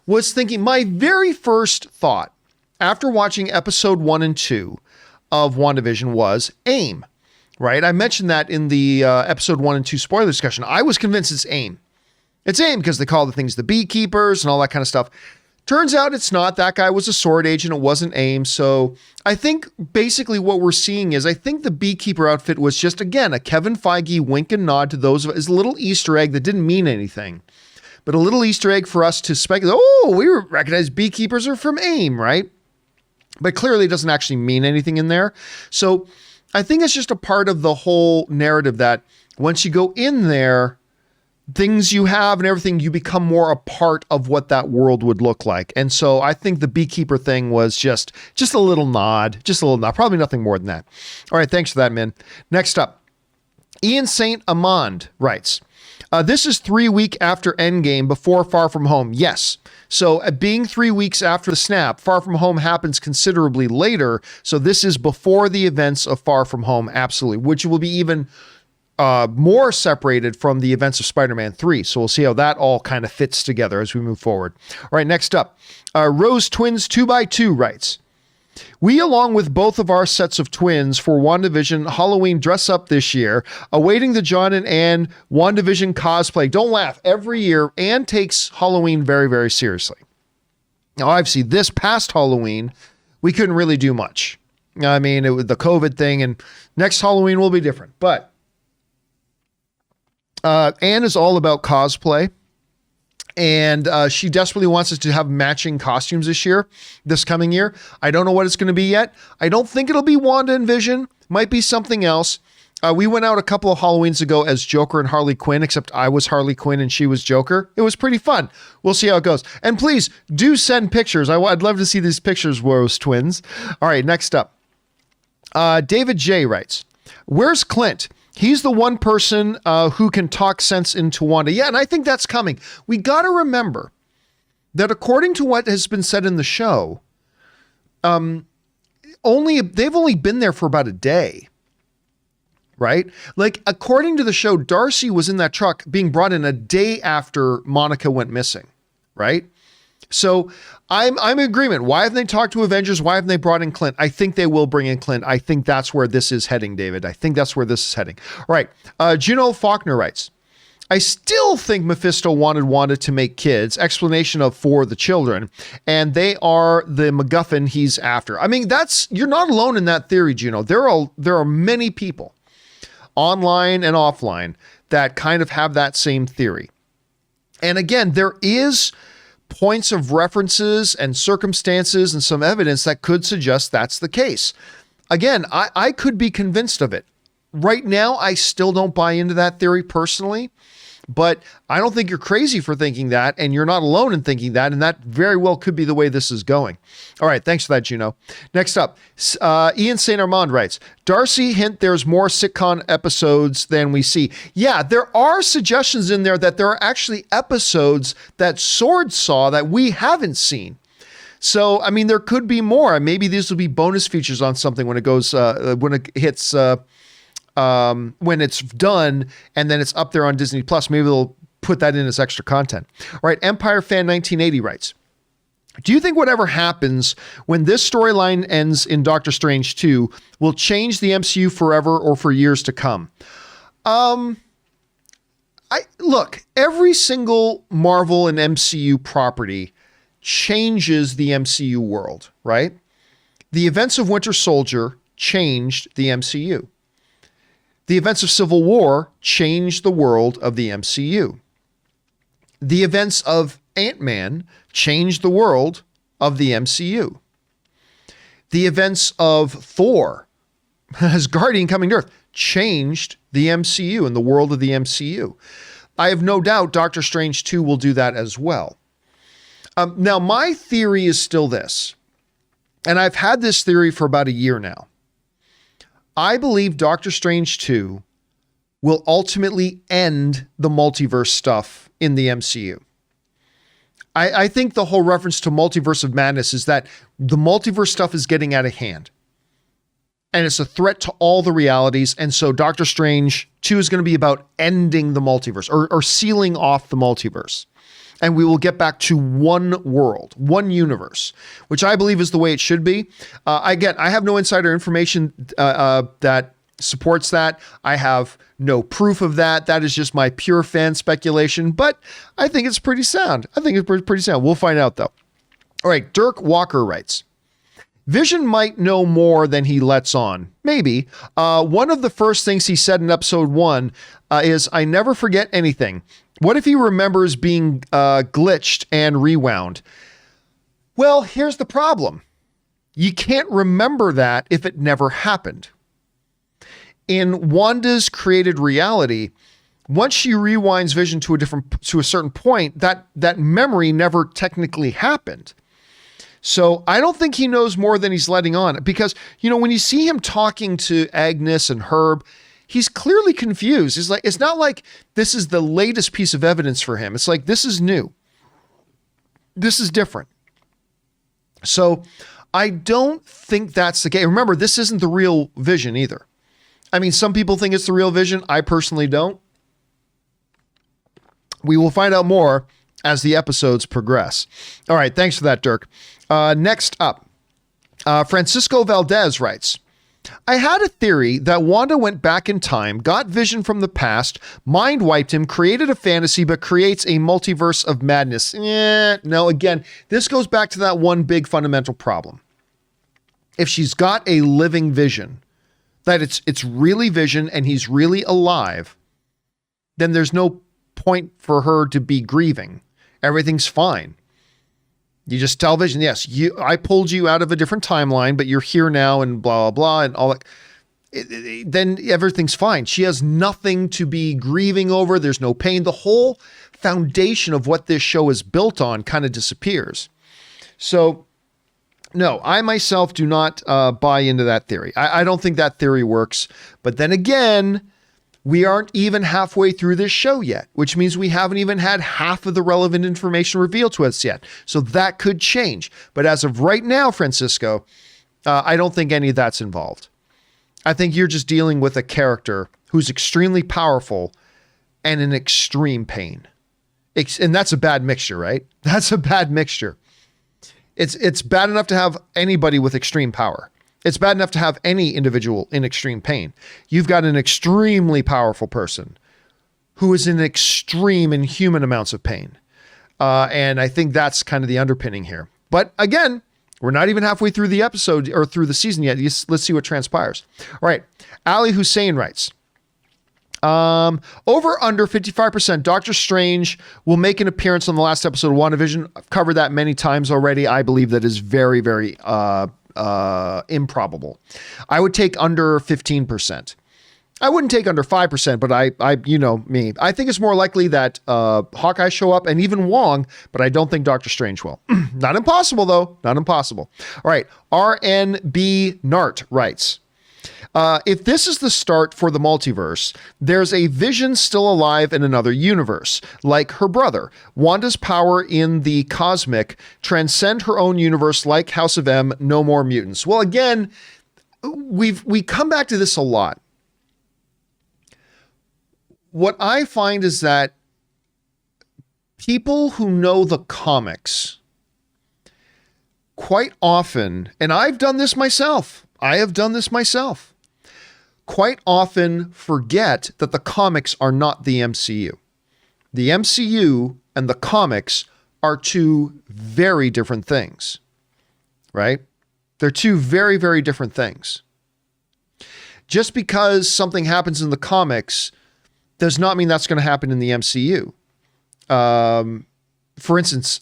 Speaker 1: was thinking, my very first thought after watching episode 1 and 2 of WandaVision was AIM, right? I mentioned that in the episode 1 and 2 spoiler discussion. I was convinced it's AIM. It's AIM because they call the things the beekeepers and all that kind of stuff. Turns out it's not. That guy was a sword agent. It wasn't AIM. So I think basically what we're seeing is I think the beekeeper outfit was just, again, a Kevin Feige wink and nod to those of us, a little Easter egg that didn't mean anything, but a little Easter egg for us to speculate, oh, we recognize beekeepers are from AIM, right? But clearly it doesn't actually mean anything in there. So I think it's just a part of the whole narrative that once you go in there, things you have and everything, you become more a part of what that world would look like. And so I think the beekeeper thing was just a little nod, probably nothing more than that. All right. Thanks for that, man. Next up, Ian St. Amand writes, this is 3 weeks after Endgame before Far From Home. Yes. So being 3 weeks after the snap, Far From Home happens considerably later. So this is before the events of Far From Home. Absolutely. Which will be even more separated from the events of Spider-Man 3. So we'll see how that all kind of fits together as we move forward. All right, next up, Rose Twins 2x2 writes, we, along with both of our sets of twins for WandaVision Halloween dress up this year, awaiting the John and Anne WandaVision cosplay. Don't laugh. Every year, Anne takes Halloween very, very seriously. Now, obviously, this past Halloween, we couldn't really do much. I mean, it was the COVID thing, and next Halloween will be different. But Anne is all about cosplay, and she desperately wants us to have matching costumes this coming year. I don't know what it's going to be yet. I don't think it'll be Wanda and Vision. Might be something else. We went out a couple of Halloweens ago as Joker and Harley Quinn, except I was Harley Quinn and she was Joker. It was pretty fun. We'll see how it goes. And please do send pictures. I'd love to see these pictures, Rose Twins. All right, next up. David J. writes, where's Clint? He's the one person who can talk sense into Wanda. Yeah, and I think that's coming. We got to remember that according to what has been said in the show, they've only been there for about a day, right? Like, according to the show, Darcy was in that truck being brought in a day after Monica went missing, right? So I'm in agreement. Why haven't they talked to Avengers? Why haven't they brought in Clint? I think they will bring in Clint. I think that's where this is heading, David. I think that's where this is heading. All right. Juno Faulkner writes, I still think Mephisto wanted Wanda to make kids, explanation of for the children, and they are the MacGuffin he's after. I mean, you're not alone in that theory, Juno. There are many people online and offline that kind of have that same theory. And again, there is points of references and circumstances and some evidence that could suggest that's the case. Again, I could be convinced of it. Right now, I still don't buy into that theory personally, but I don't think you're crazy for thinking that, and you're not alone in thinking that, and that very well could be the way this is going. All right, thanks for that, Juno. Next up, Ian St. Armand writes, Darcy hint there's more sitcom episodes than we see. Yeah, there are suggestions in there that there are actually episodes that Sword saw that we haven't seen. So, I mean, there could be more. Maybe these will be bonus features on something when it goes, when it hits, when it's done and then it's up there on Disney Plus. Maybe they'll put that in as extra content. All right, Empire Fan 1980 writes, do you think whatever happens when this storyline ends in Doctor Strange 2 will change the MCU forever or for years to come? Look, every single Marvel and MCU property changes the MCU world, right? The events of Winter Soldier changed the MCU. The events of Civil War changed the world of the MCU. The events of Ant-Man changed the world of the MCU. The events of Thor as Guardian coming to Earth, changed the MCU and the world of the MCU. I have no doubt Doctor Strange 2 will do that as well. Now, my theory is still this, and I've had this theory for about a year now. I believe Doctor Strange 2 will ultimately end the multiverse stuff in the MCU. I think the whole reference to multiverse of madness is that the multiverse stuff is getting out of hand. And it's a threat to all the realities. And so Doctor Strange 2 is going to be about ending the multiverse or sealing off the multiverse. And we will get back to one world, one universe, which I believe is the way it should be. Again, I have no insider information that supports that. I have no proof of that. That is just my pure fan speculation, but I think it's pretty sound. Pretty sound. We'll find out though. All right. Dirk Walker writes, Vision might know more than he lets on. Maybe. One of the first things he said in episode 1 is, I never forget anything. What if he remembers being glitched and rewound? Well, here's the problem. You can't remember that if it never happened. In Wanda's created reality, once she rewinds Vision to a certain point, that memory never technically happened. So I don't think he knows more than he's letting on, because, when you see him talking to Agnes and Herb, he's clearly confused. It's not like this is the latest piece of evidence for him. It's like, this is new. This is different. So I don't think that's the case. Remember, this isn't the real Vision either. I mean, some people think it's the real Vision. I personally don't. We will find out more as the episodes progress. All right. Thanks for that, Dirk. Next up, Francisco Valdez writes, I had a theory that Wanda went back in time, got Vision from the past, mind wiped him, created a fantasy, but creates a multiverse of madness. No, again, this goes back to that one big fundamental problem. If she's got a living Vision, that it's really Vision and he's really alive, then there's no point for her to be grieving. Everything's fine. You just tell Vision, yes, I pulled you out of a different timeline, but you're here now and blah, blah, blah, and all that. Then everything's fine. She has nothing to be grieving over. There's no pain. The whole foundation of what this show is built on kind of disappears. So, no, I myself do not buy into that theory. I don't think that theory works. But then again, we aren't even halfway through this show yet, which means we haven't even had half of the relevant information revealed to us yet. So that could change. But as of right now, Francisco, I don't think any of that's involved. I think you're just dealing with a character who's extremely powerful and in extreme pain. And that's a bad mixture, right? That's a bad mixture. It's bad enough to have anybody with extreme power. It's bad enough to have any individual in extreme pain. You've got an extremely powerful person who is in extreme inhuman amounts of pain. And I think that's kind of the underpinning here. But again, we're not even halfway through the episode or through the season yet. Let's see what transpires. All right. Ali Hussein writes, over under 55%, Doctor Strange will make an appearance on the last episode of WandaVision. I've covered that many times already. I believe that is very, very improbable. I would take under 15%. I wouldn't take under 5%, but I you know me. I think it's more likely that Hawkeye show up and even Wong, but I don't think Doctor Strange will. Not impossible though. Not impossible. All right. RNB Nart writes, if this is the start for the multiverse, there's a Vision still alive in another universe, like her brother. Wanda's power in the cosmic transcend her own universe, like House of M, no more mutants. Well, again, we come back to this a lot. What I find is that people who know the comics quite often, and I've done this myself, quite often forget that the comics are not the MCU. The MCU and the comics are two very different things, right? They're two very, very different things. Just because something happens in the comics does not mean that's going to happen in the MCU. For instance,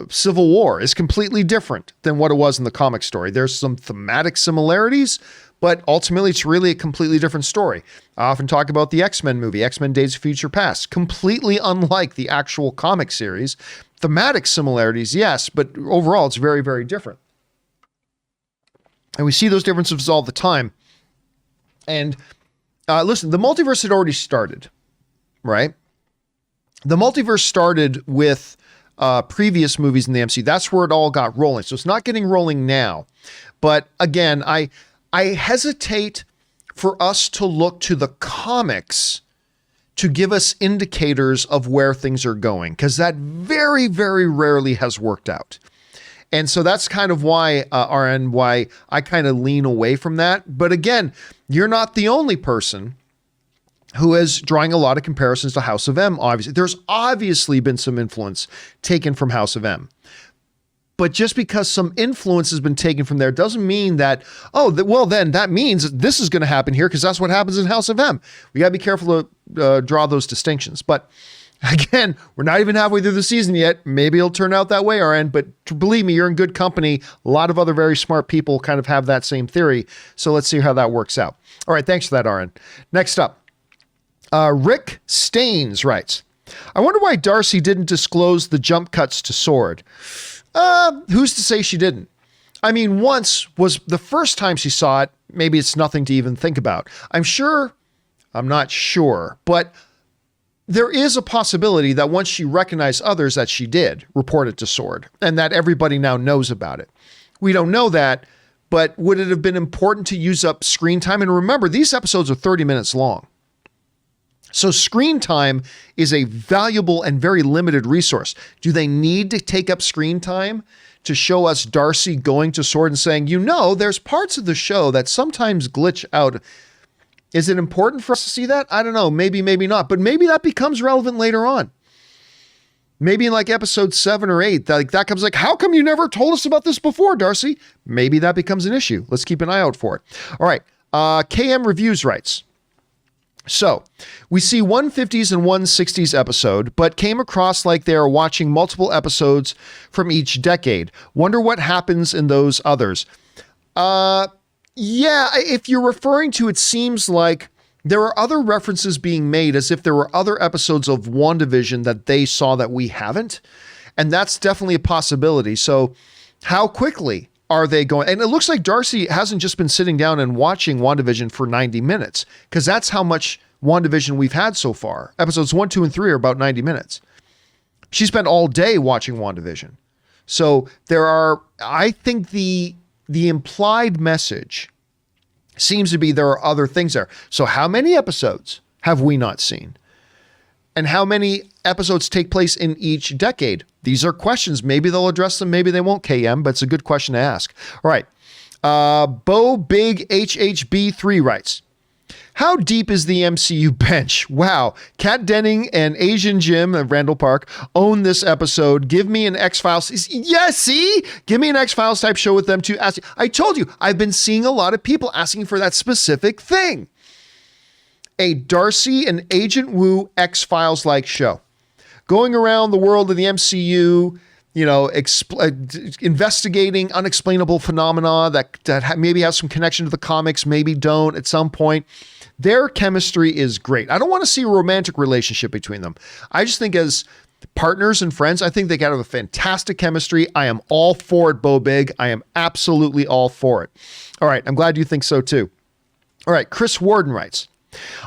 Speaker 1: Civil War is completely different than what it was in the comic story. There's some thematic similarities, But ultimately, it's really a completely different story. I often talk about the X-Men movie, X-Men Days of Future Past, completely unlike the actual comic series. Thematic similarities, yes, but overall, it's very, very different. And we see those differences all the time. And listen, the multiverse had already started, right? The multiverse started with previous movies in the MCU. That's where it all got rolling. So it's not getting rolling now. But again, I hesitate for us to look to the comics to give us indicators of where things are going, because that very, very rarely has worked out. And so that's kind of why, RN, why I kind of lean away from that. But again, you're not the only person who is drawing a lot of comparisons to House of M, obviously. There's obviously been some influence taken from House of M. But just because some influence has been taken from there doesn't mean that, well, then that means this is going to happen here because that's what happens in House of M. We got to be careful to draw those distinctions. But again, we're not even halfway through the season yet. Maybe it'll turn out that way, RN. But believe me, you're in good company. A lot of other very smart people kind of have that same theory. So let's see how that works out. All right, thanks for that, RN. Next up, Rick Staines writes, I wonder why Darcy didn't disclose the jump cuts to Sword. Who's to say she didn't? I mean, once was the first time she saw it. Maybe it's nothing to even think about. I'm not sure, but there is a possibility that once she recognized others that she did report it to Sword and that everybody now knows about it. We don't know that, but would it have been important to use up screen time? And remember, these episodes are 30 minutes long. So screen time is a valuable and very limited resource. Do they need to take up screen time to show us Darcy going to Sword and saying, there's parts of the show that sometimes glitch out? Is it important for us to see that? I don't know. Maybe, maybe not. But maybe that becomes relevant later on. Maybe in like episode 7 or 8, that comes like, how come you never told us about this before, Darcy? Maybe that becomes an issue. Let's keep an eye out for it. All right. KM Reviews writes, so we see 150s and 160s episode, but came across like they are watching multiple episodes from each decade. Wonder what happens in those others. Yeah, if you're referring to, it seems like there are other references being made as if there were other episodes of WandaVision that they saw that we haven't. And that's definitely a possibility. So how quickly are they going? And it looks like Darcy hasn't just been sitting down and watching WandaVision for 90 minutes, because that's how much WandaVision we've had so far. Episodes 1, 2, and 3 are about 90 minutes. She spent all day watching WandaVision. So I think the implied message seems to be there are other things there. So how many episodes have we not seen? And how many episodes take place in each decade? These are questions. Maybe they'll address them. Maybe they won't, KM, but it's a good question to ask. All right. Bo Big HHB3 writes, how deep is the MCU bench? Wow. Kat Denning and Asian Jim of Randall Park own this episode. Give me an X-Files. Yeah, see? Give me an X-Files type show with them too. I told you, I've been seeing a lot of people asking for that specific thing. A Darcy and Agent Woo X-Files like show. Going around the world of the MCU, investigating unexplainable phenomena that maybe have some connection to the comics, maybe don't at some point. Their chemistry is great. I don't want to see a romantic relationship between them. I just think as partners and friends, I think they got a fantastic chemistry. I am all for it, Bo Big. I am absolutely all for it. All right. I'm glad you think so too. All right. Chris Warden writes,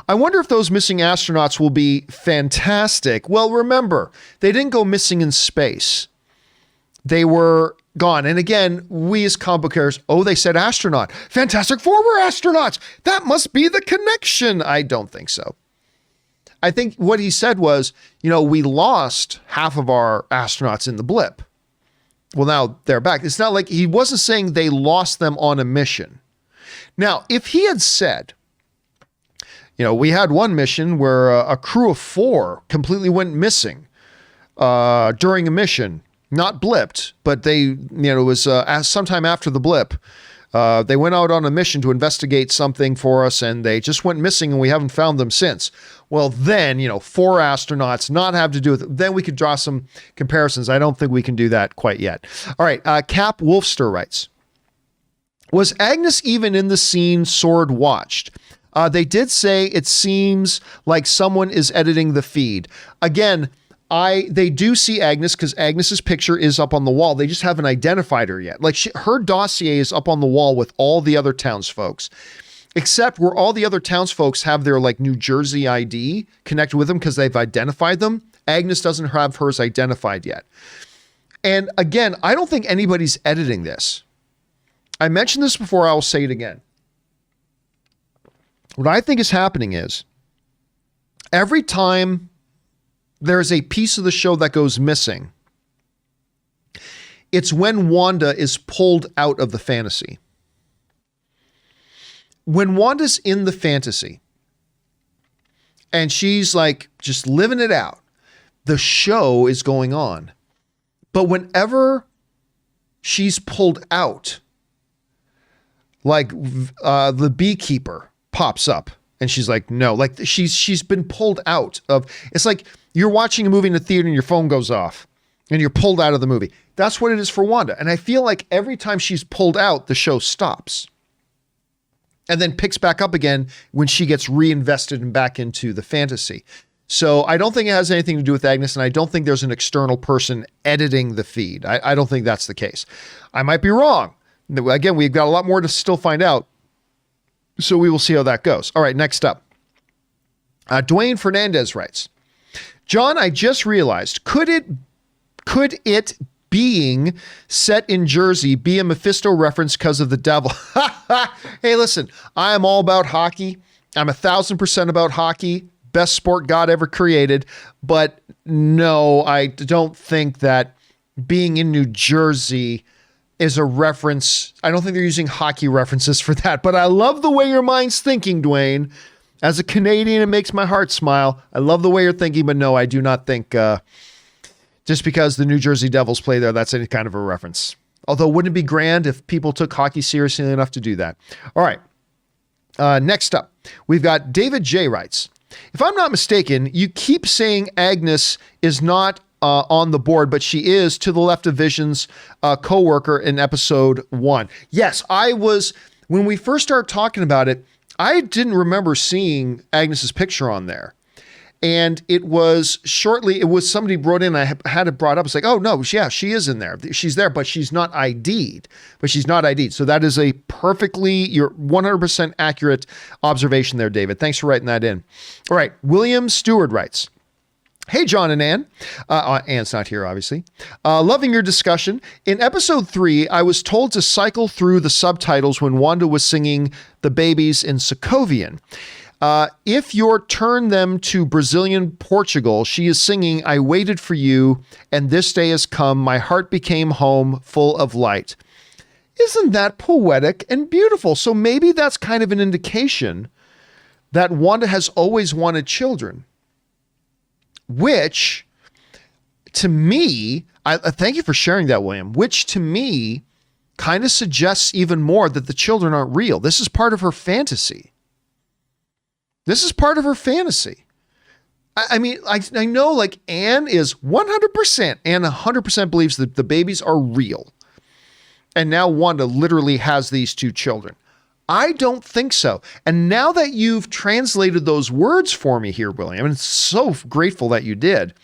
Speaker 1: I wonder if those missing astronauts will be fantastic. Well, remember, they didn't go missing in space. They were gone. And again, we as comic book characters, they said astronaut. Fantastic Four were astronauts. That must be the connection. I don't think so. I think what he said was, we lost half of our astronauts in the blip. Well, now they're back. It's not like he wasn't saying they lost them on a mission. Now, if he had said, we had one mission where a crew of 4 completely went missing during a mission, not blipped, but it was sometime after the blip. They went out on a mission to investigate something for us, and they just went missing, and we haven't found them since. Well, then, 4 astronauts not have to do with it. Then we could draw some comparisons. I don't think we can do that quite yet. All right. Cap Wolfster writes, Was Agnes even in the scene Sword watched? They did say it seems like someone is editing the feed. Again, they do see Agnes because Agnes's picture is up on the wall. They just haven't identified her yet. Like her dossier is up on the wall with all the other townsfolks, except where all the other townsfolks have their like New Jersey ID connected with them because they've identified them. Agnes doesn't have hers identified yet. And again, I don't think anybody's editing this. I mentioned this before, I will say it again. What I think is happening is every time there's a piece of the show that goes missing, it's when Wanda is pulled out of the fantasy. When Wanda's in the fantasy and she's like just living it out, the show is going on. But whenever she's pulled out, like the beekeeper pops up and she's like, no, like she's been pulled out of, it's like you're watching a movie in the theater and your phone goes off and you're pulled out of the movie. That's what it is for Wanda. And I feel like every time she's pulled out, the show stops and then picks back up again when she gets reinvested and back into the fantasy. So I don't think it has anything to do with Agnes, and I don't think there's an external person editing the feed. I don't think that's the case. I might be wrong. Again, we've got a lot more to still find out, so we will see how that goes. All right, next up. Dwayne Fernandez writes, John, I just realized, could it being set in Jersey be a Mephisto reference because of the devil? Hey, listen, I am all about hockey. I'm 1,000% about hockey. Best sport God ever created. But no, I don't think that being in New Jersey is a reference. I don't think they're using hockey references for that, but I love the way your mind's thinking, Dwayne. As a Canadian, it makes my heart smile. I love the way you're thinking, but no, I do not think just because the New Jersey Devils play there, that's any kind of a reference. Although, wouldn't it be grand if people took hockey seriously enough to do that? All right. Next up, we've got David J. writes, if I'm not mistaken, you keep saying Agnes is not on the board, but she is to the left of Vision's co-worker in episode 1. Yes, when we first started talking about it, I didn't remember seeing Agnes's picture on there. And it was somebody brought in, I had it brought up. It's like, oh no, yeah, she is in there. She's there, but she's not ID'd. So that is a you're 100% accurate observation there, David. Thanks for writing that in. All right. William Stewart writes, hey, John and Ann. Ann's not here, obviously. Loving your discussion. In episode 3, I was told to cycle through the subtitles when Wanda was singing The Babies in Sokovian. If you turn them to Brazilian Portugal, she is singing, I waited for you, and this day has come. My heart became home, full of light. Isn't that poetic and beautiful? So maybe that's kind of an indication that Wanda has always wanted children, which to me, I thank you for sharing that, William, which to me kind of suggests even more that the children aren't real. This is part of her fantasy. I mean, I know like Anne is 100%, Anne 100% believes that the babies are real. And now Wanda literally has these two children. I don't think so. And now that you've translated those words for me here, William, and I'm so grateful that you did,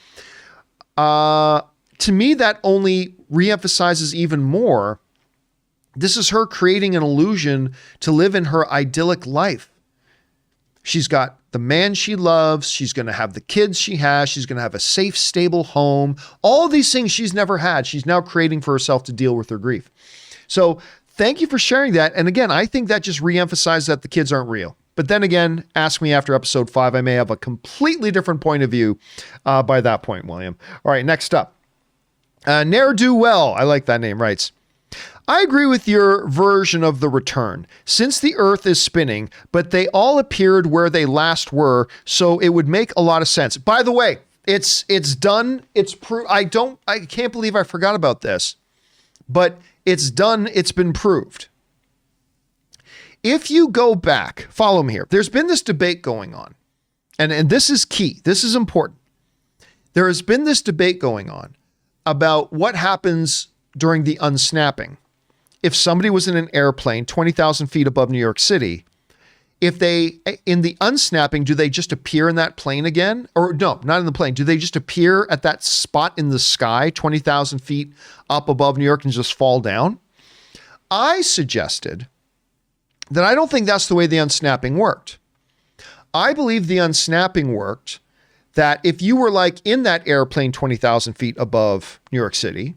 Speaker 1: to me, that only reemphasizes even more. This is her creating an illusion to live in her idyllic life. She's got the man she loves. She's going to have the kids she has. She's going to have a safe, stable home. All these things she's never had. She's now creating for herself to deal with her grief. So thank you for sharing that. And again, I think that just reemphasizes that the kids aren't real. But then again, ask me after episode 5. I may have a completely different point of view by that point, William. All right, next up. Ne'er-do-well, I like that name, writes, I agree with your version of the return, since the Earth is spinning, but they all appeared where they last were, so it would make a lot of sense. By the way, it's done. It's I can't believe I forgot about this, but it's done. It's been proved. If you go back, follow me here. There's been this debate going on, and this is key. This is important. There has been this debate going on about what happens during the unsnapping. if somebody was in an airplane 20,000 feet above New York City, if they, in the unsnapping, do they just appear in that plane again? Or no, not in the plane. Do they just appear at that spot in the sky, 20,000 feet up above New York, and just fall down? I suggested that I don't think that's the way the unsnapping worked. I believe the unsnapping worked that if you were like in that airplane 20,000 feet above New York City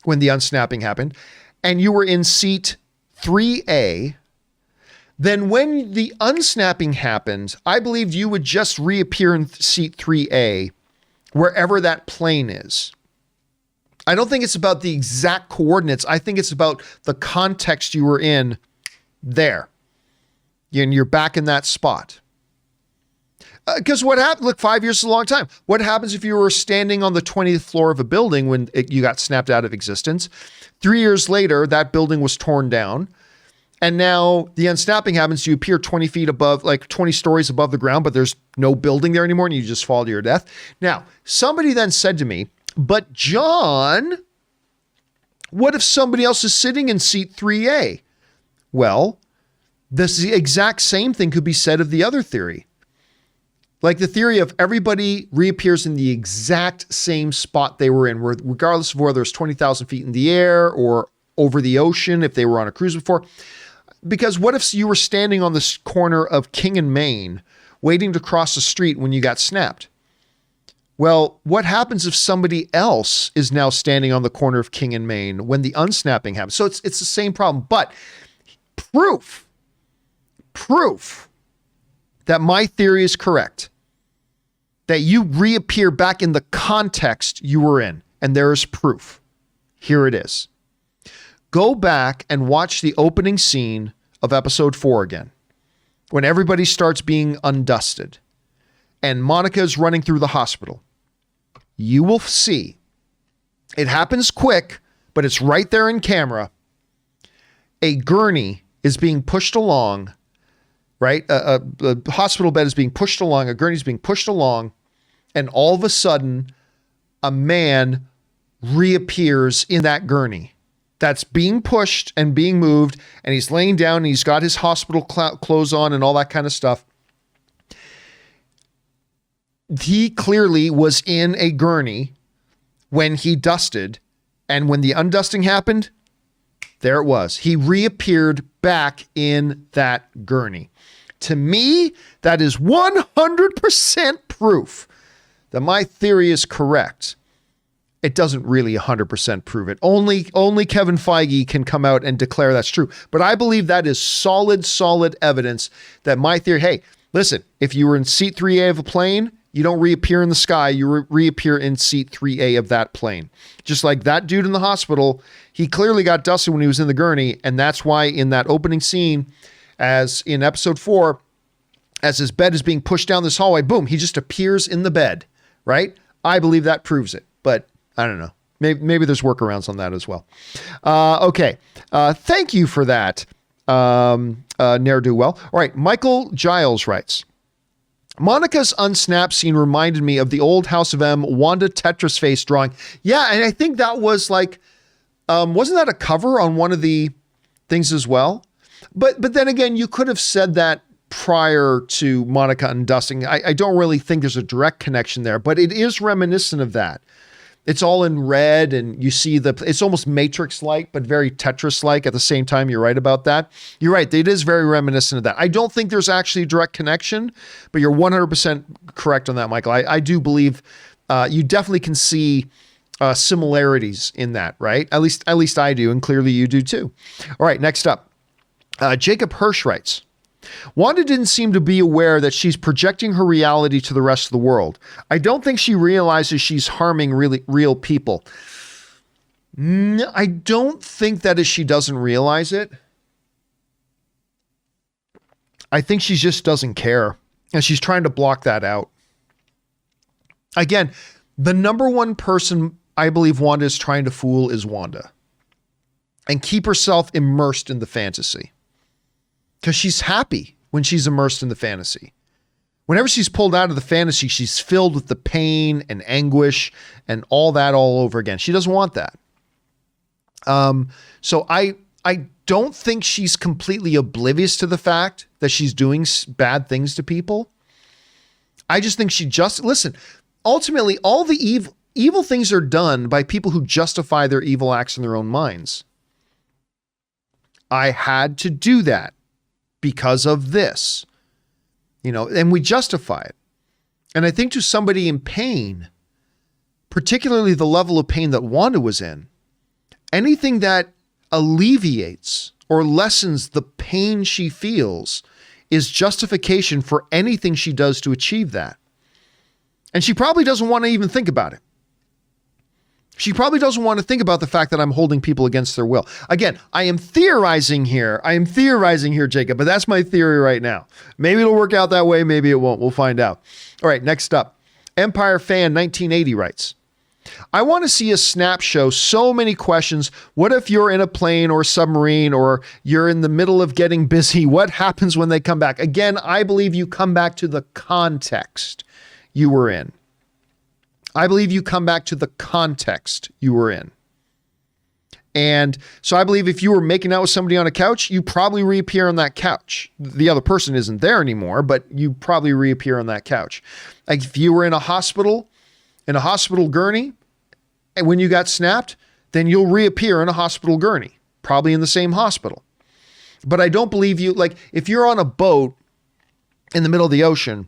Speaker 1: when the unsnapping happened, and you were in seat 3A, then when the unsnapping happened, I believed you would just reappear in seat 3A wherever that plane is. I don't think it's about the exact coordinates. I think it's about the context you were in there. And you're back in that spot. Because what happened, look, 5 years is a long time. What happens if you were standing on the 20th floor of a building when you got snapped out of existence? 3 years later, that building was torn down. And now the unsnapping happens. You appear 20 feet above, like 20 stories above the ground, but there's no building there anymore and you just fall to your death. Now, somebody then said to me, but John, what if somebody else is sitting in seat 3A? Well, this exact same thing could be said of the other theory. Like the theory of everybody reappears in the exact same spot they were in, regardless of whether it's 20,000 feet in the air or over the ocean, if they were on a cruise before. Because what if you were standing on this corner of King and Main, waiting to cross the street when you got snapped? Well, what happens if somebody else is now standing on the corner of King and Main when the unsnapping happens? So it's the same problem, but proof that my theory is correct, that you reappear back in the context you were in, and there is proof. Here it is. Go back and watch the opening scene of episode 4 again, when everybody starts being undusted and Monica is running through the hospital. You will see it happens quick, but it's right there in camera. A gurney is being pushed along, right? A hospital bed is being pushed along, a gurney is being pushed along, and all of a sudden, a man reappears in that gurney that's being pushed and being moved, and he's laying down and he's got his hospital clothes on and all that kind of stuff. He clearly was in a gurney when he dusted, and when the undusting happened, there it was. He reappeared back in that gurney. To me, that is 100% proof that my theory is correct. It doesn't really 100% prove it. Only Kevin Feige can come out and declare that's true. But I believe that is solid evidence that my theory, hey, listen, if you were in seat 3A of a plane, you don't reappear in the sky, you reappear in seat 3A of that plane. Just like that dude in the hospital, he clearly got dusted when he was in the gurney, and that's why in that opening scene, as in episode 4, as his bed is being pushed down this hallway, boom, he just appears in the bed, right? I believe that proves it, but I don't know. Maybe there's workarounds on that as well. Okay. Thank you for that, ne'er-do-well. All right. Michael Giles writes, Monica's unsnap scene reminded me of the old House of M Wanda Tetris face drawing. Yeah, and I think that was like, wasn't that a cover on one of the things as well? But then again, you could have said that prior to Monica undusting. I don't really think there's a direct connection there, but it is reminiscent of that. It's all in red, and you see it's almost Matrix-like, but very Tetris-like at the same time. You're right about that. You're right. It is very reminiscent of that. I don't think there's actually a direct connection, but you're 100% correct on that, Michael. I do believe you definitely can see similarities in that, right? At least I do, and clearly you do too. All right, next up. Jacob Hirsch writes, Wanda didn't seem to be aware that she's projecting her reality to the rest of the world. I don't think she realizes she's harming real people. I don't think that she doesn't realize it. I think she just doesn't care, and she's trying to block that out. Again, the number one person I believe Wanda is trying to fool is Wanda, and keep herself immersed in the fantasy. Because she's happy when she's immersed in the fantasy. Whenever she's pulled out of the fantasy, she's filled with the pain and anguish and all that all over again. She doesn't want that. So I I don't think she's completely oblivious to the fact that she's doing bad things to people. I just think listen, ultimately all the evil things are done by people who justify their evil acts in their own minds. I had to do that because of this, and we justify it. And I think to somebody in pain, particularly the level of pain that Wanda was in, anything that alleviates or lessens the pain she feels is justification for anything she does to achieve that. And she probably doesn't want to even think about it. She probably doesn't want to think about the fact that I'm holding people against their will. Again, I am theorizing here, Jacob, but that's my theory right now. Maybe it'll work out that way. Maybe it won't. We'll find out. All right, next up. Empire Fan 1980 writes, I want to see a snap show. So many questions. What if you're in a plane or submarine or you're in the middle of getting busy? What happens when they come back? Again, I believe you come back to the context you were in. I believe you come back to the context you were in. And so I believe if you were making out with somebody on a couch, you probably reappear on that couch. The other person isn't there anymore, but you probably reappear on that couch. Like if you were in a hospital gurney, and when you got snapped, then you'll reappear in a hospital gurney, probably in the same hospital. But I don't believe you, like if you're on a boat in the middle of the ocean,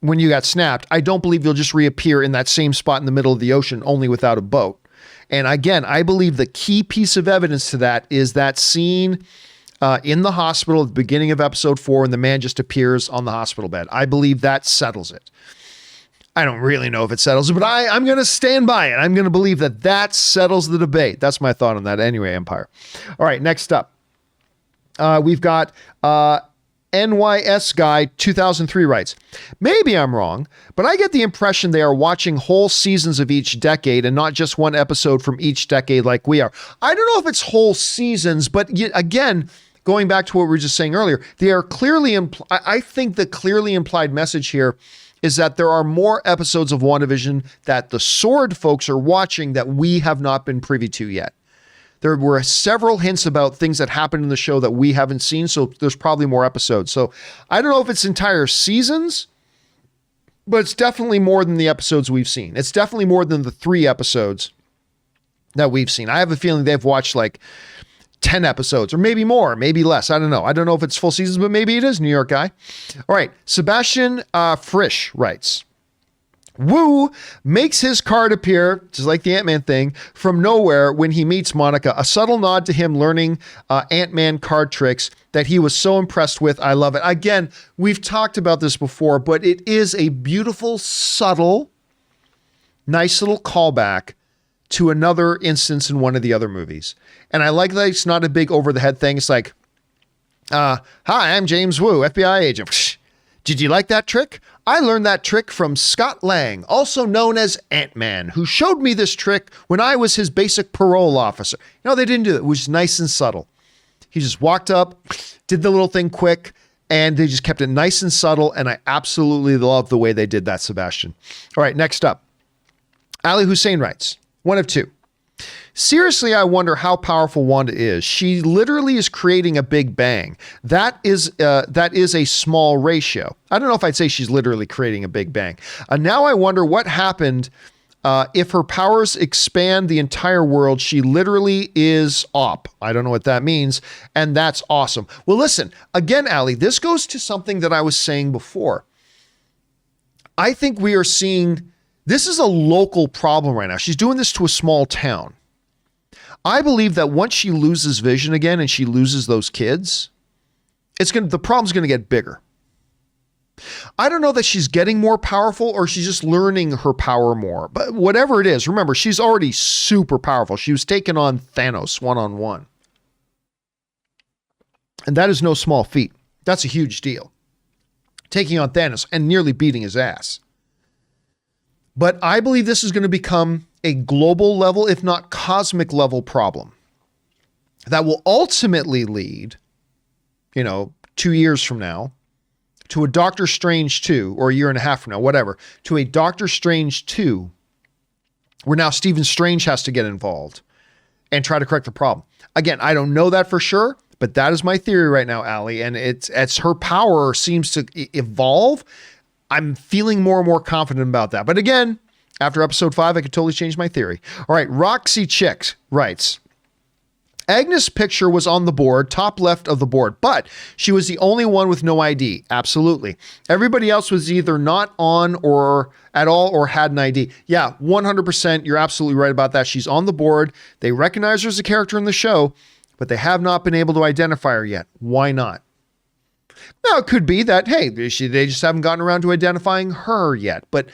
Speaker 1: when you got snapped, I don't believe you'll just reappear in that same spot in the middle of the ocean, only without a boat. And again, I believe the key piece of evidence to that is that scene in the hospital at the beginning of episode 4, and the man just appears on the hospital bed. I believe that settles it. I don't really know if it settles it, but I'm going to stand by it. I'm going to believe that settles the debate. That's my thought on that anyway, Empire. All right, next up. We've got NYS Guy 2003 writes, maybe I'm wrong, but I get the impression they are watching whole seasons of each decade and not just one episode from each decade like we are. I don't know if it's whole seasons, but again, going back to what we were just saying earlier, they are clearly, I think the clearly implied message here is that there are more episodes of WandaVision that the Sword folks are watching that we have not been privy to yet. There were several hints about things that happened in the show that we haven't seen, so there's probably more episodes. So I don't know if it's entire seasons, but it's definitely more than the episodes we've seen. It's definitely more than the 3 episodes that we've seen. I have a feeling they've watched like 10 episodes, or maybe more, maybe less. I don't know. I don't know if it's full seasons, but maybe it is, New York guy. All right. Sebastian Frisch writes, Wu makes his card appear, just like the Ant-Man thing, from nowhere when he meets Monica. A subtle nod to him learning Ant-Man card tricks that he was so impressed with. I love it. Again, we've talked about this before, but it is a beautiful, subtle, nice little callback to another instance in one of the other movies. And I like that it's not a big over-the-head thing. It's like, hi, I'm James Wu, FBI agent. Did you like that trick? I learned that trick from Scott Lang, also known as Ant-Man, who showed me this trick when I was his basic parole officer. No, they didn't do it. It was nice and subtle. He just walked up, did the little thing quick, and they just kept it nice and subtle, and I absolutely love the way they did that, Sebastian. All right, next up. Ali Hussein writes, one of two. Seriously, I wonder how powerful Wanda is. She literally is creating a big bang. That is a small ratio. I don't know if I'd say she's literally creating a big bang. Now I wonder what happened if her powers expand the entire world. She literally is op. I don't know what that means, and that's awesome. Well, listen, again, Ali, this goes to something that I was saying before. I think we are seeing, this is a local problem right now. She's doing this to a small town. I believe that once she loses vision again and she loses those kids, the problem's going to get bigger. I don't know that she's getting more powerful or she's just learning her power more, but whatever it is, remember, she's already super powerful. She was taking on Thanos one-on-one. And that is no small feat. That's a huge deal. Taking on Thanos and nearly beating his ass. But I believe this is going to become a global level, if not cosmic level problem that will ultimately lead, 2 years from now to a Doctor Strange 2 or a year and a half from now, whatever, to a Doctor Strange 2 where now Stephen Strange has to get involved and try to correct the problem. Again, I don't know that for sure, but that is my theory right now, Allie. And it's as her power seems to evolve, I'm feeling more and more confident about that. But again, after episode 5, I could totally change my theory. All right, Roxy Chick writes, Agnes' picture was on the board, top left of the board, but she was the only one with no ID. Absolutely. Everybody else was either not on or at all or had an ID. Yeah, 100%. You're absolutely right about that. She's on the board. They recognize her as a character in the show, but they have not been able to identify her yet. Why not? Now, it could be that, hey, they just haven't gotten around to identifying her yet. But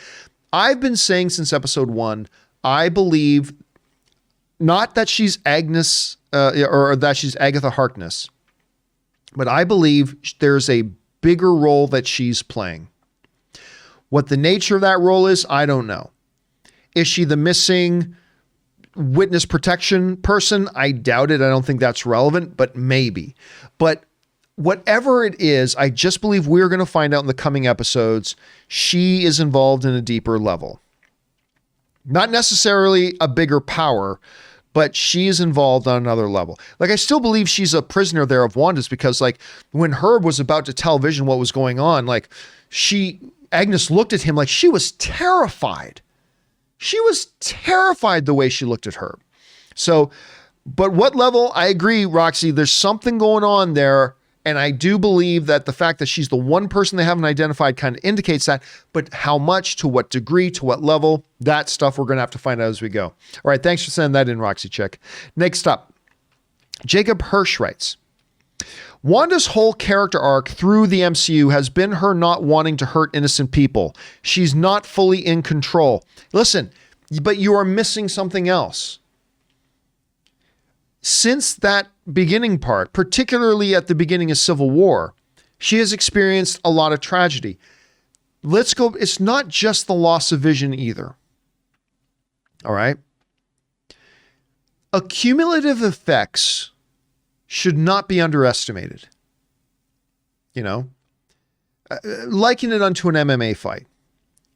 Speaker 1: I've been saying since episode 1, I believe not that she's Agnes or that she's Agatha Harkness, but I believe there's a bigger role that she's playing. What the nature of that role is, I don't know. Is she the missing witness protection person? I doubt it. I don't think that's relevant, but maybe. But whatever it is, I just believe we're going to find out in the coming episodes, she is involved in a deeper level. Not necessarily a bigger power, but she is involved on another level. Like, I still believe she's a prisoner there of Wanda's, because like when Herb was about to tell Vision what was going on, like Agnes looked at him like she was terrified. She was terrified the way she looked at Herb. So, but what level? I agree, Roxy, there's something going on there. And I do believe that the fact that she's the one person they haven't identified kind of indicates that, but how much, to what degree, to what level, that stuff we're going to have to find out as we go. All right. Thanks for sending that in, Roxy Chick. Next up, Jacob Hirsch writes, Wanda's whole character arc through the MCU has been her not wanting to hurt innocent people. She's not fully in control. Listen, but you are missing something else. Since that beginning part, particularly at the beginning of Civil War, she has experienced a lot of tragedy. Let's go. It's not just the loss of Vision either. All right. Accumulative effects should not be underestimated. You know, liken it unto an MMA fight.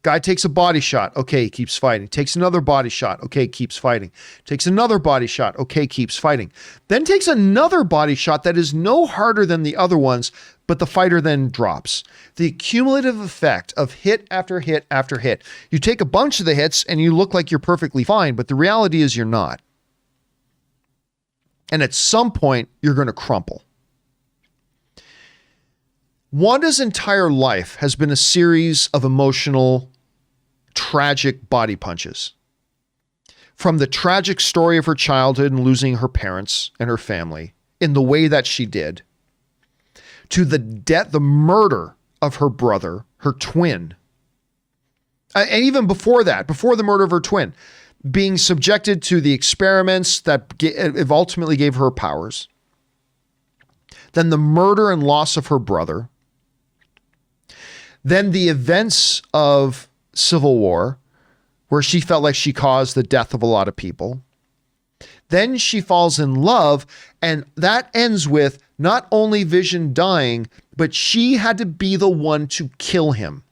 Speaker 1: Guy takes a body shot. Okay, keeps fighting. Takes another body shot. Okay, keeps fighting. Takes another body shot. Okay, keeps fighting. Then takes another body shot that is no harder than the other ones, but the fighter then drops. The cumulative effect of hit after hit after hit. You take a bunch of the hits and you look like you're perfectly fine, but the reality is you're not. And at some point, you're going to crumple. Wanda's entire life has been a series of emotional, tragic body punches. From the tragic story of her childhood and losing her parents and her family in the way that she did, to the death, the murder of her brother, her twin. And even before that, before the murder of her twin, being subjected to the experiments that ultimately gave her powers. Then the murder and loss of her brother. Then the events of Civil War, where she felt like she caused the death of a lot of people. Then she falls in love, and that ends with not only Vision dying, but she had to be the one to kill him.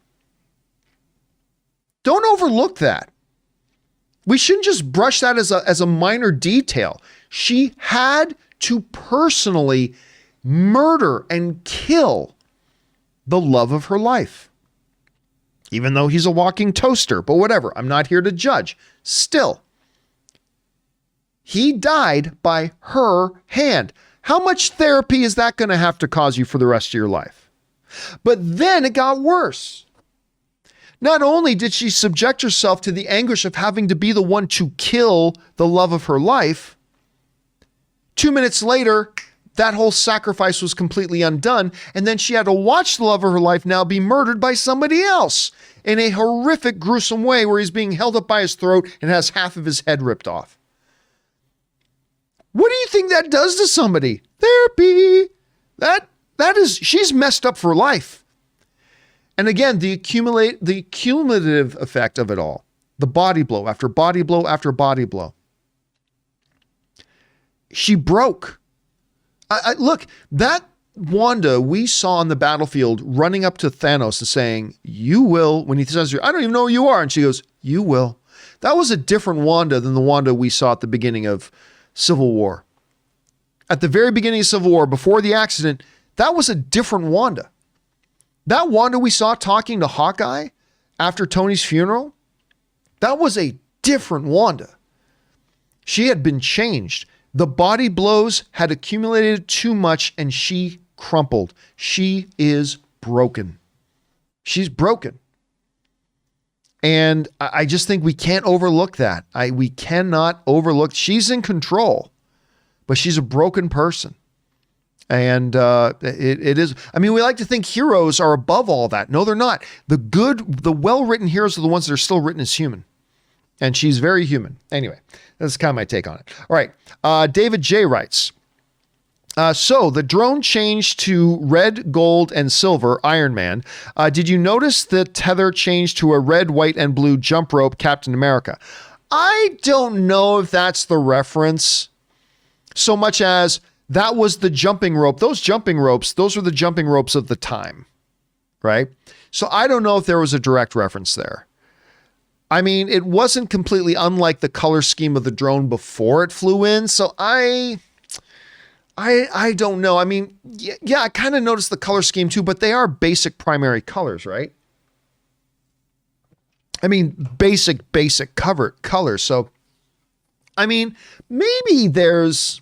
Speaker 1: Don't overlook that. We shouldn't just brush that as a minor detail. She had to personally murder and kill the love of her life. Even though he's a walking toaster, but whatever. I'm not here to judge. Still, he died by her hand. How much therapy is that going to have to cause you for the rest of your life? But then it got worse. Not only did she subject herself to the anguish of having to be the one to kill the love of her life, 2 minutes later, that whole sacrifice was completely undone, and then she had to watch the love of her life now be murdered by somebody else in a horrific, gruesome way where he's being held up by his throat and has half of his head ripped off. What do you think that does to somebody? Therapy. That is, she's messed up for life. And again, the cumulative effect of it all, the body blow after body blow after body blow. She broke. Look, that Wanda we saw on the battlefield running up to Thanos and saying, you will, when he says, I don't even know who you are. And she goes, you will. That was a different Wanda than the Wanda we saw at the beginning of Civil War. At the very beginning of Civil War, before the accident, that was a different Wanda. That Wanda we saw talking to Hawkeye after Tony's funeral, that was a different Wanda. She had been changed. The body blows had accumulated too much and she crumpled. She is broken. She's broken. And I just think we can't overlook that. We cannot overlook. She's in control, but she's a broken person. And it is, I mean, we like to think heroes are above all that. No, they're not. The well-written heroes are the ones that are still written as human. And she's very human. Anyway, that's kind of my take on it. All right. David J. writes, so the drone changed to red, gold, and silver Iron Man. Did you notice the tether changed to a red, white, and blue jump rope Captain America? I don't know if that's the reference so much as that was the jumping rope. Those jumping ropes, those were the jumping ropes of the time, right? So I don't know if there was a direct reference there. I mean, it wasn't completely unlike the color scheme of the drone before it flew in. So I don't know. I mean, yeah, I kind of noticed the color scheme too, but they are basic primary colors, right? I mean, basic colors. So, I mean, maybe there's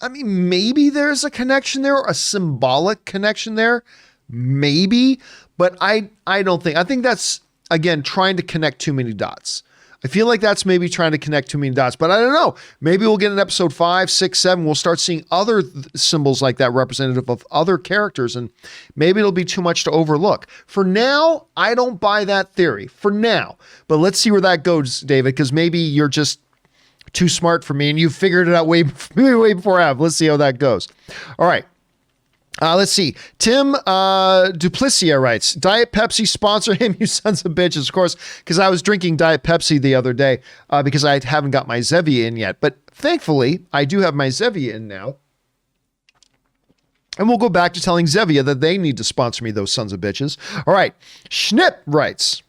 Speaker 1: a connection there, a symbolic connection there, maybe, but I don't think. I think that's, again, trying to connect too many dots. I feel like that's maybe trying to connect too many dots, but I don't know. Maybe we'll get in episode 5, 6, 7. We'll start seeing other symbols like that representative of other characters, and maybe it'll be too much to overlook. For now, I don't buy that theory. For now. But let's see where that goes, David, because maybe you're just too smart for me and you figured it out way before I have. Let's see how that goes. All right. Let's see. Tim Duplicia writes, Diet Pepsi sponsor him, you sons of bitches. Of course, because I was drinking Diet Pepsi the other day because I haven't got my Zevia in yet. But thankfully, I do have my Zevia in now. And we'll go back to telling Zevia that they need to sponsor me, those sons of bitches. All right. Schnipp writes,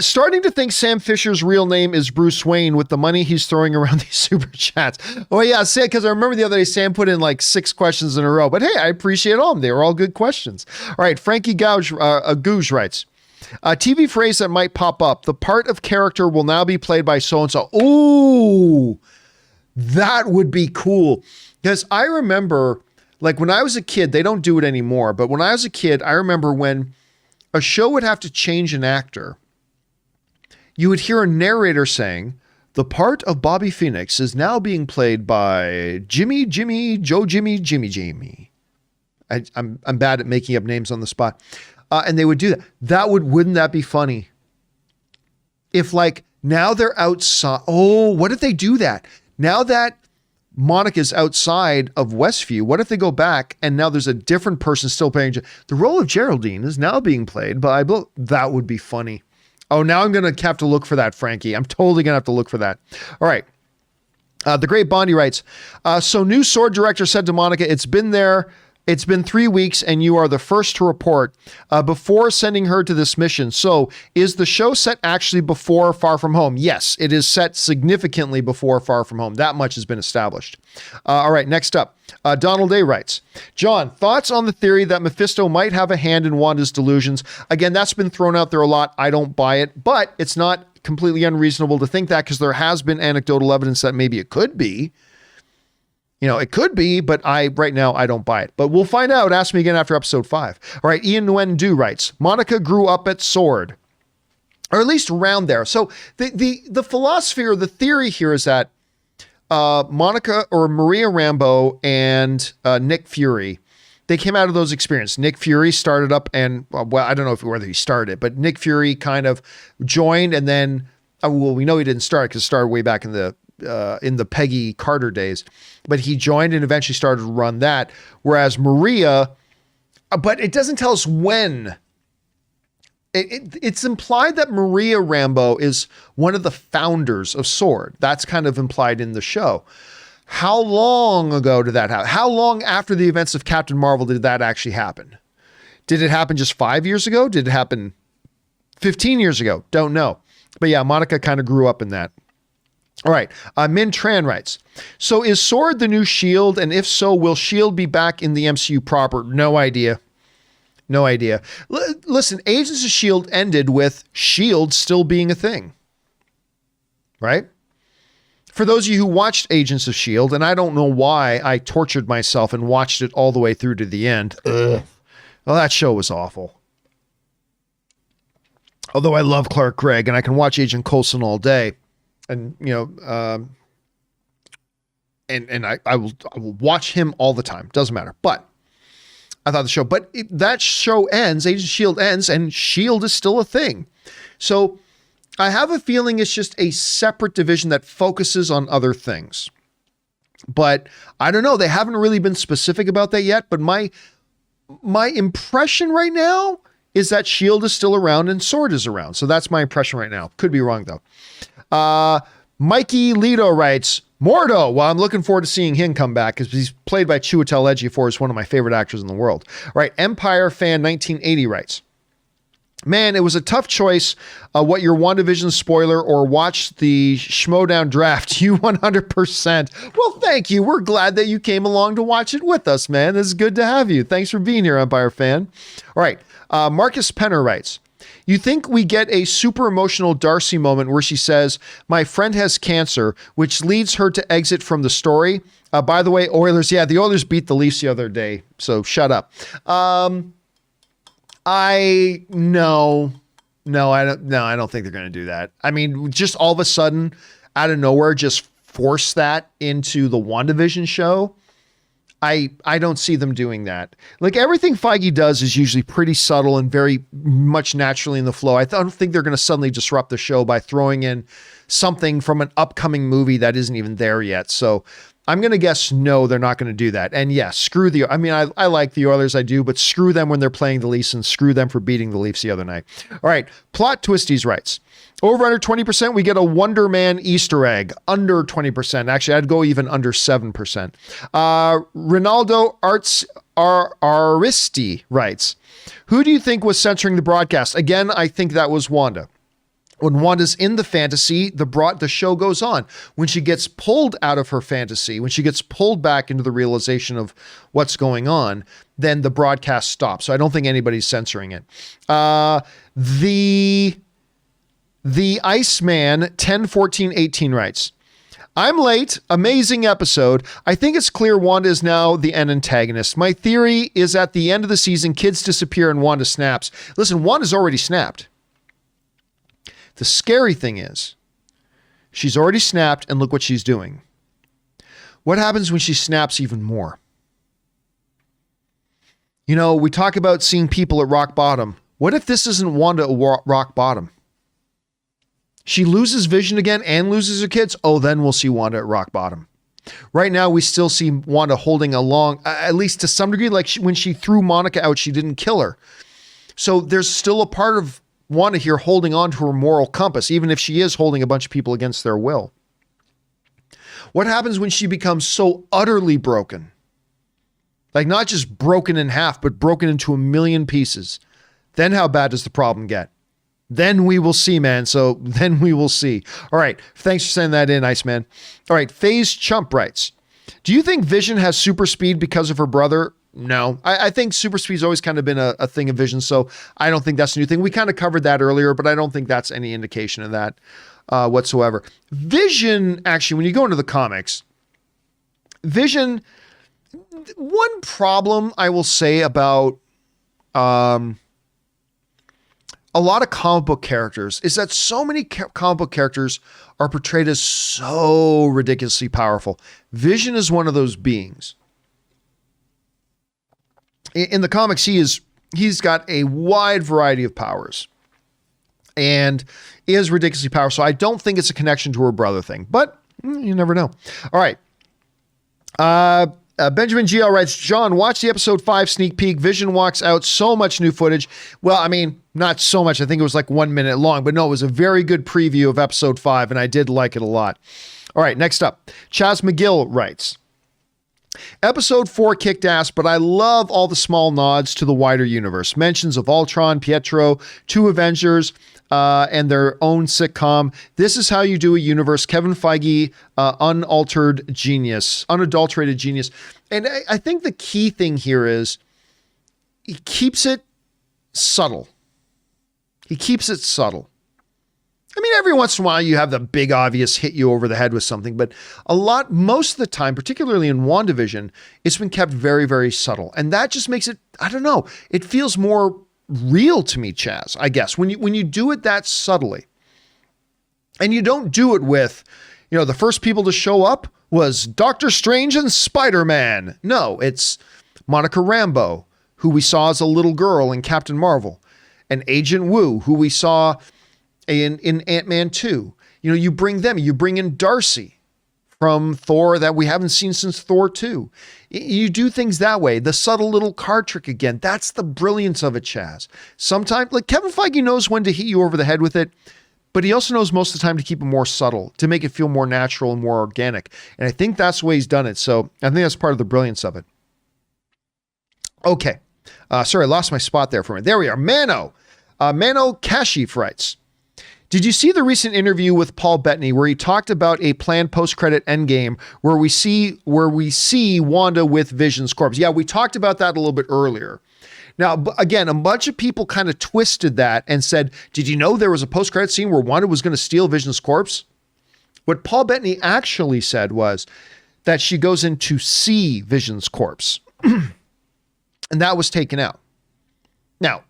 Speaker 1: starting to think Sam Fisher's real name is Bruce Wayne with the money he's throwing around these super chats. Oh yeah, Sam, because I remember the other day Sam put in like 6 questions in a row, but hey, I appreciate all of them. They were all good questions. All right, Frankie Gouge writes, a TV phrase that might pop up, the part of character will now be played by so-and-so. Ooh, that would be cool. Because I remember, like when I was a kid, they don't do it anymore, but when I was a kid, I remember when a show would have to change an actor, you would hear a narrator saying, the part of Bobby Phoenix is now being played by Jimmy. I'm bad at making up names on the spot. And they would do that. Wouldn't that be funny? If like now they're outside. Oh, what if they do that? Now that Monica's outside of Westview, what if they go back and now there's a different person still playing? The role of Geraldine is now being played by, that would be funny. Oh, now I'm going to have to look for that, Frankie. I'm totally going to have to look for that. All right. The Great Bondi writes, so new sword director said to Monica, it's been 3 weeks and you are the first to report before sending her to this mission. So is the show set actually before Far From Home? Yes, it is set significantly before Far From Home. That much has been established. All right, next up, Donald A. writes, John, thoughts on the theory that Mephisto might have a hand in Wanda's delusions? Again, that's been thrown out there a lot. I don't buy it, but it's not completely unreasonable to think that because there has been anecdotal evidence that maybe it could be. You know, it could be, but right now I don't buy it. But we'll find out. Ask me again after episode 5. All right, Ian Nguyen-Du writes, Monica grew up at Sword, or at least around there. So the philosophy or the theory here is that Monica or Maria Rambeau and Nick Fury, they came out of those experiences. Nick Fury started up and, well, I don't know whether he started, but Nick Fury kind of joined and then, well, we know he didn't start because it started way back in the Peggy Carter days, but he joined and eventually started to run that. Whereas Maria, but it doesn't tell us when. It's implied that Maria Rambeau is one of the founders of Sword. That's kind of implied in the show. How long ago did that happen? How long after the events of Captain Marvel did that actually happen? Did it happen just 5 years ago? Did it happen 15 years ago? Don't know. But yeah, Monica kind of grew up in that. All right. Min Tran writes, so is Sword the new S.H.I.E.L.D.? And if so, will S.H.I.E.L.D. be back in the MCU proper? No idea. No idea. Listen, Agents of S.H.I.E.L.D. ended with S.H.I.E.L.D. still being a thing. Right? For those of you who watched Agents of S.H.I.E.L.D., and I don't know why I tortured myself and watched it all the way through to the end. Well, that show was awful. Although I love Clark Gregg and I can watch Agent Coulson all day. And, you know, I will watch him all the time. Doesn't matter. But I thought the show, that show ends, Agents of S.H.I.E.L.D. ends, and S.H.I.E.L.D. is still a thing. So I have a feeling it's just a separate division that focuses on other things. But I don't know. They haven't really been specific about that yet. But my impression right now is that S.H.I.E.L.D. is still around and Sword is around. So that's my impression right now. Could be wrong, though. Mikey Lito writes, Mordo. Well, I'm looking forward to seeing him come back because he's played by Chiwetel Ejiofor, is one of my favorite actors in the world. All right. Empire Fan 1980 writes, man, it was a tough choice. What your WandaVision spoiler or watch the Schmodown draft? You 100%. Well, thank you. We're glad that you came along to watch it with us, man. This is good to have you. Thanks for being here, Empire Fan. All right. Marcus Penner writes, you think we get a super emotional Darcy moment where she says, my friend has cancer, which leads her to exit from the story. By the way, Oilers, yeah, the Oilers beat the Leafs the other day, so shut up. No, I don't think they're going to do that. I mean, just all of a sudden, out of nowhere, just force that into the WandaVision show. I don't see them doing that. Like everything Feige does is usually pretty subtle and very much naturally in the flow. I don't think they're going to suddenly disrupt the show by throwing in something from an upcoming movie that isn't even there yet. So I'm going to guess no, they're not going to do that. And yes, screw I like the Oilers, I do, but screw them when they're playing the Leafs and screw them for beating the Leafs the other night. All right. Plot Twisties writes, over under 20%, we get a Wonder Man Easter egg. Under 20%. Actually, I'd go even under 7%. Ronaldo Aristi writes, who do you think was censoring the broadcast? Again, I think that was Wanda. When Wanda's in the fantasy, the show goes on. When she gets pulled out of her fantasy, when she gets pulled back into the realization of what's going on, then the broadcast stops. So I don't think anybody's censoring it. The Iceman 101418 writes, I'm late. Amazing episode. I think it's clear Wanda is now the end antagonist. My theory is at the end of the season, kids disappear and Wanda snaps. Listen, Wanda's already snapped. The scary thing is she's already snapped and look what she's doing. What happens when she snaps even more? You know, we talk about seeing people at rock bottom. What if this isn't Wanda at rock bottom? She loses vision again and loses her kids. Oh, then we'll see Wanda at rock bottom. Right now, we still see Wanda holding along, at least to some degree, like when she threw Monica out, she didn't kill her. So there's still a part of Wanda here holding on to her moral compass, even if she is holding a bunch of people against their will. What happens when she becomes so utterly broken? Like not just broken in half, but broken into a million pieces. Then how bad does the problem get? Then we will see, man. So then we will see. All right. Thanks for sending that in, Iceman. All right. FaZe Chump writes, do you think Vision has super speed because of her brother? No. I think super speed's always kind of been a thing of Vision, so I don't think that's a new thing. We kind of covered that earlier, but I don't think that's any indication of that whatsoever. Vision, actually, when you go into the comics, Vision, one problem I will say about a lot of comic book characters is that so many comic book characters are portrayed as so ridiculously powerful. Vision is one of those beings. In the comics, he's got a wide variety of powers and is ridiculously powerful. So I don't think it's a connection to her brother thing, but you never know. All right. Benjamin GL writes, John, watch the episode 5 sneak peek. Vision walks out, so much new footage. Well, I mean, not so much. I think it was like 1 minute long, but no, it was a very good preview of episode 5, and I did like it a lot. All right, next up, Chaz McGill writes, episode 4 kicked ass, but I love all the small nods to the wider universe. Mentions of Ultron, Pietro, 2 Avengers, and their own sitcom. This is how you do a universe. Kevin Feige, unadulterated genius. And I think the key thing here is he keeps it subtle. I mean, every once in a while you have the big obvious hit you over the head with something, but most of the time, particularly in WandaVision, it's been kept very, very subtle. And that just makes it, I don't know, it feels more real to me, Chaz, I guess, when you do it that subtly. And you don't do it with, the first people to show up was Doctor Strange and Spider-Man. No, it's Monica Rambeau, who we saw as a little girl in Captain Marvel, and Agent Wu, who we saw in Ant-Man 2. You bring them, you bring in Darcy from Thor that we haven't seen since Thor 2. You do things that way. The subtle little card trick again. That's the brilliance of it, Chaz. Sometimes, like Kevin Feige knows when to hit you over the head with it, but he also knows most of the time to keep it more subtle, to make it feel more natural and more organic. And I think that's the way he's done it. So I think that's part of the brilliance of it. Okay. Sorry, I lost my spot there for a minute. There we are. Mano Kashif writes, did you see the recent interview with Paul Bettany where he talked about a planned post-credit endgame where we see Wanda with Vision's corpse? Yeah, we talked about that a little bit earlier. Now, again, a bunch of people kind of twisted that and said, did you know there was a post-credit scene where Wanda was going to steal Vision's corpse? What Paul Bettany actually said was that she goes in to see Vision's corpse. And that was taken out. Now,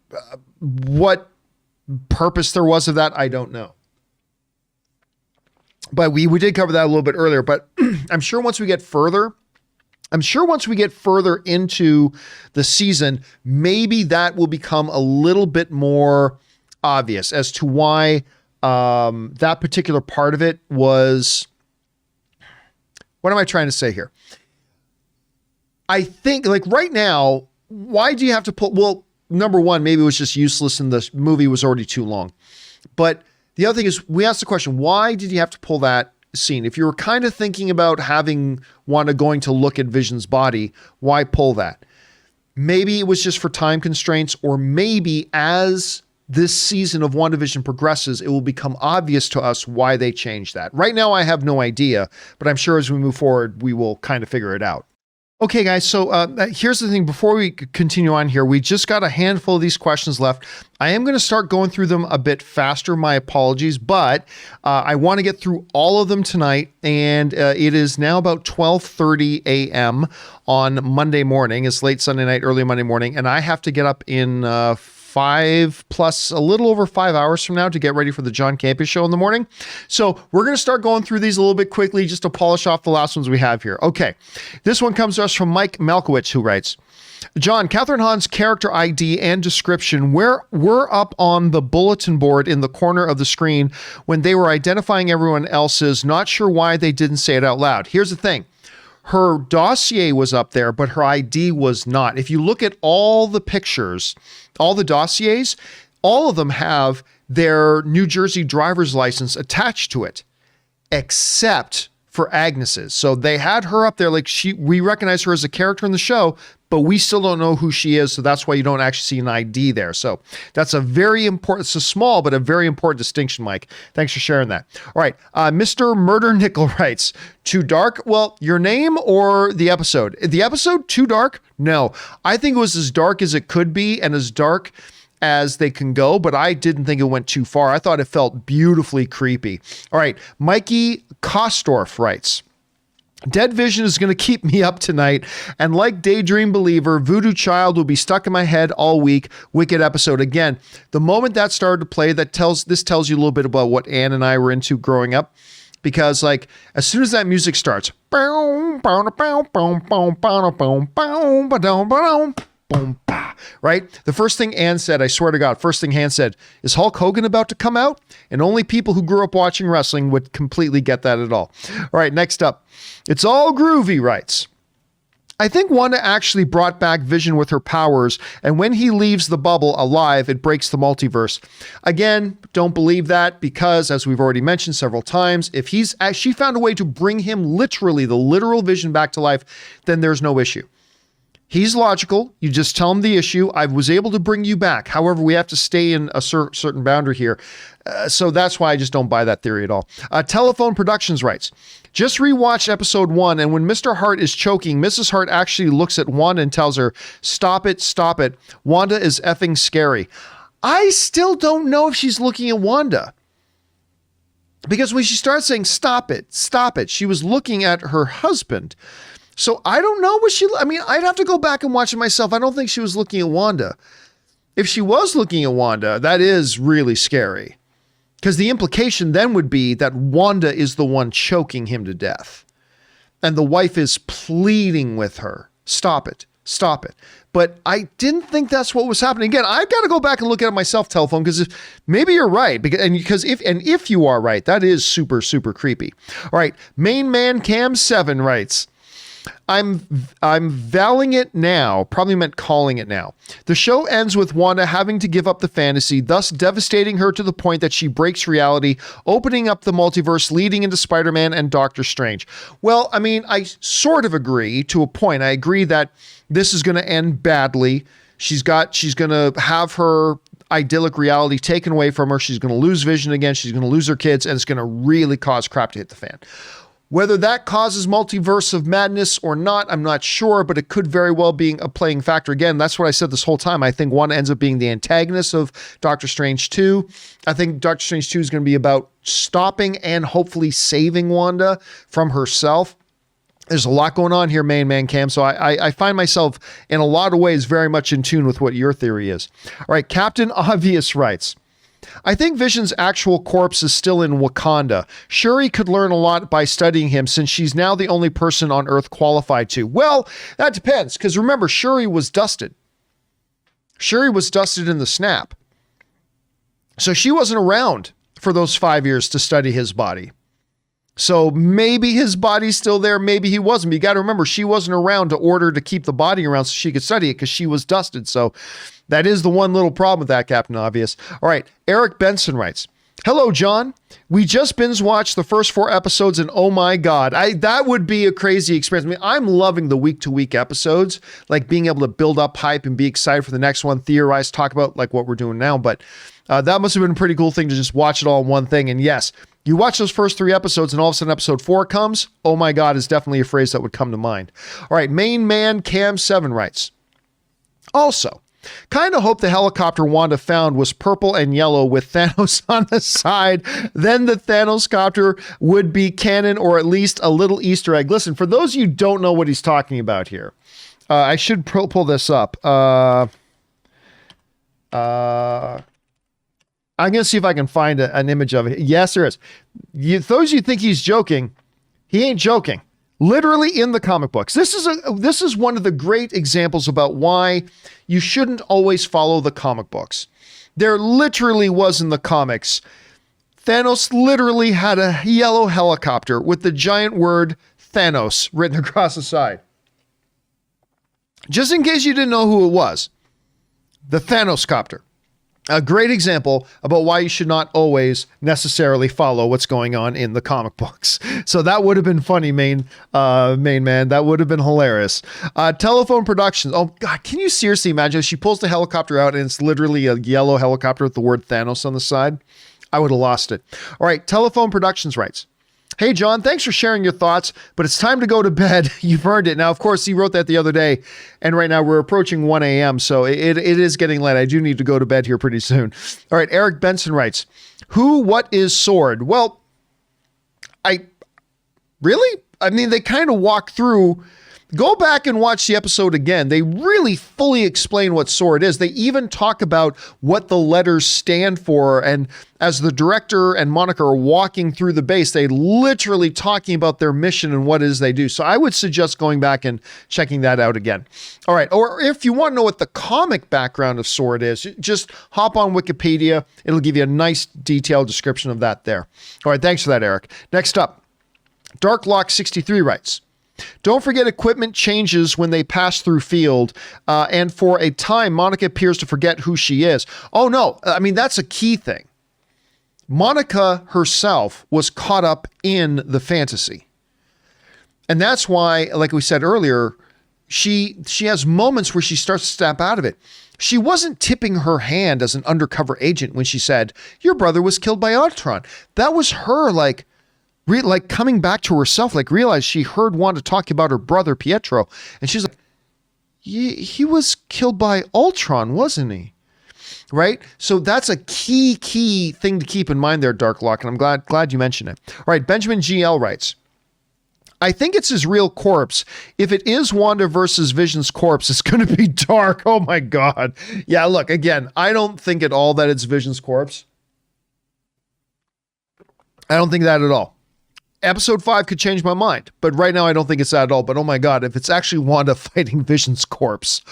Speaker 1: what purpose there was of that, I don't know. But we did cover that a little bit earlier, but I'm sure once we get further into the season, maybe that will become a little bit more obvious as to why that particular part of it was. What am I trying to say here? I think, like, right now, why do you have to pull? Well, number one, maybe it was just useless and the movie was already too long. But the other thing is, we asked the question, why did you have to pull that scene? If you were kind of thinking about having Wanda going to look at Vision's body, why pull that? Maybe it was just for time constraints, or maybe as this season of WandaVision progresses, it will become obvious to us why they changed that. Right now, I have no idea, but I'm sure as we move forward, we will kind of figure it out. Okay, guys, so here's the thing. Before we continue on here, we just got a handful of these questions left. I am going to start going through them a bit faster. My apologies, but I want to get through all of them tonight, and it is now about 12:30 a.m. on Monday morning. It's late Sunday night, early Monday morning, and I have to get up in a little over 5 hours from now to get ready for the John Campea Show in the morning. So we're going to start going through these a little bit quickly just to polish off the last ones we have here. Okay. This one comes to us from Mike Malkowitz, who writes, John, Catherine Hahn's character ID and description were up on the bulletin board in the corner of the screen when they were identifying everyone else's. Not sure why they didn't say it out loud. Here's the thing. Her dossier was up there, but her ID was not. If you look at all the pictures, all the dossiers, all of them have their New Jersey driver's license attached to it, except for Agnes's. So they had her up there, like we recognize her as a character in the show, but we still don't know who she is. So that's why you don't actually see an ID there. So that's a very important, it's a small, but a very important distinction, Mike. Thanks for sharing that. All right. Mr. Murder Nickel writes, too dark? Well, your name or the episode? The episode too dark? No, I think it was as dark as it could be and as dark as they can go, but I didn't think it went too far. I thought it felt beautifully creepy. All right. Mikey Kostorf writes, Dead Vision is going to keep me up tonight, and like Daydream Believer, Voodoo Child will be stuck in my head all week. Wicked episode. Again, the moment that started to play, this tells you a little bit about what Ann and I were into growing up, because like as soon as that music starts, right? The first thing Ann said, I swear to God, first thing Ann said, is Hulk Hogan about to come out? And only people who grew up watching wrestling would completely get that at all. All right, next up. It's All Groovy writes, I think Wanda actually brought back Vision with her powers, and when he leaves the bubble alive, it breaks the multiverse. Again, don't believe that, because as we've already mentioned several times, if she found a way to bring him literally, the literal Vision back to life, then there's no issue. He's logical. You just tell him the issue. I was able to bring you back. However, we have to stay in a certain boundary here. So that's why I just don't buy that theory at all. Telephone Productions writes, just rewatched episode 1, and when Mr. Hart is choking, Mrs. Hart actually looks at Wanda and tells her, stop it, stop it. Wanda is effing scary. I still don't know if she's looking at Wanda. Because when she starts saying, stop it, she was looking at her husband. So I don't know I'd have to go back and watch it myself. I don't think she was looking at Wanda. If she was looking at Wanda, that is really scary. Because the implication then would be that Wanda is the one choking him to death. And the wife is pleading with her, stop it, stop it. But I didn't think that's what was happening. Again, I've got to go back and look at it myself, Telephone, because maybe you're right. Because if you are right, that is super, super creepy. All right, Main Man Cam 7 writes, I'm valing it now, probably meant calling it now. The show ends with Wanda having to give up the fantasy, thus devastating her to the point that she breaks reality, opening up the multiverse, leading into Spider-Man and Doctor Strange. Well, I sort of agree to a point. I agree that this is going to end badly. She's going to have her idyllic reality taken away from her. She's going to lose Vision again. She's going to lose her kids, and it's going to really cause crap to hit the fan. Whether that causes multiverse of madness or not, I'm not sure, but it could very well be a playing factor. Again, that's what I said this whole time. I think Wanda ends up being the antagonist of Doctor Strange 2. I think Doctor Strange 2 is going to be about stopping and hopefully saving Wanda from herself. There's a lot going on here, Main Man Cam, so I find myself in a lot of ways very much in tune with what your theory is. All right, Captain Obvious writes, I think Vision's actual corpse is still in Wakanda. Shuri could learn a lot by studying him since she's now the only person on Earth qualified to. Well, that depends, because remember, Shuri was dusted. Shuri was dusted in the snap. So she wasn't around for those 5 years to study his body. So maybe his body's still there, maybe he wasn't. But you got to remember, she wasn't around to order to keep the body around so she could study it because she was dusted. So that is the one little problem with that, Captain Obvious. All right, Eric Benson writes, hello, John. We just binge watched the first 4 episodes and oh my God, that would be a crazy experience. I'm loving the week-to-week episodes, like being able to build up hype and be excited for the next one, theorize, talk about like what we're doing now. But that must have been a pretty cool thing to just watch it all in one thing. And yes, you watch those first 3 episodes and all of a sudden episode 4 comes, oh my God is definitely a phrase that would come to mind. All right, Main Man Cam 7 writes, also, kind of hope the helicopter Wanda found was purple and yellow with Thanos on the side. Then the Thanos copter would be canon or at least a little Easter egg. Listen, for those of you who don't know what he's talking about here, I should pull this up. I'm going to see if I can find an image of it. Yes, there is. Those of you think he's joking, he ain't joking. Literally in the comic books. This is one of the great examples about why you shouldn't always follow the comic books. There literally was in the comics, Thanos literally had a yellow helicopter with the giant word Thanos written across the side. Just in case you didn't know who it was, the Thanos copter. A great example about why you should not always necessarily follow what's going on in the comic books. So that would have been funny, main man. That would have been hilarious. Telephone Productions. Oh God, can you seriously imagine if she pulls the helicopter out and it's literally a yellow helicopter with the word Thanos on the side? I would have lost it. All right, Telephone Productions writes, hey, John, thanks for sharing your thoughts, but it's time to go to bed. You've earned it. Now, of course, he wrote that the other day, and right now we're approaching 1 a.m., so it is getting late. I do need to go to bed here pretty soon. All right, Eric Benson writes, what is Sword? Well, they kind of walk through. Go back and watch the episode again. They really fully explain what Sword is. They even talk about what the letters stand for. And as the director and Monica are walking through the base, they literally talking about their mission and what it is they do. So I would suggest going back and checking that out again. All right. Or if you want to know what the comic background of Sword is, just hop on Wikipedia. It'll give you a nice detailed description of that there. All right. Thanks for that, Eric. Next up, Darklock63 writes, don't forget equipment changes when they pass through field, and for a time, Monica appears to forget who she is. Oh no, that's a key thing. Monica herself was caught up in the fantasy. And that's why, like we said earlier, she has moments where she starts to snap out of it. She wasn't tipping her hand as an undercover agent when she said, your brother was killed by Ultron. That was her like coming back to herself, like realized she heard Wanda talk about her brother Pietro. And she's like, he was killed by Ultron, wasn't he? Right? So that's a key thing to keep in mind there, Darklock. And I'm glad you mentioned it. All right. Benjamin GL writes, I think it's his real corpse. If it is Wanda versus Vision's corpse, it's going to be dark. Oh my God. Yeah, look, again, I don't think at all that it's Vision's corpse. I don't think that at all. Episode 5 could change my mind, but right now I don't think it's that at all. But oh my God, if it's actually Wanda fighting Vision's corpse,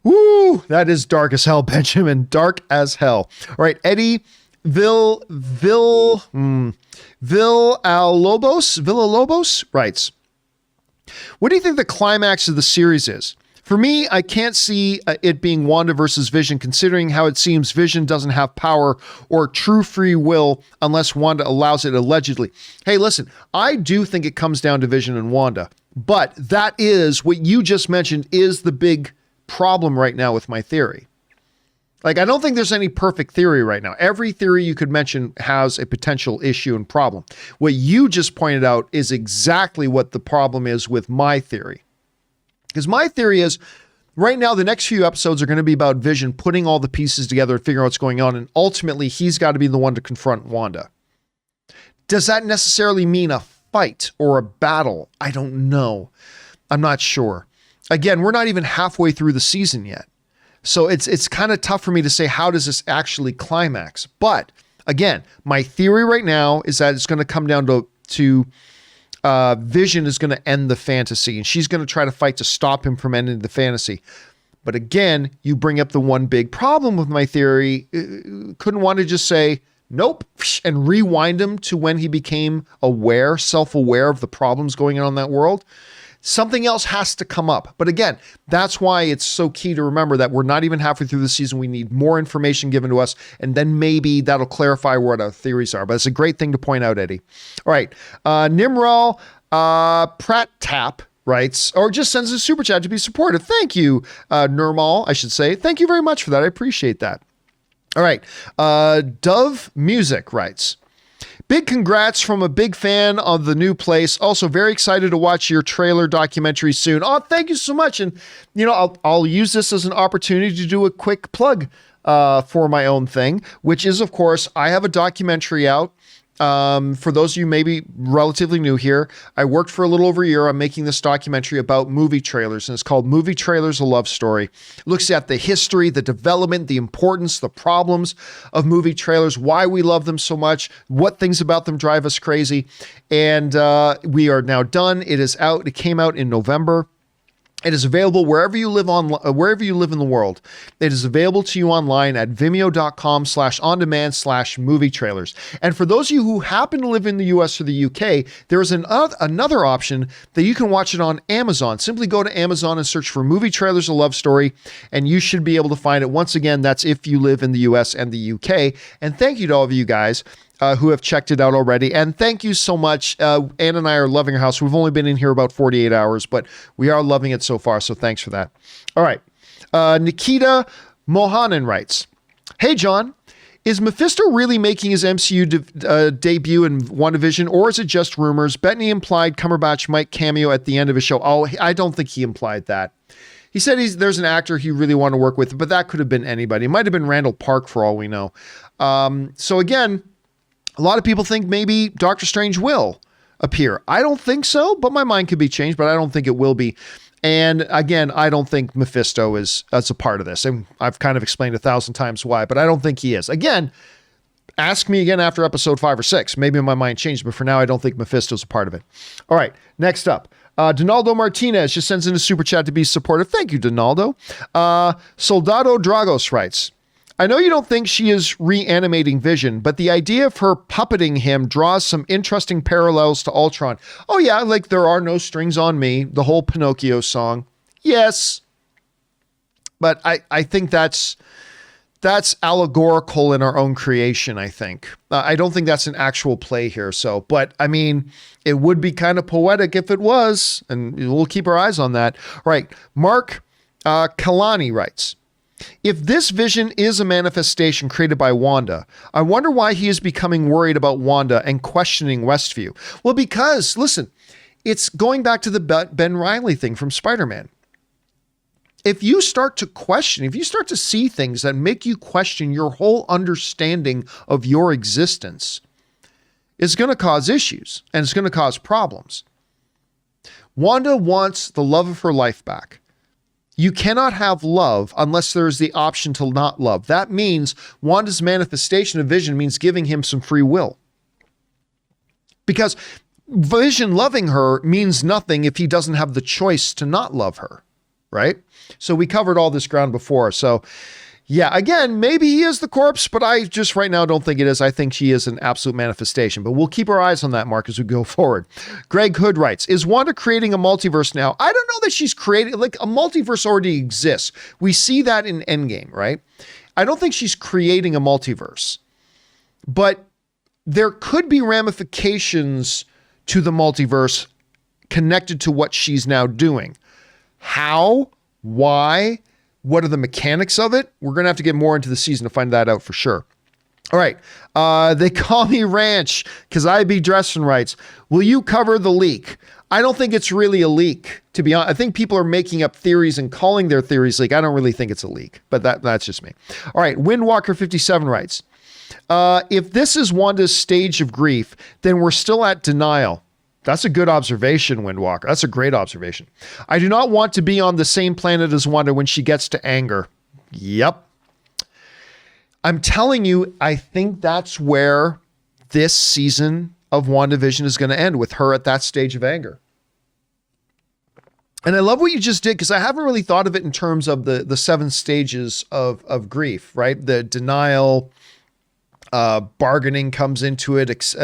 Speaker 1: woo, that is dark as hell, Benjamin. Dark as hell. All right, Eddie Villalobos writes, what do you think the climax of the series is? For me, I can't see it being Wanda versus Vision, considering how it seems Vision doesn't have power or true free will unless Wanda allows it, allegedly. Hey, listen, I do think it comes down to Vision and Wanda, but that is what you just mentioned is the big problem right now with my theory. Like, I don't think there's any perfect theory right now. Every theory you could mention has a potential issue and problem. What you just pointed out is exactly what the problem is with my theory. Because my theory is, right now, the next few episodes are going to be about Vision putting all the pieces together and figuring out what's going on. And ultimately, he's got to be the one to confront Wanda. Does that necessarily mean a fight or a battle? I don't know. I'm not sure. Again, we're not even halfway through the season yet. So it's kind of tough for me to say, how does this actually climax? But again, my theory right now is that it's going to come down to Vision is going to end the fantasy, and she's going to try to fight to stop him from ending the fantasy. But again, you bring up the one big problem with my theory. Couldn't Wanda just say, nope, and rewind him to when he became self-aware of the problems going on in that world? Something else has to come up. But again, that's why it's so key to remember that we're not even halfway through the season. We need more information given to us, and then maybe that'll clarify what our theories are. But it's a great thing to point out, Eddie. All right. Nimral Pratt Tap writes, or just sends a super chat to be supportive. Thank you, Nirmal, I should say. Thank you very much for that. I appreciate that. All right. Dove Music writes, big congrats from a big fan of the new place. Also very excited to watch your trailer documentary soon. Oh, thank you so much. And, I'll use this as an opportunity to do a quick plug for my own thing, which is, of course, I have a documentary out. For those of you maybe relatively new here, I worked for a little over a year on making this documentary about movie trailers, and it's called Movie Trailers: A Love Story. It looks at the history, the development, the importance, the problems of movie trailers, why we love them so much, what things about them drive us crazy. And we are now done. It is out. It came out in November. It is available wherever you live in the world. It is available to you online at vimeo.com/on-demand/movie trailers. And for those of you who happen to live in the US or the UK, there is another option that you can watch it on Amazon. Simply go to Amazon and search for Movie Trailers: A Love Story, and you should be able to find it. Once again, that's if you live in the US and the UK. And thank you to all of you guys who have checked it out already. And thank you so much. Ann and I are loving our house. We've only been in here about 48 hours, but we are loving it so far. So thanks for that. All right. Nikita Mohanan writes, hey, John, is Mephisto really making his MCU debut in WandaVision, or is it just rumors? Bettany implied Cumberbatch might cameo at the end of his show. Oh, I don't think he implied that. He said there's an actor he really wanted to work with, but that could have been anybody. It might have been Randall Park for all we know. So again, a lot of people think maybe Doctor Strange will appear. I don't think so, but my mind could be changed, but I don't think it will be. And again, I don't think Mephisto is as a part of this. And I've kind of explained 1,000 times why, but I don't think he is. Again, ask me again after episode 5 or 6. Maybe my mind changed, but for now, I don't think Mephisto's a part of it. All right, next up. Donaldo Martinez just sends in a super chat to be supportive. Thank you, Donaldo. Soldado Dragos writes, I know you don't think she is reanimating Vision, but the idea of her puppeting him draws some interesting parallels to Ultron. Oh yeah, like There Are No Strings on Me, the whole Pinocchio song. Yes. But I think that's that's allegorical in our own creation, I think. I don't think that's an actual play here. So, but I mean, it would be kind of poetic if it was, and we'll keep our eyes on that. All right. Mark Kalani writes, if this vision is a manifestation created by Wanda, I wonder why he is becoming worried about Wanda and questioning Westview. Well, because, listen, it's going back to the Ben Reilly thing from Spider-Man. If you start to question, if you start to see things that make you question your whole understanding of your existence, it's going to cause issues and it's going to cause problems. Wanda wants the love of her life back. You cannot have love unless there's the option to not love. That means Wanda's manifestation of Vision means giving him some free will. Because Vision loving her means nothing if he doesn't have the choice to not love her, right? So we covered all this ground before. So yeah, again, maybe he is the corpse, but I just right now don't think it is. I think she is an absolute manifestation, but we'll keep our eyes on that, Mark, as we go forward. Greg Hood writes, is Wanda creating a multiverse now? I don't know that she's creating, like a multiverse already exists. We see that in Endgame, right? I don't think she's creating a multiverse, but there could be ramifications to the multiverse connected to what she's now doing. How? Why? What are the mechanics of it? We're going to have to get more into the season to find that out for sure. All right. They call me Ranch because IB Dresden writes, will you cover the leak? I don't think it's really a leak, to be honest. I think people are making up theories and calling their theories leak. I don't really think it's a leak, but that's just me. All right. Windwalker57 writes, if this is Wanda's stage of grief, then we're still at denial. That's a good observation, Windwalker. That's a great observation. I do not want to be on the same planet as Wanda when she gets to anger. Yep. I'm telling you, I think that's where this season of WandaVision is going to end, with her at that stage of anger. And I love what you just did, because I haven't really thought of it in terms of the 7 stages of grief, right? The denial, bargaining comes into it,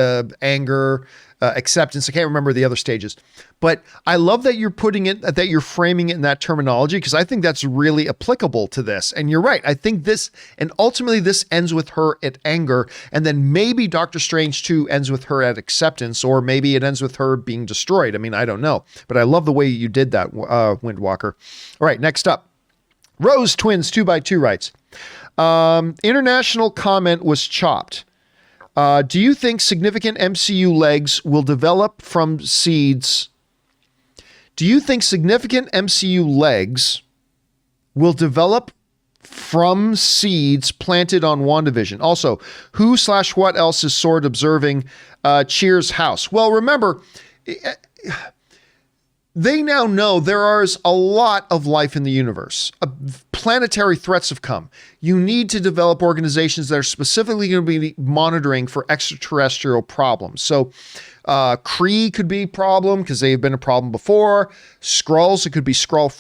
Speaker 1: anger, acceptance. I can't remember the other stages, but I love that you're putting it, that you're framing it in that terminology, because I think that's really applicable to this. And you're right. I think this, and ultimately this ends with her at anger, and then maybe Doctor Strange 2 ends with her at acceptance, or maybe it ends with her being destroyed. I mean, I don't know, but I love the way you did that, Windwalker. All right, next up, Rose Twins 2x2 writes, international comment was chopped. Do you think significant MCU legs will develop from seeds? Do you think significant MCU legs will develop from seeds planted on WandaVision? Also, who/what else is Sword observing Cheers' house? Well, remember, they now know there is a lot of life in the universe. Planetary threats have come. You need to develop organizations that are specifically going to be monitoring for extraterrestrial problems. So Kree could be a problem because they've been a problem before. Skrulls, it could be Skrull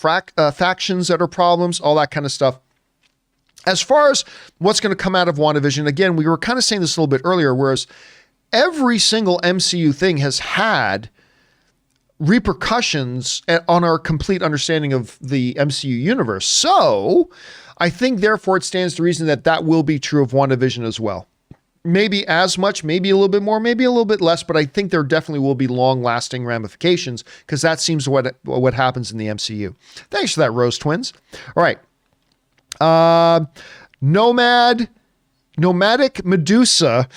Speaker 1: factions that are problems, all that kind of stuff. As far as what's going to come out of WandaVision, again, we were kind of saying this a little bit earlier, whereas every single MCU thing has had repercussions on our complete understanding of the MCU universe. So I think therefore it stands to reason that that will be true of WandaVision as well. Maybe as much, maybe a little bit more, maybe a little bit less, but I think there definitely will be long-lasting ramifications, because that seems what happens in the MCU. Thanks for that, Rose Twins. All right. Nomadic Medusa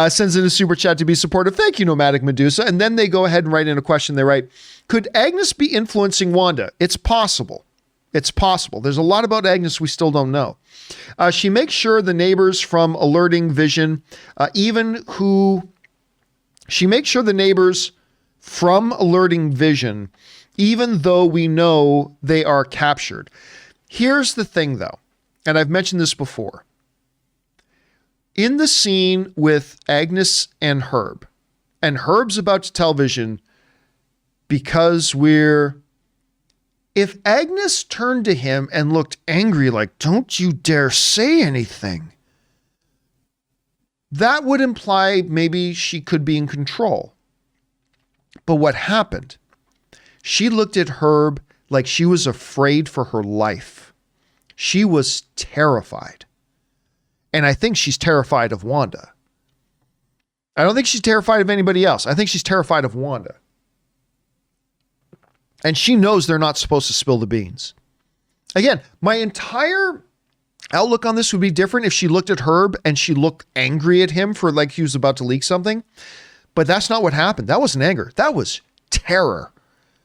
Speaker 1: sends in a super chat to be supportive. Thank you, Nomadic Medusa. And then they go ahead and write in a question. They write, could Agnes be influencing Wanda? It's possible. It's possible. There's a lot about Agnes we still don't know. She makes sure the neighbors from alerting Vision, she makes sure the neighbors from alerting Vision, even though we know they are captured. Here's the thing, though, and I've mentioned this before. In the scene with Agnes and Herb, and Herb's about to tell Vision, because if Agnes turned to him and looked angry, like, don't you dare say anything, that would imply maybe she could be in control. But what happened? She looked at Herb like she was afraid for her life. She was terrified. And I think she's terrified of Wanda. I don't think she's terrified of anybody else. I think she's terrified of Wanda. And she knows they're not supposed to spill the beans. Again, my entire outlook on this would be different if she looked at Herb and she looked angry at him for like he was about to leak something. But that's not what happened. That wasn't anger. That was terror.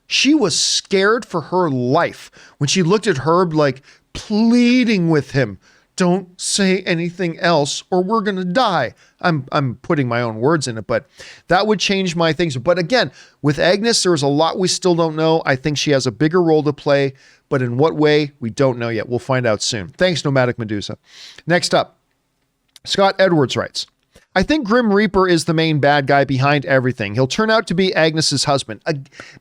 Speaker 1: She was scared for her life when she looked at Herb like pleading with him. Don't say anything else or we're going to die. I'm putting my own words in it, but that would change my things. But again, with Agnes, there's a lot we still don't know. I think she has a bigger role to play, but in what way, we don't know yet. We'll find out soon. Thanks, Nomadic Medusa. Next up, Scott Edwards writes, I think Grim Reaper is the main bad guy behind everything. He'll turn out to be Agnes's husband.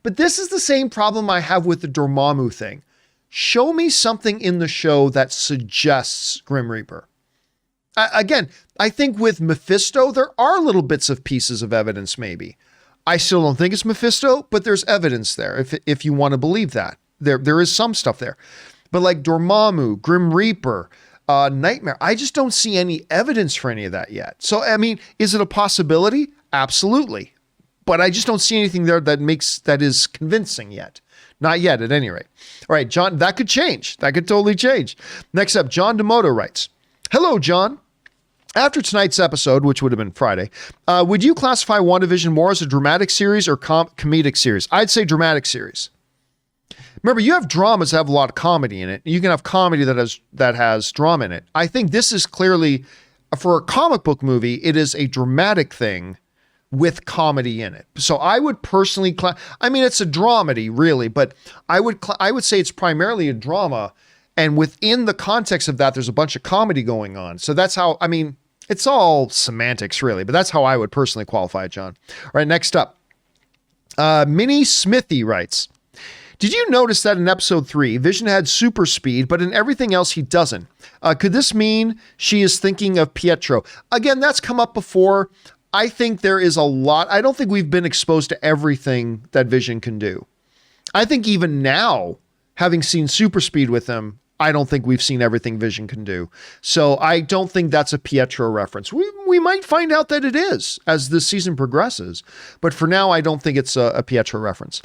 Speaker 1: But this is the same problem I have with the Dormammu thing. Show me something in the show that suggests Grim Reaper. Again, I think with Mephisto, there are little bits of pieces of evidence maybe. I still don't think it's Mephisto, but there's evidence there if you want to believe that. There is some stuff there. But like Dormammu, Grim Reaper, Nightmare, I just don't see any evidence for any of that yet. So, I mean, is it a possibility? Absolutely. But I just don't see anything there that is convincing yet. Not yet, at any rate. All right, John, that could change. That could totally change. Next up, John Demoto writes, hello, John. After tonight's episode, which would have been Friday, would you classify WandaVision more as a dramatic series or comedic series? I'd say dramatic series. Remember, you have dramas that have a lot of comedy in it. You can have comedy that has drama in it. I think this is clearly, for a comic book movie, it is a dramatic thing with comedy in it. So I would personally, it's a dramedy really, but I would say it's primarily a drama, and within the context of that, there's a bunch of comedy going on. So that's how, it's all semantics really, but that's how I would personally qualify it, John. All right, next up, Minnie Smithy writes, did you notice that in episode 3, Vision had super speed, but in everything else, he doesn't? Could this mean she is thinking of Pietro? Again, that's come up before. I think there is a lot. I don't think we've been exposed to everything that Vision can do. I think even now, having seen super speed with him, I don't think we've seen everything Vision can do. So I don't think that's a Pietro reference. We might find out that it is as the season progresses. But for now, I don't think it's a Pietro reference.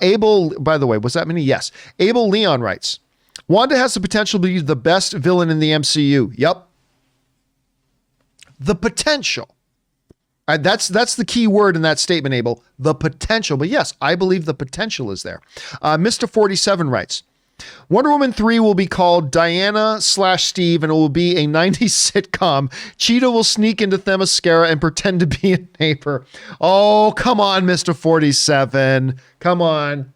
Speaker 1: Abel, by the way, was that many? Yes. Abel Leon writes, Wanda has the potential to be the best villain in the MCU. Yep. The potential. That's the key word in that statement, Abel. The potential. But yes, I believe the potential is there. Mr. 47 writes, Wonder Woman 3 will be called Diana/Steve, and it will be a 90s sitcom. Cheetah will sneak into Themyscira and pretend to be a neighbor. Oh, come on, Mr. 47. Come on.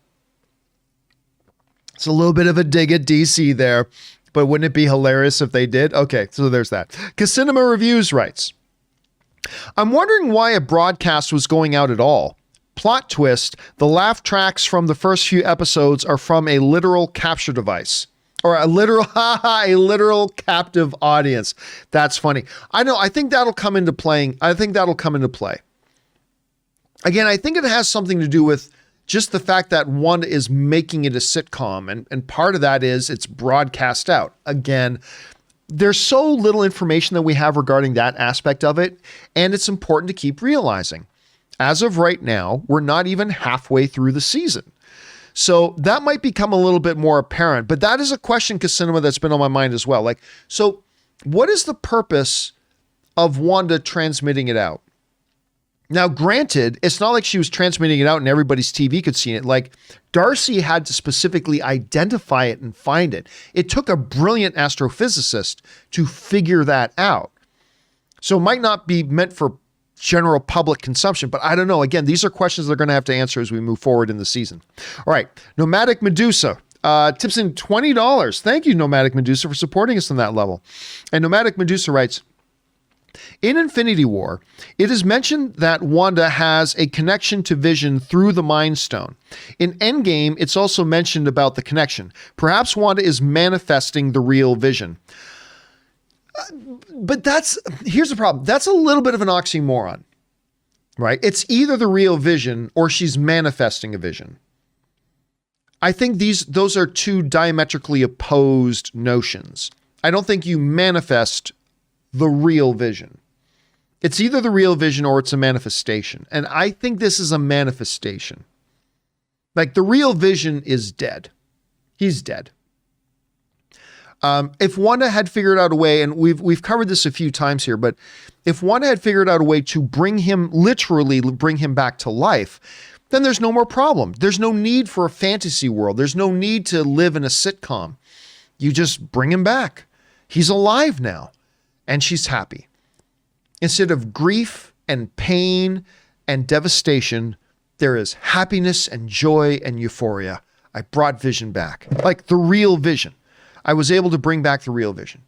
Speaker 1: It's a little bit of a dig at DC there, but wouldn't it be hilarious if they did? Okay, so there's that. Casinema Reviews writes, I'm wondering why a broadcast was going out at all. Plot twist, the laugh tracks from the first few episodes are from a literal capture device. Or a literal captive audience. That's funny. I know, I think that'll come into play. Again, I think it has something to do with just the fact that Wanda is making it a sitcom, and part of that is it's broadcast out. Again, there's so little information that we have regarding that aspect of it, and it's important to keep realizing. As of right now, we're not even halfway through the season. So that might become a little bit more apparent, but that is a question, Casinema, that's been on my mind as well. So what is the purpose of Wanda transmitting it out? Now, granted, it's not like she was transmitting it out and everybody's TV could see it. Darcy had to specifically identify it and find it. It took a brilliant astrophysicist to figure that out. So it might not be meant for general public consumption, but I don't know. Again, these are questions they're going to have to answer as we move forward in the season. All right. Nomadic Medusa tips in $20. Thank you, Nomadic Medusa, for supporting us on that level. And Nomadic Medusa writes, in Infinity War, it is mentioned that Wanda has a connection to Vision through the Mind Stone. In Endgame, it's also mentioned about the connection. Perhaps Wanda is manifesting the real Vision. But here's the problem. That's a little bit of an oxymoron, right? It's either the real Vision or she's manifesting a vision. I think those are two diametrically opposed notions. I don't think you manifest the real Vision. It's either the real Vision or it's a manifestation. And I think this is a manifestation. Like, the real Vision is dead. He's dead. If Wanda had figured out a way, and we've covered this a few times here, but if Wanda had figured out a way to literally bring him back to life, then there's no more problem. There's no need for a fantasy world. There's no need to live in a sitcom. You just bring him back. He's alive now, and she's happy. Instead of grief and pain and devastation, there is happiness and joy and euphoria. I brought Vision back, like the real Vision. I was able to bring back the real Vision.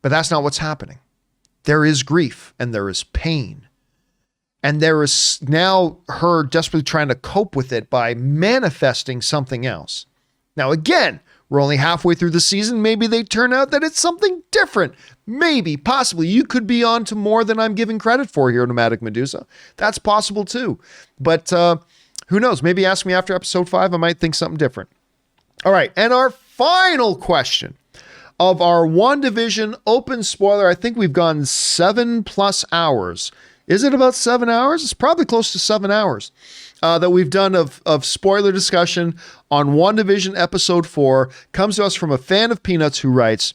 Speaker 1: But that's not what's happening. There is grief and there is pain. And there is now her desperately trying to cope with it by manifesting something else. Now, again, we're only halfway through the season. Maybe they turn out that it's something different. Maybe, possibly. You could be on to more than I'm giving credit for here, Nomadic Medusa. That's possible too. But who knows? Maybe ask me after episode 5. I might think something different. All right. And our final question of our WandaVision open spoiler. I think we've gone 7+ hours. Is it about 7 hours? It's probably close to 7 hours that we've done of spoiler discussion on WandaVision episode 4. Comes to us from a fan of Peanuts who writes,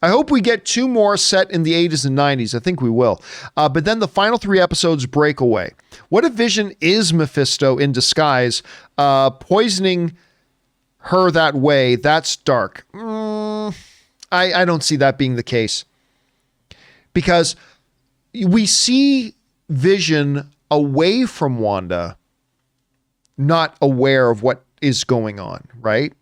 Speaker 1: I hope we get 2 more set in the 80s and 90s. I think we will. But then the final 3 episodes break away. What if Vision is Mephisto in disguise, poisoning her that way? That's dark. I don't see that being the case. Because we see Vision away from Wanda, not aware of what is going on, right?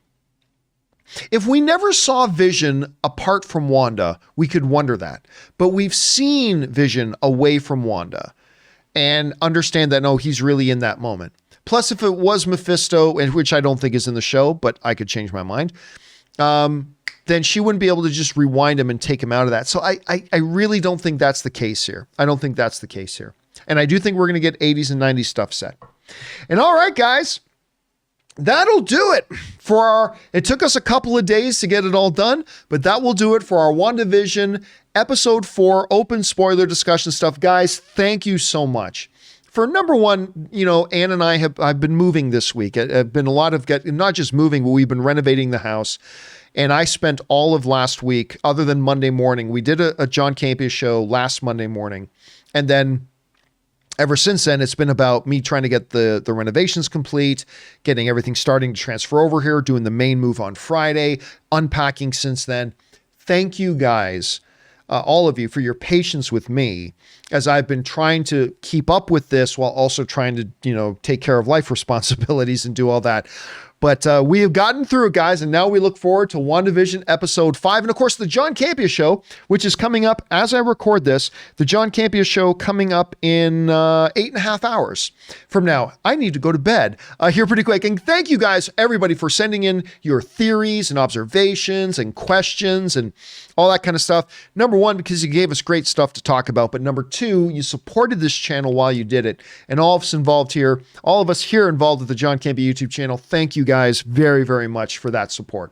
Speaker 1: If we never saw Vision apart from Wanda, we could wonder that. But we've seen Vision away from Wanda and understand that, no, he's really in that moment. Plus, if it was Mephisto, which I don't think is in the show, but I could change my mind, then she wouldn't be able to just rewind him and take him out of that. So I really don't think that's the case here. I don't think that's the case here. And I do think we're going to get 80s and 90s stuff set. And all right, guys, that'll do it for it took us a couple of days to get it all done, but that will do it for our WandaVision episode 4 open spoiler discussion stuff. Guys, thank you so much. For number one, Ann and I've been moving this week. I've been a lot of not just moving, but we've been renovating the house. And I spent all of last week, other than Monday morning, we did a John Campea show last Monday morning. And then ever since then, it's been about me trying to get the renovations complete, getting everything starting to transfer over here, doing the main move on Friday, unpacking since then. Thank you guys, all of you, for your patience with me as I've been trying to keep up with this while also trying to, take care of life responsibilities and do all that. But we have gotten through it, guys, and now we look forward to WandaVision episode 5. And, of course, the John Campea Show, which is coming up as I record this. The John Campea Show coming up in 8.5 hours from now. I need to go to bed here pretty quick. And thank you, guys, everybody, for sending in your theories and observations and questions and all that kind of stuff. Number one, because you gave us great stuff to talk about. But number two, you supported this channel while you did it. And all of us involved here, all of us here involved with the John Campea YouTube channel, thank you guys very, very much for that support.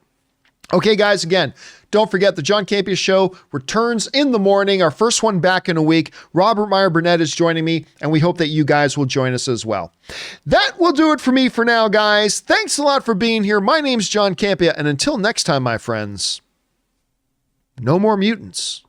Speaker 1: Okay, guys, again, don't forget the John Campea Show returns in the morning. Our first one back in a week. Robert Meyer Burnett is joining me, and we hope that you guys will join us as well. That will do it for me for now, guys. Thanks a lot for being here. My name's John Campea, and until next time, my friends, no more mutants.